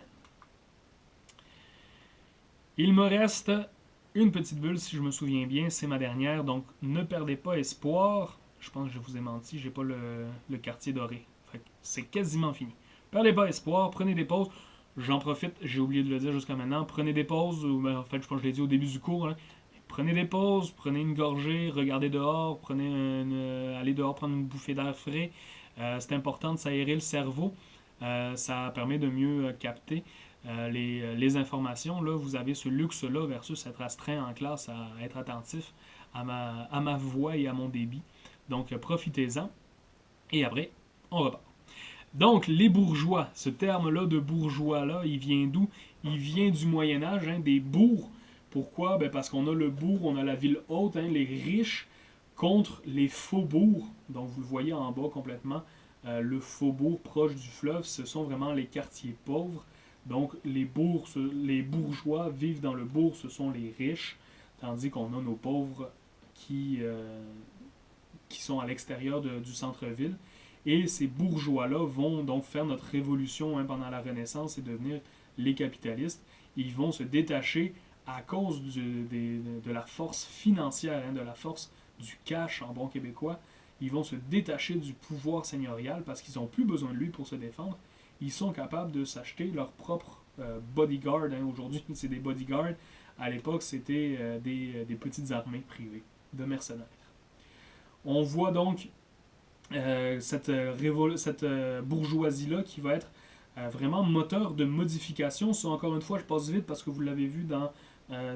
Il me reste une petite bulle, si je me souviens bien, c'est ma dernière, donc ne perdez pas espoir. Je pense que je vous ai menti, j'ai pas le quartier doré. C'est quasiment fini. Perdez pas espoir, prenez des pauses. J'en profite, j'ai oublié de le dire jusqu'à maintenant, prenez des pauses, en fait je pense que je l'ai dit au début du cours, hein. Prenez des pauses, prenez une gorgée, regardez dehors, allez dehors prendre une bouffée d'air frais. C'est important de s'aérer le cerveau, ça permet de mieux capter. les informations, là, vous avez ce luxe-là versus être astreint en classe à être attentif à ma voix et à mon débit. Donc, profitez-en. Et après, on repart. Donc, les bourgeois, ce terme-là de bourgeois-là, il vient d'où? Il vient du Moyen-Âge, hein, des bourgs. Pourquoi? Ben parce qu'on a le bourg, on a la ville haute, hein, les riches, contre les faubourgs. Donc, vous le voyez en bas complètement, le faubourg proche du fleuve, ce sont vraiment les quartiers pauvres. Donc, les bourgeois vivent dans le bourg, ce sont les riches, tandis qu'on a nos pauvres qui sont à l'extérieur du centre-ville. Et ces bourgeois-là vont donc faire notre révolution, hein, pendant la Renaissance et devenir les capitalistes. Ils vont se détacher à cause de la force financière, hein, de la force du cash en bon québécois. Ils vont se détacher du pouvoir seigneurial parce qu'ils n'ont plus besoin de lui pour se défendre. Ils sont capables de s'acheter leur propre bodyguard. Hein. Aujourd'hui, c'est des bodyguards. À l'époque, c'était des petites armées privées de mercenaires. On voit donc cette bourgeoisie-là qui va être vraiment moteur de modification. Ça, encore une fois, je passe vite parce que vous l'avez vu dans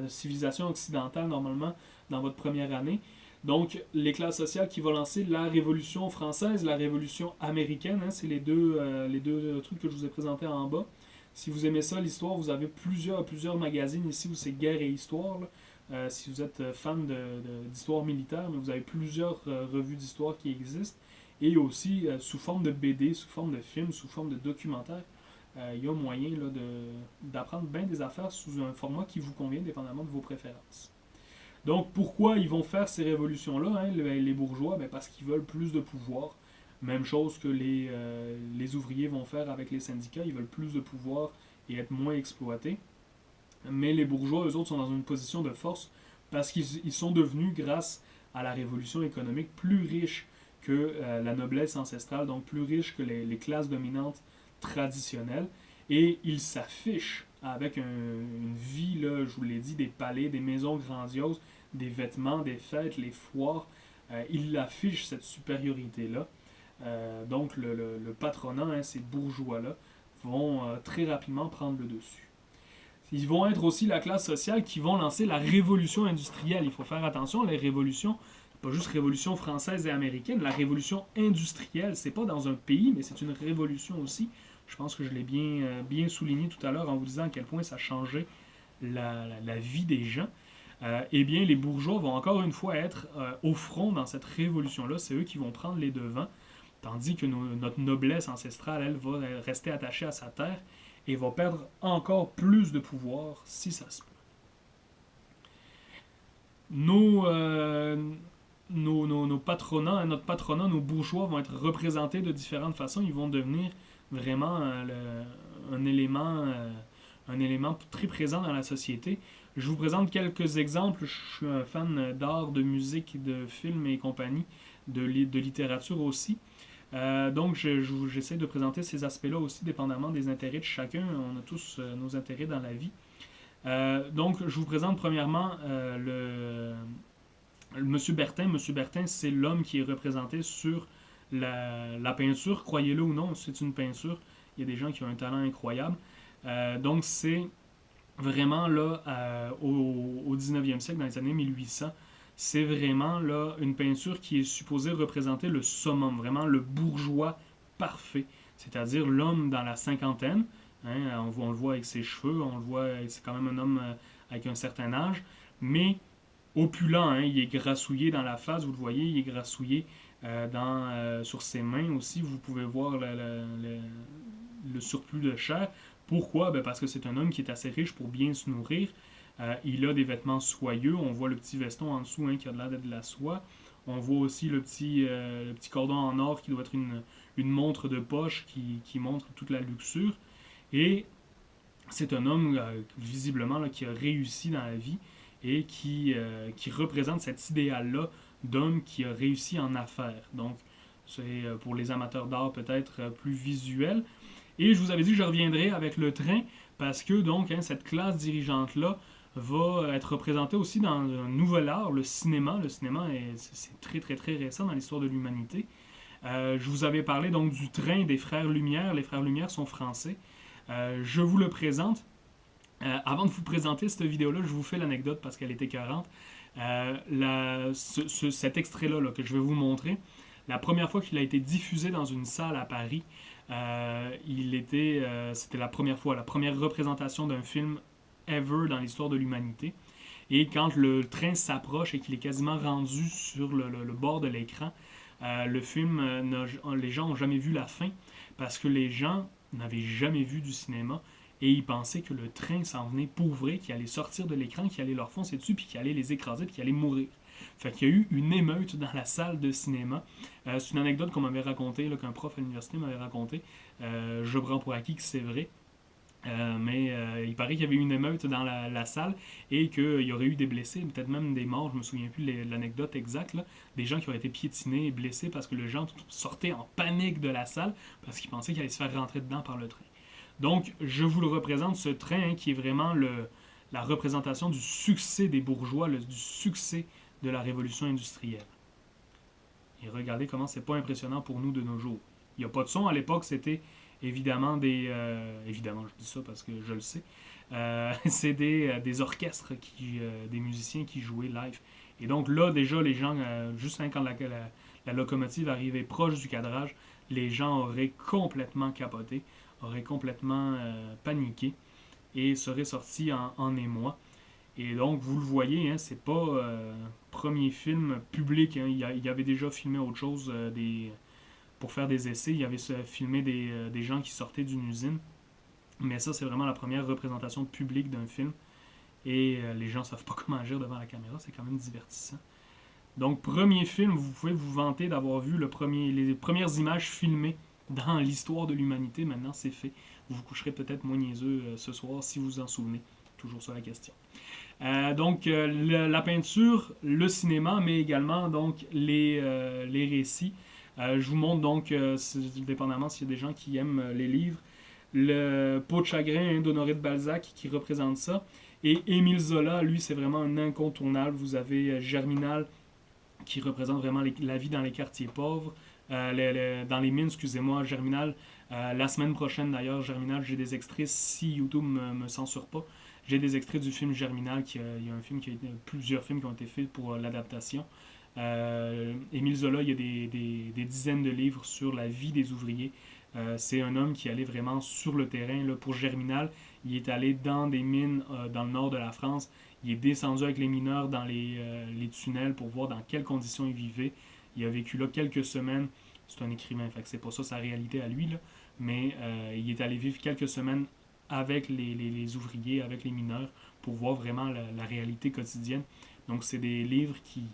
Civilisation occidentale, normalement, dans votre première année. Donc, les classes sociales qui vont lancer la Révolution française, la Révolution américaine, hein, c'est les deux trucs que je vous ai présentés en bas. Si vous aimez ça, l'histoire, vous avez plusieurs magazines ici où c'est Guerre et Histoire. Là. Si vous êtes fan d'histoire militaire, mais vous avez plusieurs revues d'histoire qui existent. Et aussi sous forme de BD, sous forme de film, sous forme de documentaire. Il y a moyen là, d'apprendre bien des affaires sous un format qui vous convient, dépendamment de vos préférences. Donc, pourquoi ils vont faire ces révolutions-là, hein, les bourgeois? Ben, parce qu'ils veulent plus de pouvoir. Même chose que les ouvriers vont faire avec les syndicats. Ils veulent plus de pouvoir et être moins exploités. Mais les bourgeois, eux autres, sont dans une position de force parce qu'ils sont devenus, grâce à la révolution économique, plus riches que la noblesse ancestrale, donc plus riches que les classes dominantes traditionnelles. Et ils s'affichent avec une vie, là, je vous l'ai dit, des palais, des maisons grandioses, des vêtements, des fêtes, les foires. Ils affichent cette supériorité-là. Donc le patronat, hein, ces bourgeois-là, vont très rapidement prendre le dessus. Ils vont être aussi la classe sociale qui vont lancer la révolution industrielle. Il faut faire attention, les révolutions, pas juste révolution française et américaine, la révolution industrielle, c'est pas dans un pays, mais c'est une révolution aussi. Je pense que je l'ai bien souligné tout à l'heure en vous disant à quel point ça changeait la vie des gens. Eh bien, les bourgeois vont encore une fois être au front dans cette révolution-là. C'est eux qui vont prendre les devants, tandis que notre noblesse ancestrale, elle, va rester attachée à sa terre et va perdre encore plus de pouvoir si ça se peut. Nos patronats, notre patronat, nos bourgeois vont être représentés de différentes façons. Ils vont devenir vraiment un élément très présent dans la société. Je vous présente quelques exemples. Je suis un fan d'art, de musique, de films et compagnie, de littérature aussi. Donc, j'essaie de présenter ces aspects-là aussi, dépendamment des intérêts de chacun. On a tous nos intérêts dans la vie. Donc, je vous présente premièrement Monsieur Bertin. Monsieur Bertin, c'est l'homme qui est représenté sur la peinture. Croyez-le ou non, c'est une peinture. Il y a des gens qui ont un talent incroyable. Donc, c'est vraiment là, au 19e siècle, dans les années 1800, c'est vraiment là une peinture qui est supposée représenter le summum, vraiment le bourgeois parfait, c'est-à-dire l'homme dans la cinquantaine. Hein, on le voit avec ses cheveux, on le voit, c'est quand même un homme avec un certain âge, mais opulent, hein, il est grassouillé dans la face, vous le voyez, il est grassouillé sur ses mains aussi, vous pouvez voir le surplus de chair. Pourquoi? Ben parce que c'est un homme qui est assez riche pour bien se nourrir. Il a des vêtements soyeux. On voit le petit veston en dessous, hein, qui a l'air d'être de la soie. On voit aussi le petit cordon en or qui doit être une montre de poche qui montre toute la luxure. Et c'est un homme, visiblement, là, qui a réussi dans la vie et qui représente cet idéal-là d'homme qui a réussi en affaires. Donc, c'est pour les amateurs d'art peut-être plus visuel. Et je vous avais dit que je reviendrai avec le train parce que donc cette classe dirigeante-là va être représentée aussi dans un nouvel art, le cinéma. Le cinéma, c'est très très très récent dans l'histoire de l'humanité. Je vous avais parlé donc du train des Frères Lumière. Les Frères Lumière sont français. Je vous le présente. Avant de vous présenter cette vidéo-là, je vous fais l'anecdote parce qu'elle est écœurante. Cet extrait-là là, que je vais vous montrer, la première fois qu'il a été diffusé dans une salle à Paris, c'était la première fois, la première représentation d'un film ever dans l'histoire de l'humanité. Et quand le train s'approche et qu'il est quasiment rendu sur le bord de l'écran, le film, les gens n'ont jamais vu la fin parce que les gens n'avaient jamais vu du cinéma et ils pensaient que le train s'en venait pour vrai, qu'il allait sortir de l'écran, qu'il allait leur foncer dessus, puis qu'il allait les écraser, puis qu'il allait mourir. Fait qu'il y a eu une émeute dans la salle de cinéma. C'est une anecdote qu'on m'avait racontée, qu'un prof à l'université m'avait racontée. Je prends pour acquis que c'est vrai. Mais il paraît qu'il y avait eu une émeute dans la salle et qu'il y aurait eu des blessés, peut-être même des morts, je me souviens plus de l'anecdote exacte, là, des gens qui auraient été piétinés et blessés parce que les gens sortaient en panique de la salle parce qu'ils pensaient qu'ils allaient se faire rentrer dedans par le train. Donc, je vous le représente, ce train qui est vraiment la représentation du succès des bourgeois, du succès de la révolution industrielle. Et regardez comment c'est pas impressionnant pour nous de nos jours. Il n'y a pas de son, à l'époque c'était évidemment évidemment je dis ça parce que je le sais, c'est des orchestres, des musiciens qui jouaient live. Et donc là déjà les gens, juste quand la locomotive arrivait proche du cadrage, les gens auraient complètement capoté, auraient complètement paniqué et seraient sortis en émoi. Et donc, vous le voyez, hein, c'est pas premier film public. Hein, il avait déjà filmé autre chose pour faire des essais. Il avait filmé des gens qui sortaient d'une usine. Mais ça, c'est vraiment la première représentation publique d'un film. Et les gens ne savent pas comment agir devant la caméra. C'est quand même divertissant. Donc, premier film, vous pouvez vous vanter d'avoir vu les premières images filmées dans l'histoire de l'humanité. Maintenant, c'est fait. Vous vous coucherez peut-être moins niaiseux ce soir si vous vous en souvenez. Toujours ça la question. Donc, la peinture, le cinéma, mais également donc les récits. Je vous montre donc, dépendamment s'il y a des gens qui aiment les livres, le Peau de chagrin d'Honoré de Balzac qui représente ça. Et Émile Zola, lui, c'est vraiment un incontournable. Vous avez Germinal qui représente vraiment la vie dans les quartiers pauvres. Dans les mines, excusez-moi, Germinal. La semaine prochaine, d'ailleurs, Germinal, j'ai des extraits si YouTube me censure pas. J'ai des extraits du film Germinal. Il y a plusieurs films qui ont été faits pour l'adaptation. Émile Zola, il y a des dizaines de livres sur la vie des ouvriers. C'est un homme qui allait vraiment sur le terrain. Là, pour Germinal, il est allé dans des mines dans le nord de la France. Il est descendu avec les mineurs dans les tunnels pour voir dans quelles conditions ils vivaient. Il a vécu là quelques semaines. C'est un écrivain, fait que c'est pas ça sa réalité à lui, là. Mais il est allé vivre quelques semaines avec les ouvriers, avec les mineurs, pour voir vraiment la réalité quotidienne. Donc c'est des livres qui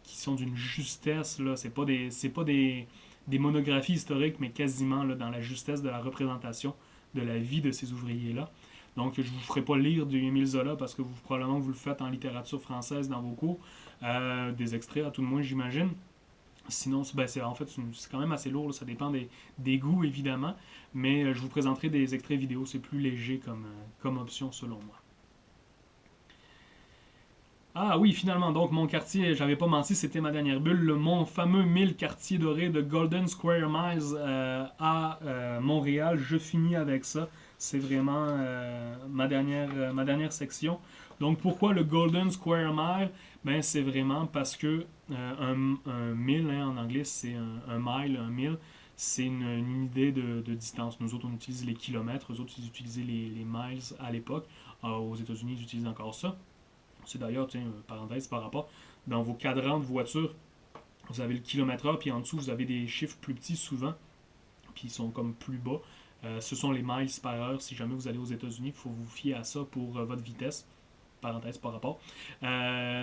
sont d'une justesse, là. C'est pas des monographies historiques, mais quasiment là, dans la justesse de la représentation de la vie de ces ouvriers-là. Donc je ne vous ferai pas lire du Émile Zola parce que probablement vous le faites en littérature française dans vos cours. Des extraits à tout le moins, j'imagine. Sinon, c'est quand même assez lourd, là. Ça dépend des goûts, évidemment. Mais je vous présenterai des extraits vidéo, c'est plus léger comme option selon moi. Ah oui, finalement, donc mon quartier, j'avais pas menti, c'était ma dernière bulle, mon fameux 1000 quartiers dorés de Golden Square Miles à Montréal. Je finis avec ça. C'est vraiment ma dernière section. Donc pourquoi le Golden Square Mile? Ben, c'est vraiment parce que un mile, hein, en anglais, c'est un mile, un mile, c'est une idée de distance. Nous autres, on utilise les kilomètres, eux autres, ils utilisaient les miles à l'époque. Aux États-Unis, ils utilisent encore ça. C'est d'ailleurs, tiens, parenthèse par rapport, dans vos cadrans de voiture, vous avez le kilomètre-heure, puis en dessous, vous avez des chiffres plus petits souvent, puis ils sont comme plus bas. Ce sont les miles par heure. Si jamais vous allez aux États-Unis, il faut vous fier à ça pour votre vitesse. Parenthèse par rapport.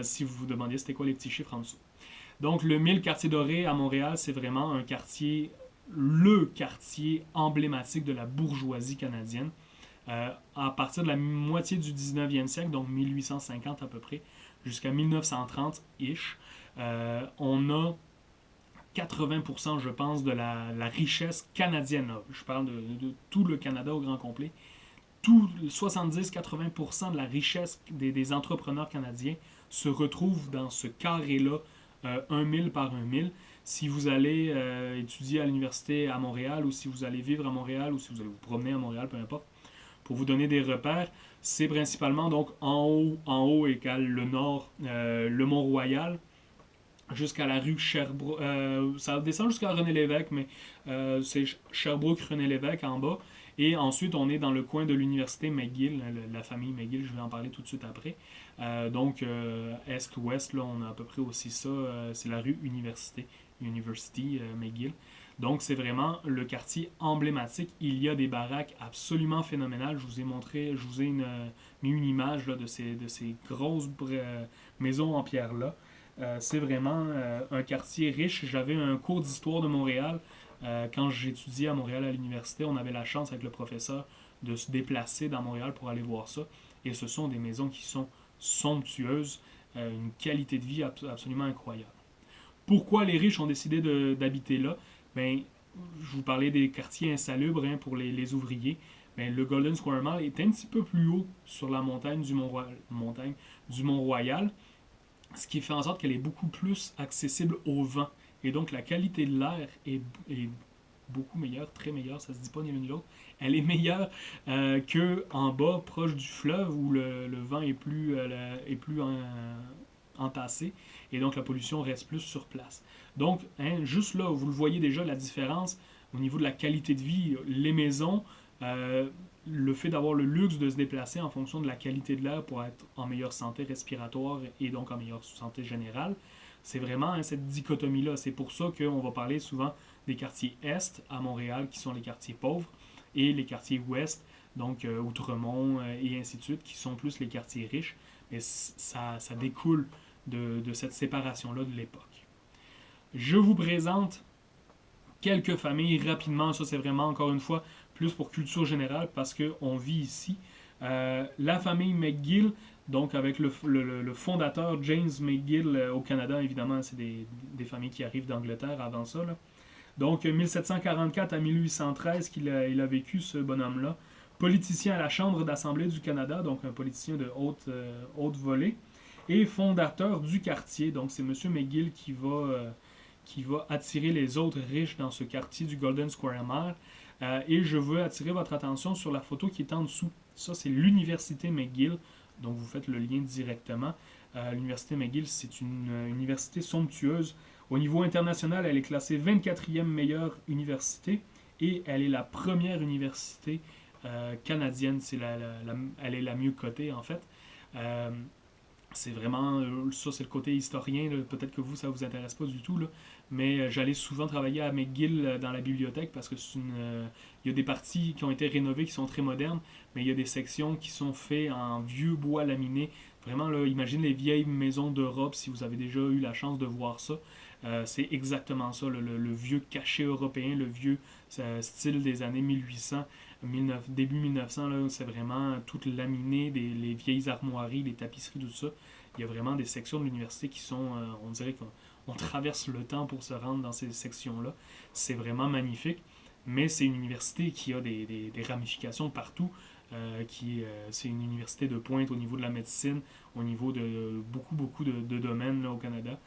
Si vous vous demandiez c'était quoi les petits chiffres en dessous. Donc, le 1000 quartiers dorés à Montréal, c'est vraiment un quartier, le quartier emblématique de la bourgeoisie canadienne. À partir de la moitié du 19e siècle, donc 1850 à peu près, jusqu'à 1930-ish, on a 80%, je pense, de la richesse canadienne. Je parle de tout le Canada au grand complet. 70-80% de la richesse des entrepreneurs canadiens se retrouve dans ce carré-là, 1000 par 1000. Si vous allez étudier à l'université à Montréal, ou si vous allez vivre à Montréal, ou si vous allez vous promener à Montréal, peu importe, Pour vous donner des repères, c'est principalement donc en haut égale le nord, le Mont-Royal, jusqu'à la rue Sherbrooke. Ça descend jusqu'à René-Lévesque, mais c'est Sherbrooke-René-Lévesque en bas. Et ensuite, on est dans le coin de l'université McGill, la famille McGill, je vais en parler tout de suite après. Donc, est-ouest, là, on a à peu près aussi ça. C'est la rue University McGill. Donc, c'est vraiment le quartier emblématique. Il y a des baraques absolument phénoménales. Je vous ai mis une image là, de ces grosses maisons en pierre-là. C'est vraiment un quartier riche. J'avais un cours d'histoire de Montréal. Quand j'étudiais à Montréal à l'université, on avait la chance avec le professeur de se déplacer dans Montréal pour aller voir ça. Et ce sont des maisons qui sont somptueuses, une qualité de vie absolument incroyable. Pourquoi les riches ont décidé d'habiter là? Ben, je vous parlais des quartiers insalubres pour les ouvriers. Ben, le Golden Square Mall est un petit peu plus haut sur la montagne du Mont-Royal, ce qui fait en sorte qu'elle est beaucoup plus accessible au vent. Et donc, la qualité de l'air est beaucoup meilleure, très meilleure, ça se dit pas ni l'une ni l'autre. Elle est meilleure qu'en bas, proche du fleuve, où le vent est plus entassé, et donc la pollution reste plus sur place. Donc, juste là, vous le voyez déjà, la différence au niveau de la qualité de vie, les maisons, le fait d'avoir le luxe de se déplacer en fonction de la qualité de l'air pour être en meilleure santé respiratoire et donc en meilleure santé générale, c'est vraiment cette dichotomie-là. C'est pour ça qu'on va parler souvent des quartiers Est à Montréal, qui sont les quartiers pauvres, et les quartiers Ouest, donc Outremont et ainsi de suite, qui sont plus les quartiers riches. Mais ça découle de cette séparation-là de l'époque. Je vous présente quelques familles rapidement. Ça, c'est vraiment, encore une fois, plus pour culture générale, parce qu'on vit ici. La famille McGill, donc avec le fondateur James McGill au Canada, évidemment, c'est des familles qui arrivent d'Angleterre avant ça, là. Donc, 1744 à 1813 qu'il a vécu, ce bonhomme-là. Politicien à la Chambre d'Assemblée du Canada, donc un politicien de haute volée. Et fondateur du quartier. Donc, c'est M. McGill qui va attirer les autres riches dans ce quartier du Golden Square Mall. Et je veux attirer votre attention sur la photo qui est en dessous. Ça, c'est l'Université McGill. Donc, vous faites le lien directement. L'Université McGill, c'est une université somptueuse. Au niveau international, elle est classée 24e meilleure université. Et elle est la première université canadienne. Elle est la mieux cotée, en fait. C'est vraiment, ça c'est le côté historien, peut-être que vous, ça vous intéresse pas du tout, là, mais j'allais souvent travailler à McGill dans la bibliothèque parce que il y a des parties qui ont été rénovées qui sont très modernes, mais il y a des sections qui sont faites en vieux bois laminé. Vraiment, là, imagine les vieilles maisons d'Europe, si vous avez déjà eu la chance de voir ça. C'est exactement ça, le vieux cachet européen, le vieux style des années 1800. Début 1900, là, c'est vraiment tout laminé, les vieilles armoiries, les tapisseries, tout ça. Il y a vraiment des sections de l'université qui sont, on dirait qu'on traverse le temps pour se rendre dans ces sections-là. C'est vraiment magnifique, mais c'est une université qui a des ramifications partout. C'est une université de pointe au niveau de la médecine, au niveau de beaucoup de domaines là, au Canada,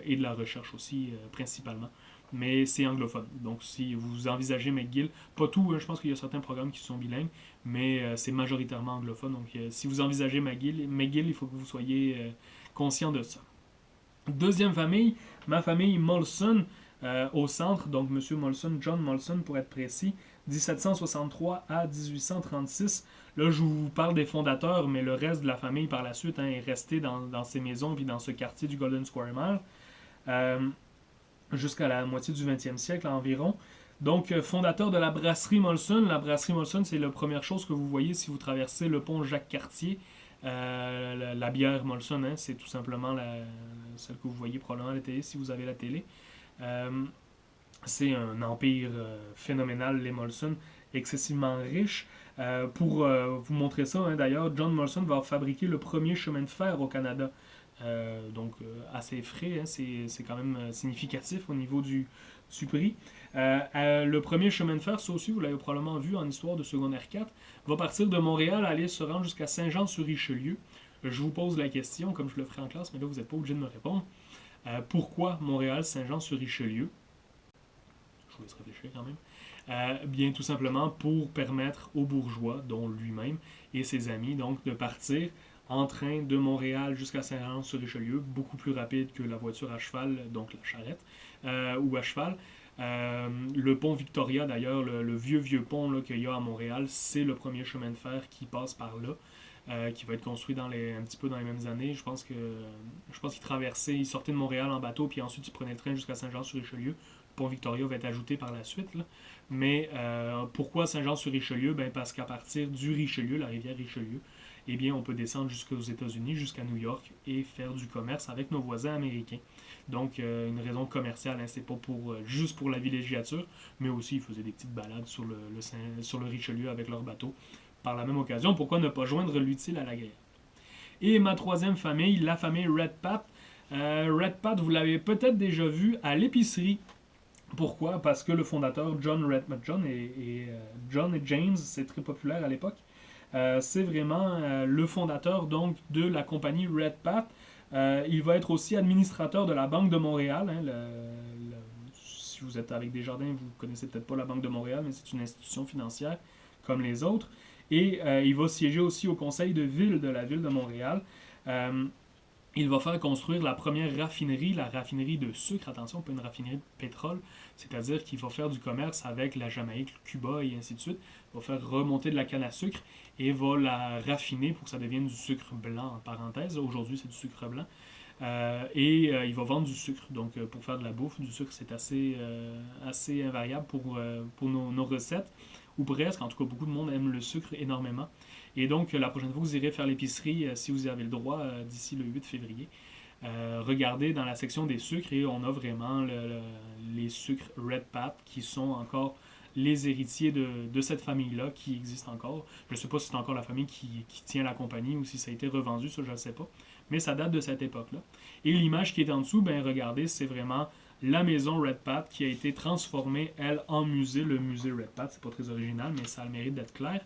et de la recherche aussi, principalement. Mais c'est anglophone. Donc, si vous envisagez McGill, pas tout, je pense qu'il y a certains programmes qui sont bilingues, mais c'est majoritairement anglophone. Donc, si vous envisagez McGill, il faut que vous soyez conscient de ça. Deuxième famille, ma famille Molson, au centre, donc M. Molson, John Molson pour être précis, 1763 à 1836. Là, je vous parle des fondateurs, mais le reste de la famille par la suite est resté dans ces maisons et dans ce quartier du Golden Square Mall. Jusqu'à la moitié du 20e siècle environ. Donc, fondateur de la brasserie Molson. La brasserie Molson, c'est la première chose que vous voyez si vous traversez le pont Jacques-Cartier. La bière Molson, c'est tout simplement celle que vous voyez probablement à la télé si vous avez la télé. C'est un empire phénoménal, les Molson, excessivement riche. Pour vous montrer ça, d'ailleurs, John Molson va fabriquer le premier chemin de fer au Canada. Donc assez frais, c'est quand même significatif au niveau du prix. Le premier chemin de fer, ça aussi vous l'avez probablement vu en histoire de secondaire 4, va partir de Montréal, aller se rendre jusqu'à Saint-Jean-sur-Richelieu. Je vous pose la question, comme je le ferai en classe, mais là vous n'êtes pas obligé de me répondre. Pourquoi Montréal, Saint-Jean-sur-Richelieu? Je vous laisse réfléchir quand même, bien tout simplement pour permettre aux bourgeois, dont lui-même et ses amis, donc de partir en train de Montréal jusqu'à Saint-Jean-sur-Richelieu, beaucoup plus rapide que la voiture à cheval, donc la charrette, ou à cheval. Le pont Victoria, d'ailleurs, le vieux pont qu'il y a à Montréal, c'est le premier chemin de fer qui passe par là, qui va être construit un petit peu dans les mêmes années. Je pense qu'il traversait, il sortait de Montréal en bateau, puis ensuite il prenait le train jusqu'à Saint-Jean-sur-Richelieu. Le pont Victoria va être ajouté par la suite, là. Mais pourquoi Saint-Jean-sur-Richelieu? Ben, parce qu'à partir du Richelieu, la rivière Richelieu, eh bien, on peut descendre jusqu'aux États-Unis, jusqu'à New York, et faire du commerce avec nos voisins américains. Donc, une raison commerciale, hein, c'est pas juste pour la villégiature, mais aussi ils faisaient des petites balades sur le Richelieu avec leur bateau. Par la même occasion, pourquoi ne pas joindre l'utile à l'agréable? Et ma troisième famille, la famille Redpath. Redpath, vous l'avez peut-être déjà vu à l'épicerie. Pourquoi? Parce que le fondateur John et James, c'est très populaire à l'époque. C'est vraiment le fondateur donc de la compagnie Redpath. Il va être aussi administrateur de la Banque de Montréal. Hein, si vous êtes avec Desjardins, vous ne connaissez peut-être pas la Banque de Montréal, mais c'est une institution financière comme les autres. Et il va siéger aussi au conseil de ville de la ville de Montréal. Il va faire construire la première raffinerie, la raffinerie de sucre, attention, pas une raffinerie de pétrole, c'est-à-dire qu'il va faire du commerce avec la Jamaïque, le Cuba et ainsi de suite. Il va faire remonter de la canne à sucre et va la raffiner pour que ça devienne du sucre blanc, en parenthèse. Aujourd'hui, c'est du sucre blanc. Il va vendre du sucre. Donc, pour faire de la bouffe, du sucre, c'est assez invariable pour nos recettes, ou presque. En tout cas, beaucoup de monde aime le sucre énormément. Et donc, la prochaine fois que vous irez faire l'épicerie, si vous y avez le droit, d'ici le 8 février, regardez dans la section des sucres et on a vraiment les sucres Redpath qui sont encore les héritiers de cette famille-là qui existe encore. Je ne sais pas si c'est encore la famille qui tient la compagnie ou si ça a été revendu, ça je ne sais pas. Mais ça date de cette époque-là. Et l'image qui est en dessous, ben regardez, c'est vraiment la maison Redpath qui a été transformée, elle, en musée. Le musée Redpath, c'est pas très original, mais ça a le mérite d'être clair.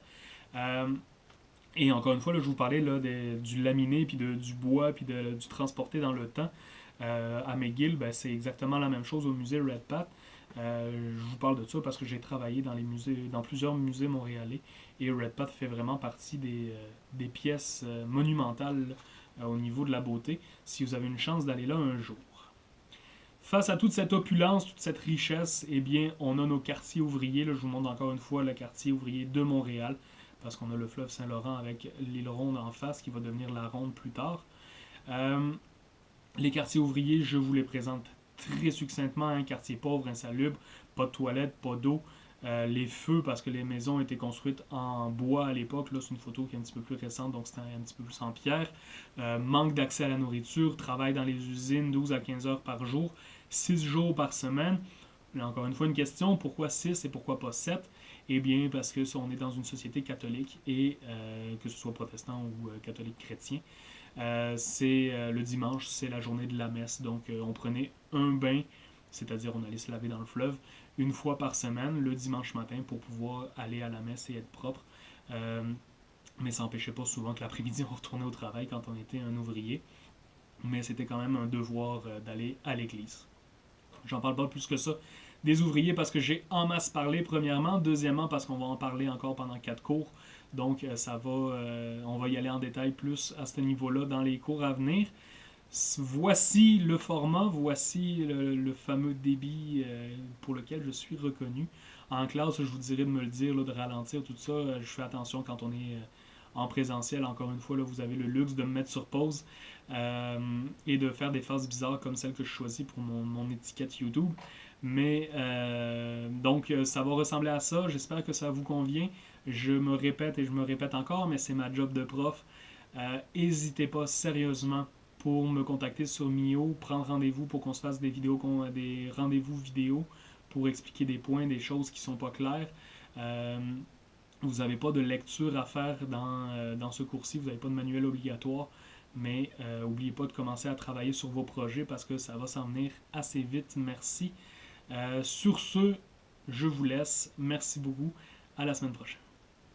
Et encore une fois, là, je vous parlais là, du laminé, puis du bois, puis du transporté dans le temps. À McGill, ben, c'est exactement la même chose au musée Redpath. Je vous parle de ça parce que j'ai travaillé dans plusieurs musées montréalais et Redpath fait vraiment partie des pièces monumentales au niveau de la beauté, si vous avez une chance d'aller là un jour. Face à toute cette opulence, toute cette richesse, eh bien, on a nos quartiers ouvriers. Là, je vous montre encore une fois le quartier ouvrier de Montréal, parce qu'on a le fleuve Saint-Laurent avec l'île Ronde en face, qui va devenir la Ronde plus tard. Les quartiers ouvriers, je vous les présente très succinctement. Un quartier pauvre, insalubre, pas de toilettes, pas d'eau. Les feux, parce que les maisons étaient construites en bois à l'époque. Là, c'est une photo qui est un petit peu plus récente, donc c'était un petit peu plus en pierre. Manque d'accès à la nourriture, travail dans les usines 12 à 15 heures par jour, 6 jours par semaine. Là, encore une fois, une question, pourquoi 6 et pourquoi pas 7? Eh bien, parce que on est dans une société catholique et que ce soit protestant ou catholique chrétien, le dimanche, c'est la journée de la messe. Donc, on prenait un bain, c'est-à-dire on allait se laver dans le fleuve, une fois par semaine, le dimanche matin, pour pouvoir aller à la messe et être propre. Mais ça n'empêchait pas souvent que l'après-midi, on retournait au travail quand on était un ouvrier. Mais c'était quand même un devoir d'aller à l'église. J'en parle pas plus que ça des ouvriers parce que j'ai en masse parlé, premièrement. Deuxièmement, parce qu'on va en parler encore pendant 4 cours. Donc, on va y aller en détail plus à ce niveau-là dans les cours à venir. Voici le format, voici le fameux débit pour lequel je suis reconnu. En classe, je vous dirais de me le dire, là, de ralentir, tout ça. Je fais attention quand on est en présentiel. Encore une fois, là, vous avez le luxe de me mettre sur pause et de faire des phases bizarres comme celle que je choisis pour mon étiquette YouTube. Mais donc, ça va ressembler à ça. J'espère que ça vous convient. Je me répète et je me répète encore, mais c'est ma job de prof. N'hésitez pas sérieusement pour me contacter sur Mio, prendre rendez-vous pour qu'on se fasse des rendez-vous vidéo pour expliquer des points, des choses qui ne sont pas claires. Vous n'avez pas de lecture à faire dans ce cours-ci, vous n'avez pas de manuel obligatoire, mais n'oubliez pas de commencer à travailler sur vos projets parce que ça va s'en venir assez vite. Merci. Sur ce, je vous laisse. Merci beaucoup. À la semaine prochaine.